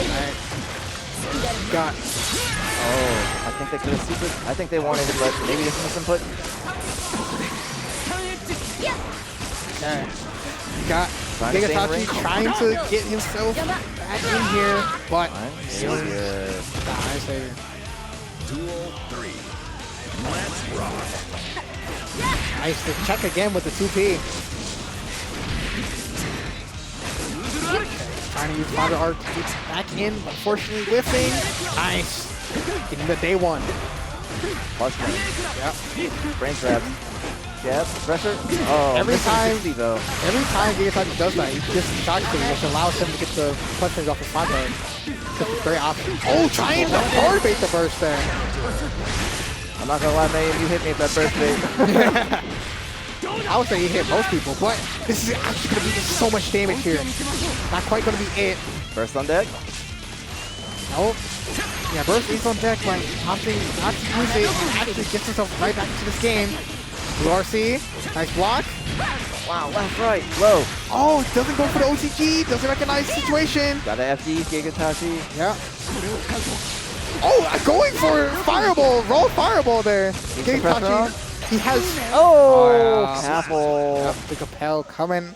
Alright. Got. Oh, I think they could have super. I think they wanted it, but maybe this is input. Alright. Got Trying to stay in the Gigaitachi ring. trying to get himself back in here, but Savior. Iron Savior. Duel 3. Let's rock. Nice to check again with the 2P. Trying to use Father Art to get back in, but unfortunately whiffing. Nice. Getting the day one. Plus range. Yep. Brain trap. Jab. Pressure. Oh, Every missing time- 60 though. Every time Gigaitachi does that, he gets the shock thing, which allows him to get the punch range off his Father Art. It's very option. Oh, trying to hard bait the burst there. I'm not gonna lie, Mayuun, you hit me at that birthday. I would say he hit most people, but this is actually going to be so much damage here. Not quite going to be it. First on deck. Nope. Yeah, burst is on deck, but opting not to use it and actually gets himself right back into this game. Blue RC, nice block. Wow, left, right, low. Oh, doesn't go for the OTG, doesn't recognize the situation. Got an FD, Gigaitachi. Yeah. Oh, going for Fireball, roll Fireball there. Gigaitachi, he has Oh, yeah. Apple. Yep, the Capel coming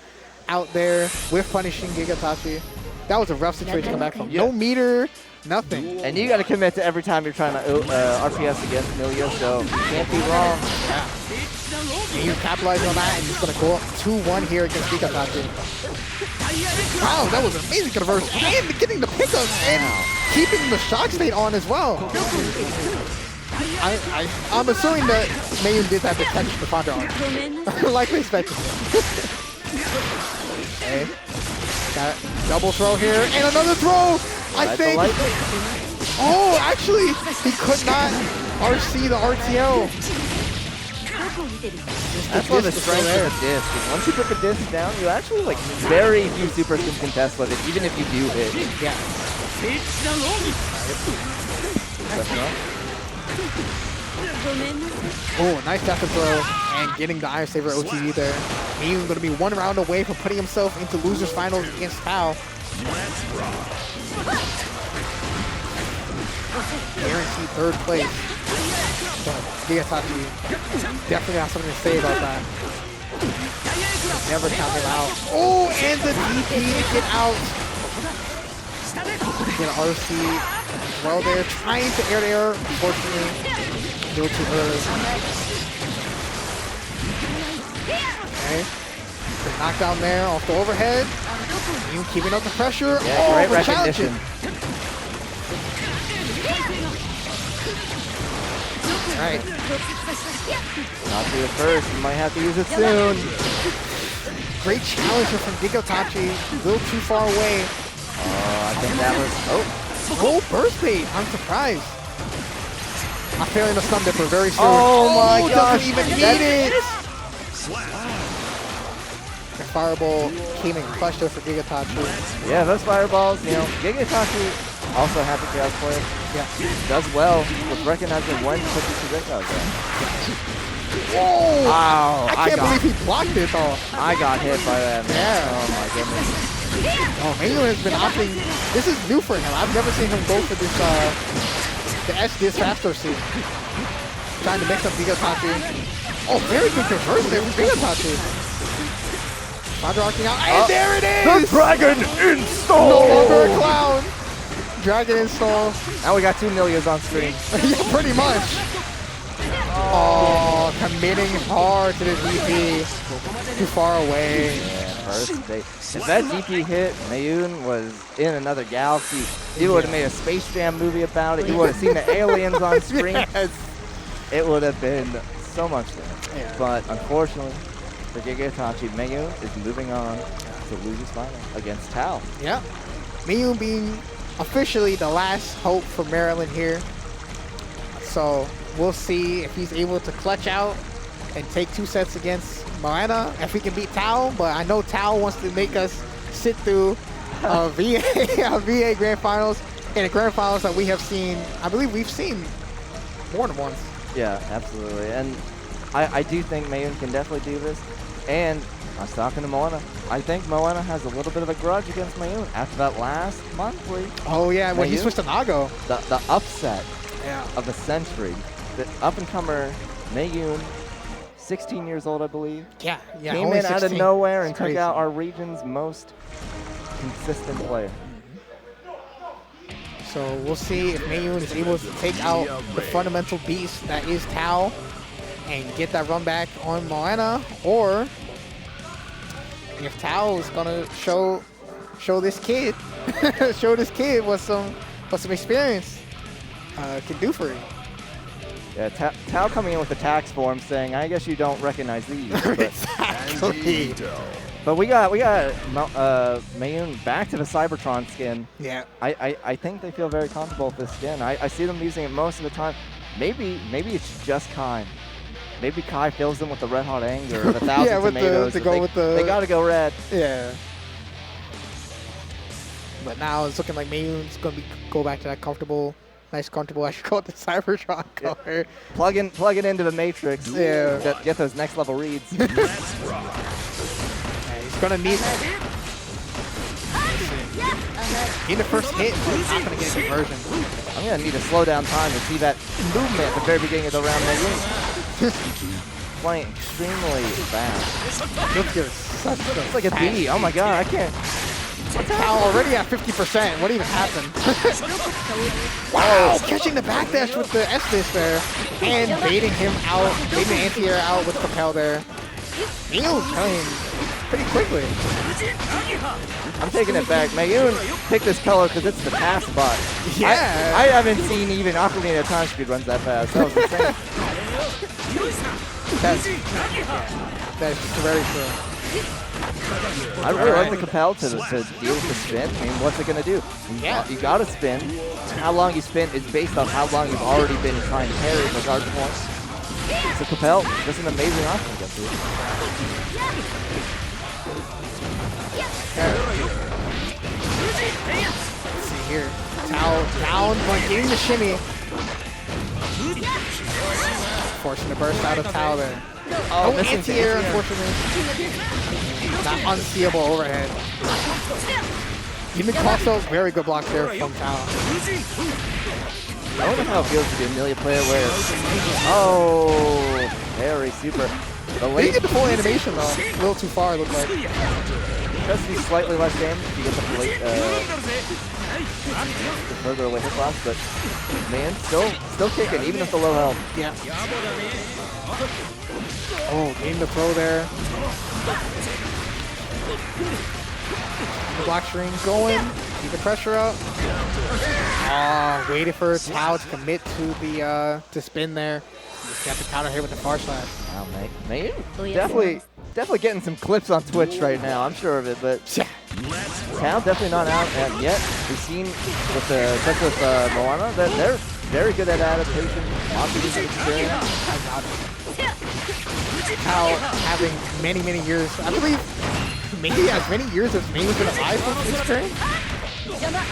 out there with punishing Gigaitachi. That was a rough situation to come back from. No meter, nothing. And you gotta commit to every time you're trying to RPS against Millia, so you can't be wrong. Yeah. And you capitalize on that, and he's going to go up 2-1 here against Gigaitachi. Wow, that was an amazing converse. And getting the pickup and keeping the shock state on as well. I'm assuming that Mayuun did that to catch the Fondra on. Like we expected. Okay. Got a double throw here, and another throw! I think. Oh, actually, he could not RC the RTO. That's one of the strengths of the disc. Is once you put the disc down, you actually like very few supers can contest with it, even if you do hit. Yeah. Oh, nice dash throw and getting the Iron Saber OTE there. Mayuun going to be one round away from putting himself into losers finals against Tao. Guaranteed third place. But Gigaitachi definitely has something to say about that. Never count him out. Oh, and the DP to get out. Get an RC well there, trying to air to air. Unfortunately, do it too early. Okay. The knockdown there off the overhead. You keeping up the pressure. Yeah, great but recognition. All right. Not to it first. You might have to use it soon. Great challenger from Gigaitachi. A little too far away. I think that was. Oh, burst bait. I'm surprised. I'm feeling the stun dipper very soon. Oh my gosh. Doesn't even need it. The fireball came in clutch there for Gigaitachi. Yeah, those fireballs, you know, Gigaitachi, also happy chaos player. Yeah. Does well with recognizing when to put these projectiles in. Whoa! Wow, I can't believe he blocked it though. I got hit by that. Man. Yeah. Oh my goodness. Oh, Mayuun has been opting. This is new for him. I've never seen him go for this, the SDS faster scene. Trying to mix up Gigaitachi. Oh, very good reverse there from Gigaitachi. Roger arcing out, and there it is! The dragon install! No longer a clown. Dragon install. Now we got 2 Millias on screen. Yeah, pretty much. Oh, committing hard to the DP. Too far away. Yeah, first day. If that DP hit, Mayuun was in another galaxy. You would have made a Space Jam movie about it. You would have seen the aliens on screen. Yes. It would have been so much fun. Yeah. But unfortunately, for Gigaitachi, Mayuun is moving on to losers final against Tao. Yeah. Mayuun being officially the last hope for Maryland here. So we'll see if he's able to clutch out and take 2 sets against Mawuena, if he can beat Tao. But I know Tao wants to make us sit through a VA Grand Finals and a Grand Finals that we have seen. I believe we've seen more than once. Yeah, absolutely. And I do think Mayuun can definitely do this. And I was talking to Mawuena. I think Mawuena has a little bit of a grudge against Mayuun after that last monthly. Oh yeah, when he Mayuun? switched to Nago. The upset Yeah. of the century. The up-and-comer Mayuun, 16 years old, I believe. Yeah. Came only in out of 16. nowhere and It's took crazy. out our region's most consistent player. So we'll see if Mayuun is able to take out the fundamental beast that is Tao and get that run back on Mawuena, or if Tao is gonna show this kid what some experience can do for him. Yeah, Tao coming in with the tax form saying, "I guess you don't recognize these." But, Exactly. but we got Mayuun back to the Cybertron skin. Yeah. I think they feel very comfortable with this skin. I see them using it most of the time. Maybe it's just Kai. Maybe Kai fills them with the red hot anger, or the 1,000 Yeah, with tomatoes. they gotta go red. Yeah. But now it's looking like Mayuun's gonna go back to that comfortable. I should call it the Cybertron color. Plug it into the Matrix. Yeah. Get those next level reads. Yeah, he's gonna need the first hit, but he's not gonna get a conversion. I'm gonna need to slow down time to see that movement at the very beginning of the round. Playing extremely fast. It's like a D. Oh my god, I can't. Tao already at 50%. What even happened? Wow, catching the backdash with the S-Dish there and baiting him out, baiting the anti-air out with Propel there. Mayuun coming pretty quickly. I'm taking it back. Mayuun picked this color because it's the pass bot. Yeah. I haven't seen even Ocarina of Time speed runs that fast. That was insane. That's very true. I really like the Compel to deal with the spin. I mean, what's it going to do? Yeah. You got to spin. How long you spin is based on how long you've already been trying to parry the guard points. So Compel, just an amazing option against you. Let's see here. Tao down, but getting the shimmy. Forcing the burst out of Tao there. Oh, No anti-air, unfortunately. Not unseeable overhead. Even also very good block there from Tao. I wonder how it feels to be a Millia player where, oh, very super. The They late, did the full animation though. A little too far, it looked like. does do slightly less damage if you get the further away hit blast, but man, still kicking, even if the low health. Yeah. Oh, getting the throw there. The block string going. Keep the pressure up. Waited for Tao to commit to the to spin there. Just got the counter hit with the far slash. Wow, Mayuun definitely getting some clips on Twitch right now. I'm sure of it, but Tao definitely not out yet. We've seen with the especially with Mawuena that they're very good at adaptation. Lots of good experience. Tao having many years. I believe maybe as many years as Mayuun's been alive from experience.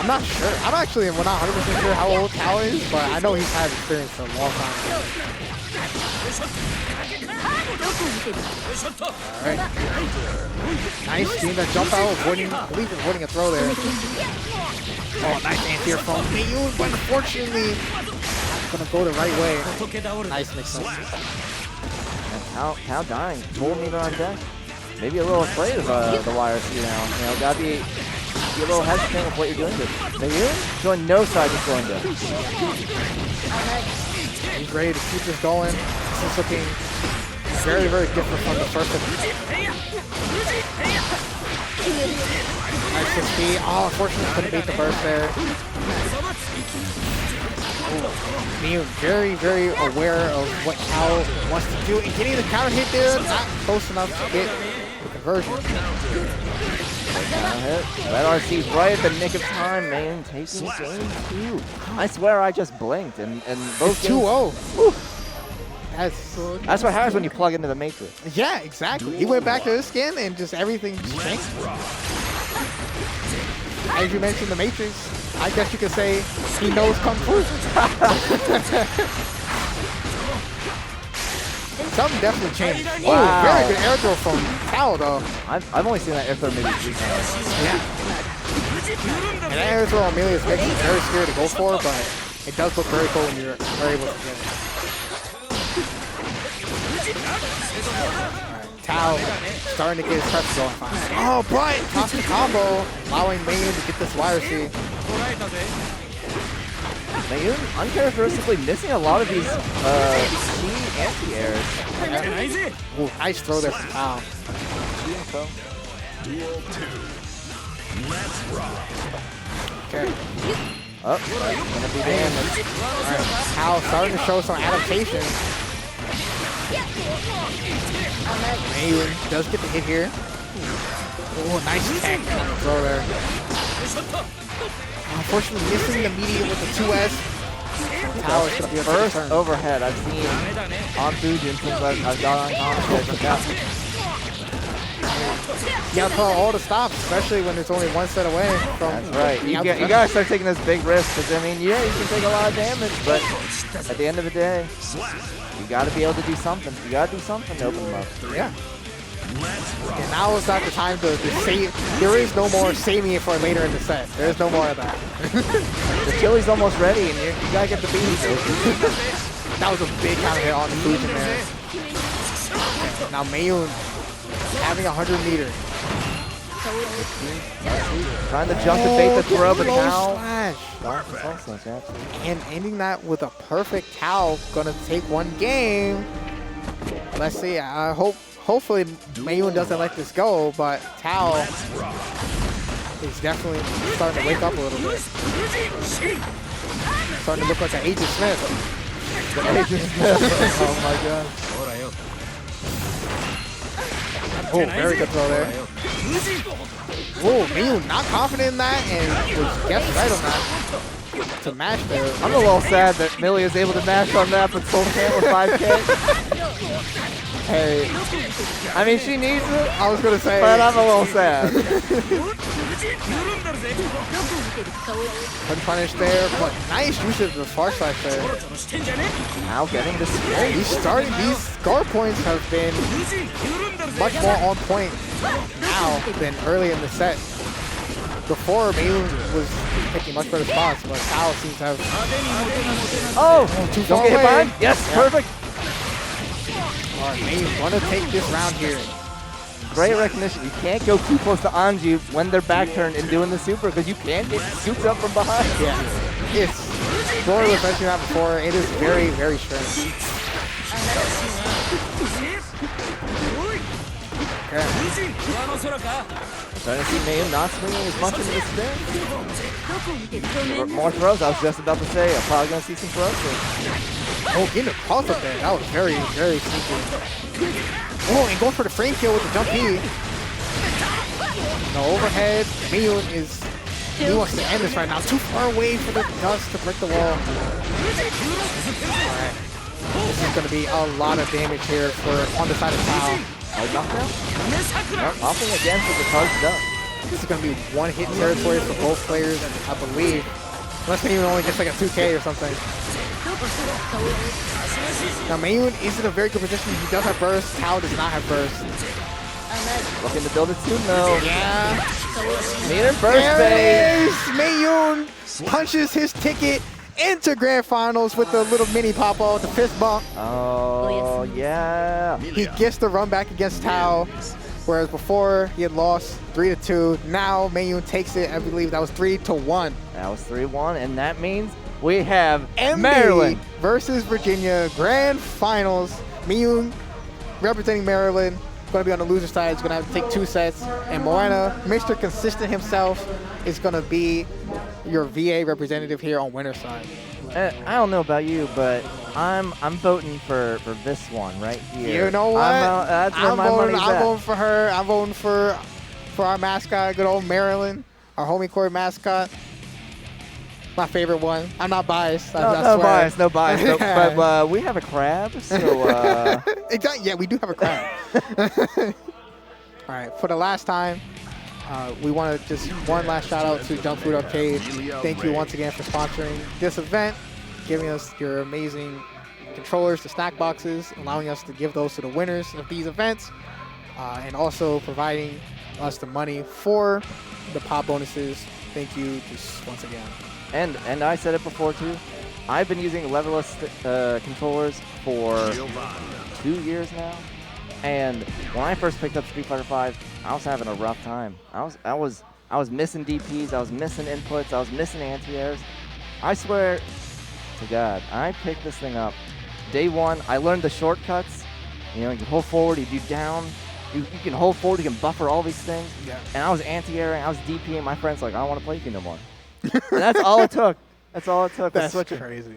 I'm not sure. I'm actually not 100% sure how old Tao is, but I know he's had experience for a long time. Alright. Nice, getting that jump out, avoiding a throw there. Oh, nice anti-air from Mayuun, but unfortunately, not gonna go the right way. Nice mix-up. Tao dying, full meter on deck. Maybe a little afraid of the wire speed now. You know, gotta be a little hesitant with what you're doing. But Mayuun showing no signs of slowing down. He's ready to keep this going. This is looking very different from the first one. Nice 6B. Oh, unfortunately couldn't beat the burst there. Mayuun very aware of what Tao wants to do, and getting the counter hit there, not close enough to get the conversion. Counter hit. That RC's right at the nick of time. Mayuun taking game 2. I swear I just blinked and both it's 2-0. That's what happens when you plug into the Matrix. Yeah, exactly. He went back to his skin and just everything just changed. As you mentioned, the Matrix, I guess you could say he knows Kung Fu. Something definitely changed. Wow. Oh, very good air throw from Tao, though. I've only seen that air throw maybe 3 times. Yeah. And that air throw on Millia is making me very scared to go for, but it does look very cool when you're able to get it. Tao starting to get his pressure going fine. Oh, but toss the combo, allowing Mayuun to get this wire C. Mayuun uncharacteristically missing a lot of these key anti-airs. Ooh, nice throw there from Tao. Duel 2. Let's rock. Okay. Oh, gonna be damaged. Alright, Tao starting to show some adaptation. Mayuun does get the hit here. Oh, nice tech throw there. Unfortunately, missing the media with the 2S. Tao is going to be First overhead I've seen on Fujin since I've got on commentary. You gotta throw all the stops, especially when it's only one set away from. That's right. You gotta start taking this big risk because I mean, yeah, you can take a lot of damage, but at the end of the day, you gotta be able to do something. You gotta do something to open them up. Yeah. And now is not the time to save. There is no more saving it for later in the set. There is no more of that. The chili's almost ready, and you gotta get the beans. That was a big counter hit on the Fujin there. Now Mayuun having 100 meter. Trying to jump to bait the throw, but Tao. Slash. And ending that with a perfect Tao. Gonna take one game. Let's see. I hopefully Mayuun doesn't let this go, but Tao is definitely starting to wake up a little bit. Starting to look like an Agent Smith. Oh my god. Oh, very good throw there. Oh, Mayuun not confident in that and was guessed right on that. To mash there. I'm a little sad that Millia is able to mash on that, but Soul can't with 5K. Hey, I mean, she needs it. I was going to say. But I'm a little sad. Unpunished there, but nice use of the far slash there. Now getting this. These score points have been much more on point now than early in the set. Before, Mayuun was taking much better spots, but Tao seems to have. Oh, too far get hit by away. him. Yes, perfect. Alright, Mayuun gonna take this round here. great recognition. You can't go too close to Anji when they're back turned and doing the super because you can get scooped up from behind. Yeah. It's Laurel was mentioning that before. It is very, very strange. Okay. Starting to see Mayuun not swinging as much into the spin. More throws. I was just about to say, I'm probably going to see some throws. Oh, getting a pulse up there. That was very, very sneaky. Oh, and going for the frame kill with the jump E. No overhead. Mayuun is... He wants to end this right now. Too far away for the dust to break the wall. Alright. This is going to be a lot of damage here for on the side of Tao. Knockdown? Nope, opting again for the charged up. This is going to be one-hit territory for both players, I believe. Unless Mayuun only gets like a 2K or something. Now Mayuun is in a very good position. He does have burst. Tao does not have burst. Looking to build it soon though. Yeah. Meter burst There it is! Mayuun punches his ticket into Grand Finals with the little mini pop-all with the fist bump. Oh, yeah. He gets the run back against Tao, whereas before he had lost 3-2. Now Mayuun takes it. I believe that was 3-1. That was 3-1, and that means we have MB Maryland versus Virginia Grand Finals. Mayuun representing Maryland. Going to be on the loser side. He's going to have to take 2 sets. And Mawuena, Mr. Consistent himself, is going to be your VA representative here on winner's side. I don't know about you, but I'm voting for this one right here. You know what? That's where my money's I'm at. voting for her. I'm voting for our mascot, good old Maryland, our homie court mascot. My favorite one. I'm not biased. I No swear. bias. But we have a crab, so... Exactly. Yeah, we do have a crab. All right, for the last time, we want to just one last shout out to Junk Food Arcade. Thank you once again for sponsoring this event, giving us your amazing controllers, the snack boxes, allowing us to give those to the winners of these events, and also providing us the money for the pop bonuses. Thank you just once again. And I said it before too. I've been using leverless controllers for 2 years now. And when I first picked up Street Fighter V, I was having a rough time. I was missing DPs, I was missing inputs, I was missing anti-airs. I swear to God, I picked this thing up. Day one, I learned the shortcuts. You know, you can hold forward, you do down. You can hold forward, you can buffer all these things. Yeah. And I was anti-airing, I was DPing. My friend's like, I don't want to play with you no more. And that's all it took. That's all it took. That's crazy.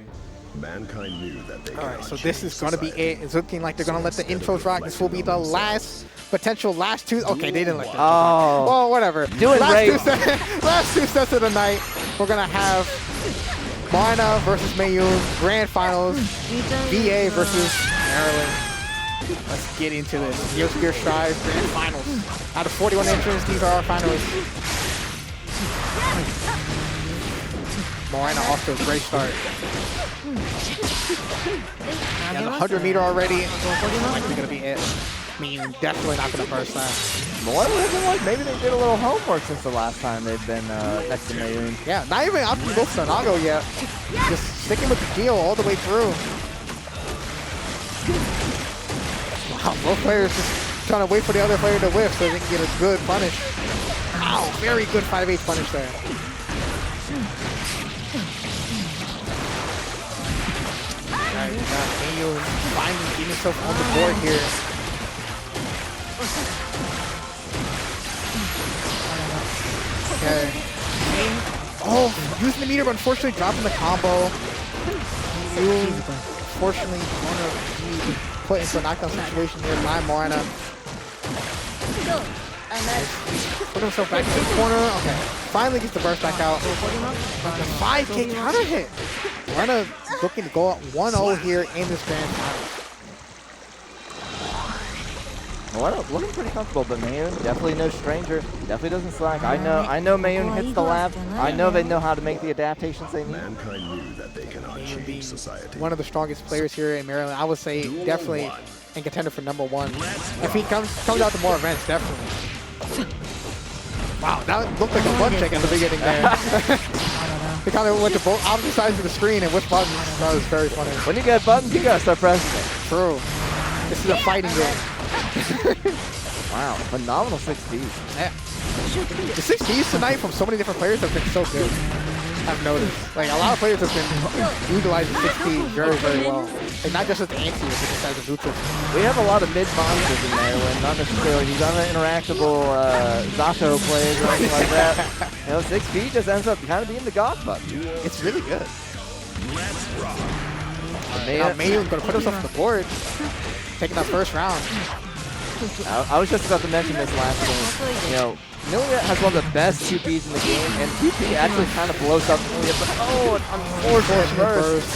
Mankind knew that they All right, so this is going to be it. It's looking like they're going to let the intros rock. This will be the last potential last two. Okay, they didn't let that. Oh. Well, whatever. Doing great. Last 2 sets of the night. We're going to have Mawuena versus Mayuun, Grand Finals, VA versus Maryland. Let's get into this. Gear Strive Grand Finals. Out of 41 entrants, these are our finals. Mawuena off to a great start. He has a 100-meter already. Likely going to be it. I mean, definitely not going to burst that. More looking like maybe they did a little homework since the last time they've been next to Mayuun. Yeah, not even out to go for Nago yet. Just sticking with the Geo all the way through. Wow, both players just trying to wait for the other player to whiff so they can get a good punish. Wow, very good 5H punish there. Alright, we got Mayuun finally getting himself on the board here. Okay. Oh, using the meter, but unfortunately dropping the combo. Mayuun, unfortunately, going to be put into a knockdown situation here by Mawuena. Put himself back into the corner. Okay. Finally gets the burst back out. But the 5K counter hit. Mawuena looking to go up 1-0 here in this Grand Finals. Mawuena looking pretty comfortable, but Mayuun definitely no stranger. Definitely doesn't slack. I know Mayuun hits the lab. I know they know how to make the adaptations they need. Mankind knew that they cannot change society. One of the strongest players here in Maryland. I would say definitely in contender for #1. If he comes out to more events, definitely. Wow, that looked like a butt check at the beginning there. They kind of went to both opposite sides of the screen and which buttons. That was very funny. When you get buttons, you gotta start pressing it. True. This is a fighting game. Wow, phenomenal 6Ps. Yeah. The 6Ps tonight from so many different players have been so good. I've noticed. Like, a lot of players have been utilizing 6P very, very well. Like, not just as the anti, but just as a neutral. We have a lot of mid monsters in there when not necessarily these uninteractable Zato plays or anything like that. You know, 6P just ends up kind of being the god button. It's really good. Now Mayuun going to put himself on the board, taking that first round. I was just about to mention this last game. You know, Millia has one of the best 2Ps in the game, and 2P actually kind of blows up Millia, but oh, an unfortunate burst.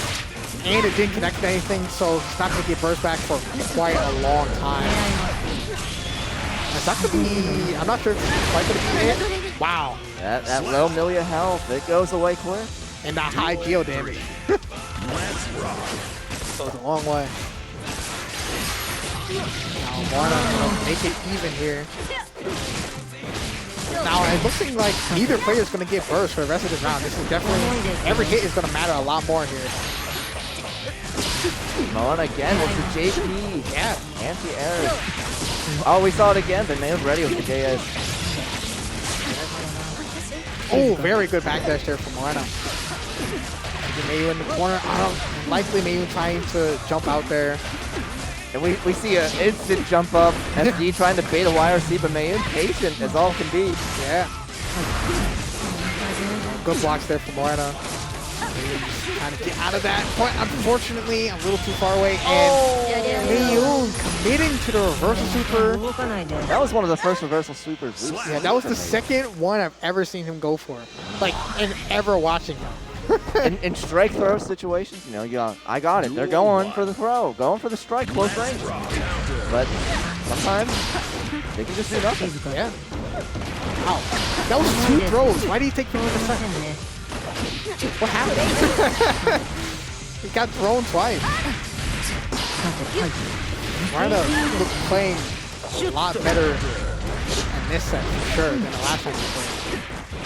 And it didn't connect to anything, so it's not going to get burst back for quite a long time. It's not going to be, I'm not sure if it's quite going to be it. Wow. That low Millia health, it goes away quick. And that high geo damage. Goes a long way. Now Mawuena gonna make it even here. Now it looks like neither player is gonna get burst for the rest of this round. This is definitely, every hit is gonna matter a lot more here. Mawuena again with the JP. Yeah. Anti-air. Oh, we saw it again, but Mayuun ready with the JS. Oh, very good backdash there from Mawuena. Mayuun in the corner. Likely Mayuun trying to jump out there. And we see an instant jump up. SD trying to bait a YRC, but Mayuun patient as all can be. Yeah. Good blocks there from Mawuena. Trying to get out of that point. Unfortunately, a little too far away. And Mayuun committing to the reversal super. That was one of the first reversal supers. Yeah, that was the second one I've ever seen him go for. Like, and ever watching him. in strike throw situations, you know, I got it. They're going for the throw, going for the strike, close range. But sometimes they can just do nothing. Yeah. Wow. That was 2 throws. Why did he take 50%? What happened? He got thrown twice. Mawuena playing a lot better in this set for sure than the last time he played.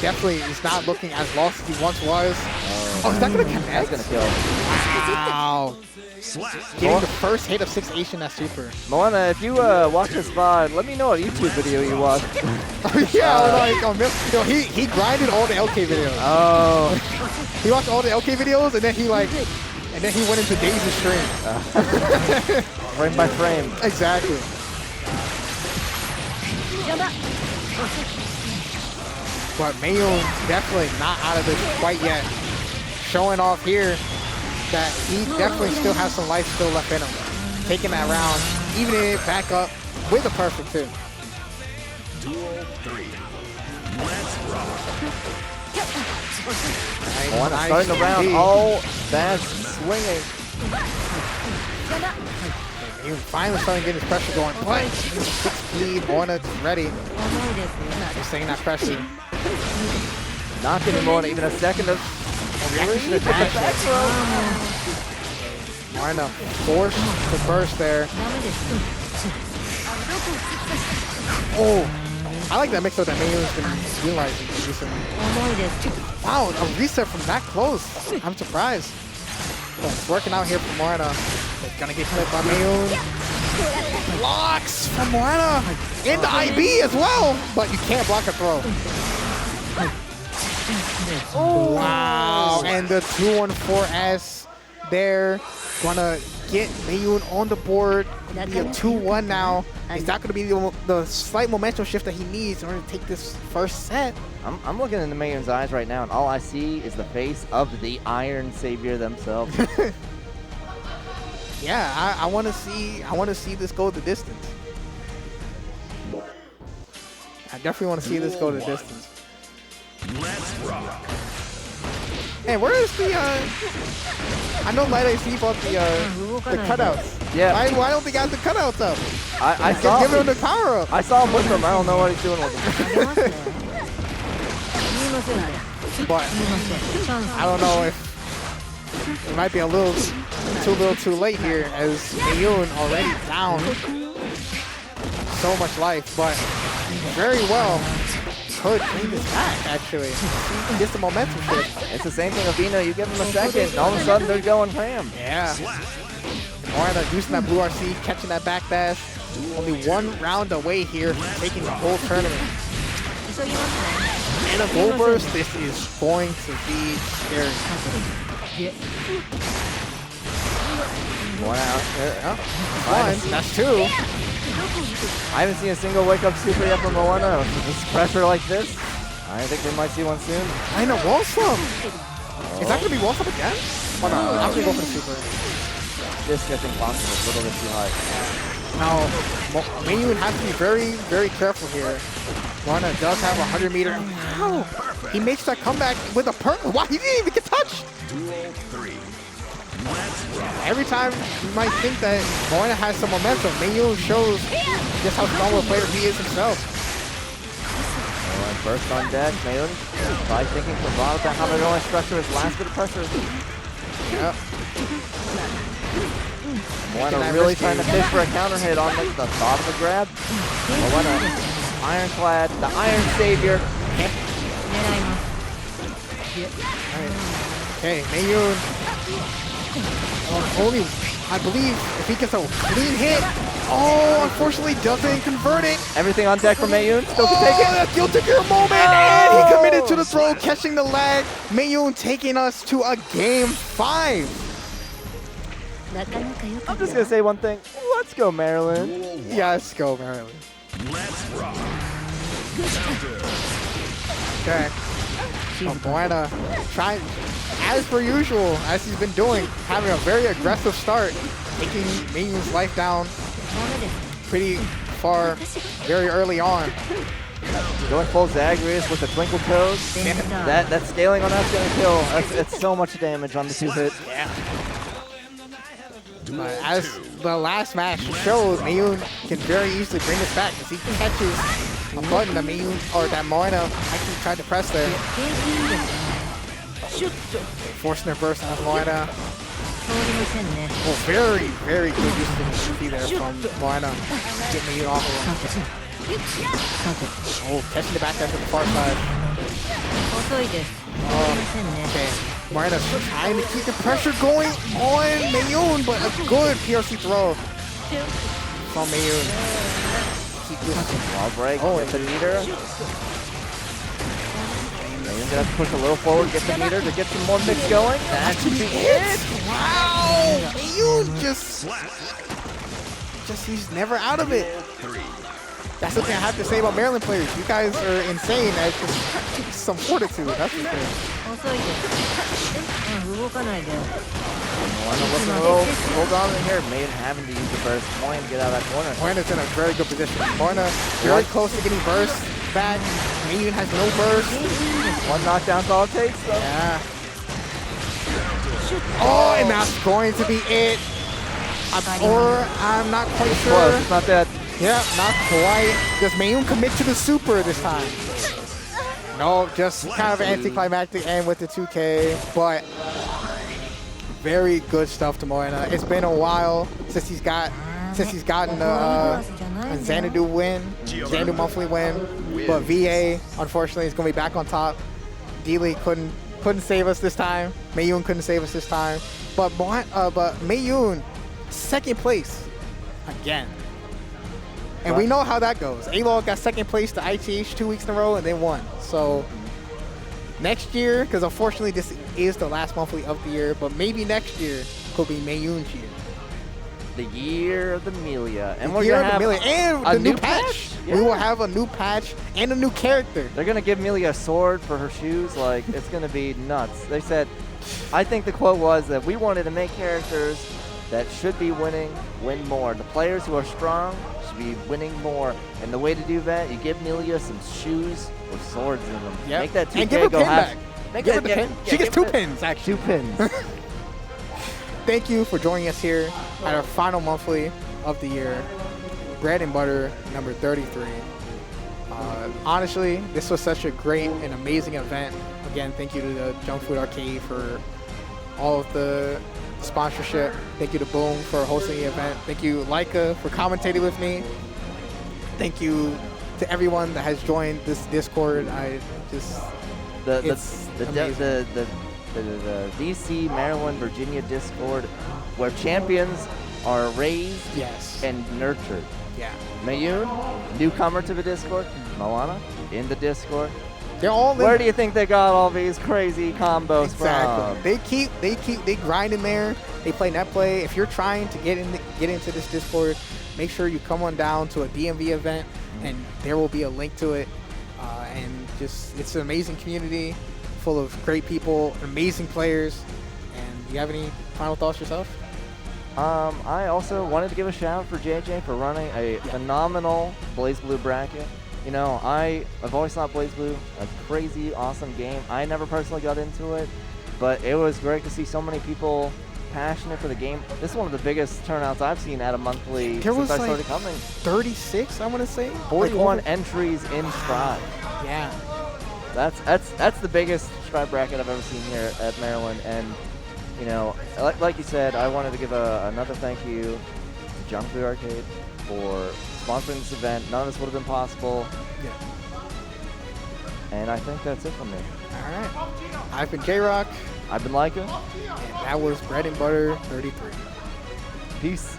Definitely, he's not looking as lost as he once was. Oh, is that going to connect? That's going to kill. Wow. Getting the first hit of 6 Asian at super. Mawuena, if you watch this VOD, let me know what YouTube video you watched. Yeah, he grinded all the LK videos. Oh. He watched all the LK videos, and then he went into Daisy's stream. Frame by frame. Exactly. But Mayuun definitely not out of this quite yet. Showing off here that he definitely still has some life still left in him. Taking that round, evening it back up with a perfect 2. Duel 3. Let's rock. Mawuena starting the round. Oh, that's swinging. Mayuun finally starting to get his pressure going. But 6P, Mawuena is ready. Just staying that pressure. Not giving Mawuena even a second of reaction to dash. Mawuena forced to burst there. Oh, I like that mix-up that Mayuun's been utilizing recently. Wow, a reset from that close. I'm surprised. But it's working out here for Mawuena. They're gonna get clipped by Mayuun. Blocks from Mawuena in the IB as well, but you can't block a throw. Oh. Wow, and the 2-1-4S there. Gonna get Mayuun on the board. Gonna be a 2-1 now. Is that gonna be the slight momentum shift that he needs in order to take this first set? I'm looking into Mayuun's eyes right now, and all I see is the face of the Iron Savior themselves. Yeah, I want to see this go the distance. I definitely want to see this go the distance. Let's rock. Hey, where is the I know Light AC bought the cutouts. Yeah. Why don't they got the cutouts up? I saw Give him the power up. I saw him with them. I don't know what he's doing with them. But I don't know if it might be a little too late here, as Mayuun already down so much life, but very well could bring this back, actually. Get the momentum shift. It's the same thing with Vina. You give them a second, all of a sudden they're going ham. Yeah. Mawuena using that blue RC, catching that backdash. only one round away here from taking the whole tournament. And a gold burst, this is going to be scary. One out. One, that's two. I haven't seen a single wake-up super yet from Mawuena. With this pressure like this, I think we might see one soon. I know, wall slump. Is that going to be wall slump again? Oh no, I'm going to go for the super. This getting boxed a little bit too high. Now, Mayuun has to be very, very careful here. Mawuena does have a 100-meter. Wow! He makes that comeback with a purple. Wow, he didn't even get touched! Duel 3. Every time you might think that Mawuena has some momentum, Mayuun shows just how strong of a player he is himself. Burst on deck, Mayuun. Probably thinking for Zato about how they're going to structure his last bit of pressure. Yep. Mawuena really trying to fish for a counter hit on the thought of the grab. Mawuena, ironclad, the Iron Savior. Okay, Mayuun. Only, I believe, if he gets a clean hit. Oh, unfortunately doesn't convert it. Everything on deck for Mayuun. Still can take it. That guilty gear moment, and he committed to the throw, catching the lag. Mayuun taking us to a game 5. I'm just going to say one thing. Let's go, Maryland. Yes, go Maryland. Let's rock. Okay. Mawuena trying, as per usual, as he's been doing, having a very aggressive start, taking Mayuun's life down pretty far, very early on. Going full Zagreus with the Twinkle Toes. That scaling on that's going to kill. It's so much damage on the 2-hit. Yeah. As the last match showed, Mayuun can very easily bring this back as he catches a button that Mayuun, or that Mawuena actually tried to press there. Forcing their burst on Mawuena. Oh, very, very good use of the HP there from Mawuena. Get Mayuun off of him. Oh, catching the back there from the far side. Okay. Mawuena's trying to keep the pressure going on Mayuun, but a good PRC throw from Mayuun. Keep this Wall break, going. get the meter. Mayuun's gonna have to push a little forward, get the meter to get some more mix going. That should be it. Wow! Mayuun just he's never out of it. That's something I have to say about Maryland players. You guys are insane at just some fortitude. That's the thing. Hold on in here. Mayuun having to use the burst. Mawuena get out of that corner. Mawuena's in a very good position. Mawuena very close to getting burst back. Mayuun has no burst. One knockdown's all it takes, though. Yeah. Oh, and that's going to be it. I'm not quite sure. Close. It's not that. Yeah, not quite. Does Mayuun commit to the super this time? No, just kind of anticlimactic end with the 2K, but very good stuff to Mawuena. It's been a while since he's gotten a Xanadu win, Xanadu monthly win, but VA unfortunately is going to be back on top. D-League couldn't save us this time. Mayuun couldn't save us this time, but Mayuun second place again. And we know how that goes. A-Log got second place to ITH 2 weeks in a row and they won. So next year, because unfortunately this is the last monthly of the year, but maybe next year could be Mayuun's year. The year of the Millia. And we're Year going to of the have Millia. And a the new new patch. Yeah. We will have a new patch and a new character. They're going to give Millia a sword for her shoes. Like, it's going to be nuts. They said, I think the quote was that we wanted to make characters that should be winning, win more. The players who are strong should be winning more. And the way to do that, you give Millia some shoes with swords in them. Yep. Make that 2K and give her go pin half. back. Make Give her that, the pin. She gets 2 pins, actually. 2 pins. Thank you for joining us here at our final monthly of the year, Bread and Butter number 33. Honestly, this was such a great and amazing event. Again, thank you to the Junk Food Arcade for all of the sponsorship. Thank you to Boom for hosting the event. Thank you, Laika, for commentating with me. Thank you to everyone that has joined this Discord. The DC, Maryland, Virginia Discord, where champions are raised Yes. and nurtured. Yeah. Mayuun, newcomer to the Discord. Mawuena, in the Discord. They're all in. Where do you think they got all these crazy combos Exactly. from? They grind in there. They play net play. If you're trying to get into this Discord, make sure you come on down to a DMV event, and there will be a link to it. And just, it's an amazing community full of great people, amazing players. And do you have any final thoughts yourself? I also wanted to give a shout out for JJ for running a phenomenal BlazBlue bracket. You know, I've always thought BlazBlue a crazy, awesome game. I never personally got into it, but it was great to see so many people passionate for the game. This is one of the biggest turnouts I've seen at a monthly since I started coming. 36, I want to say. 41 entries in Strive. Yeah. That's the biggest Strive bracket I've ever seen here at Maryland. And you know, like you said, I wanted to give another thank you to Junk Food Arcade for sponsoring this event. None of this would have been possible. Yeah. And I think that's it from me. All right. I've been J-Rock. I've been Leica. And that was Bread and Butter 33. Peace.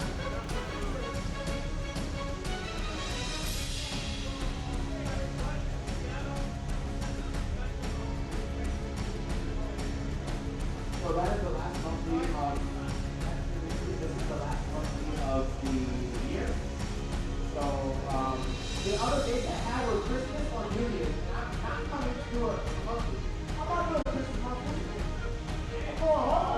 So that is the last monthly this is the last monthly of the year. So the other days I had were Christmas or New Year's. I'm not coming to a monthly. I'm not doing a Christmas monthly. Hold on.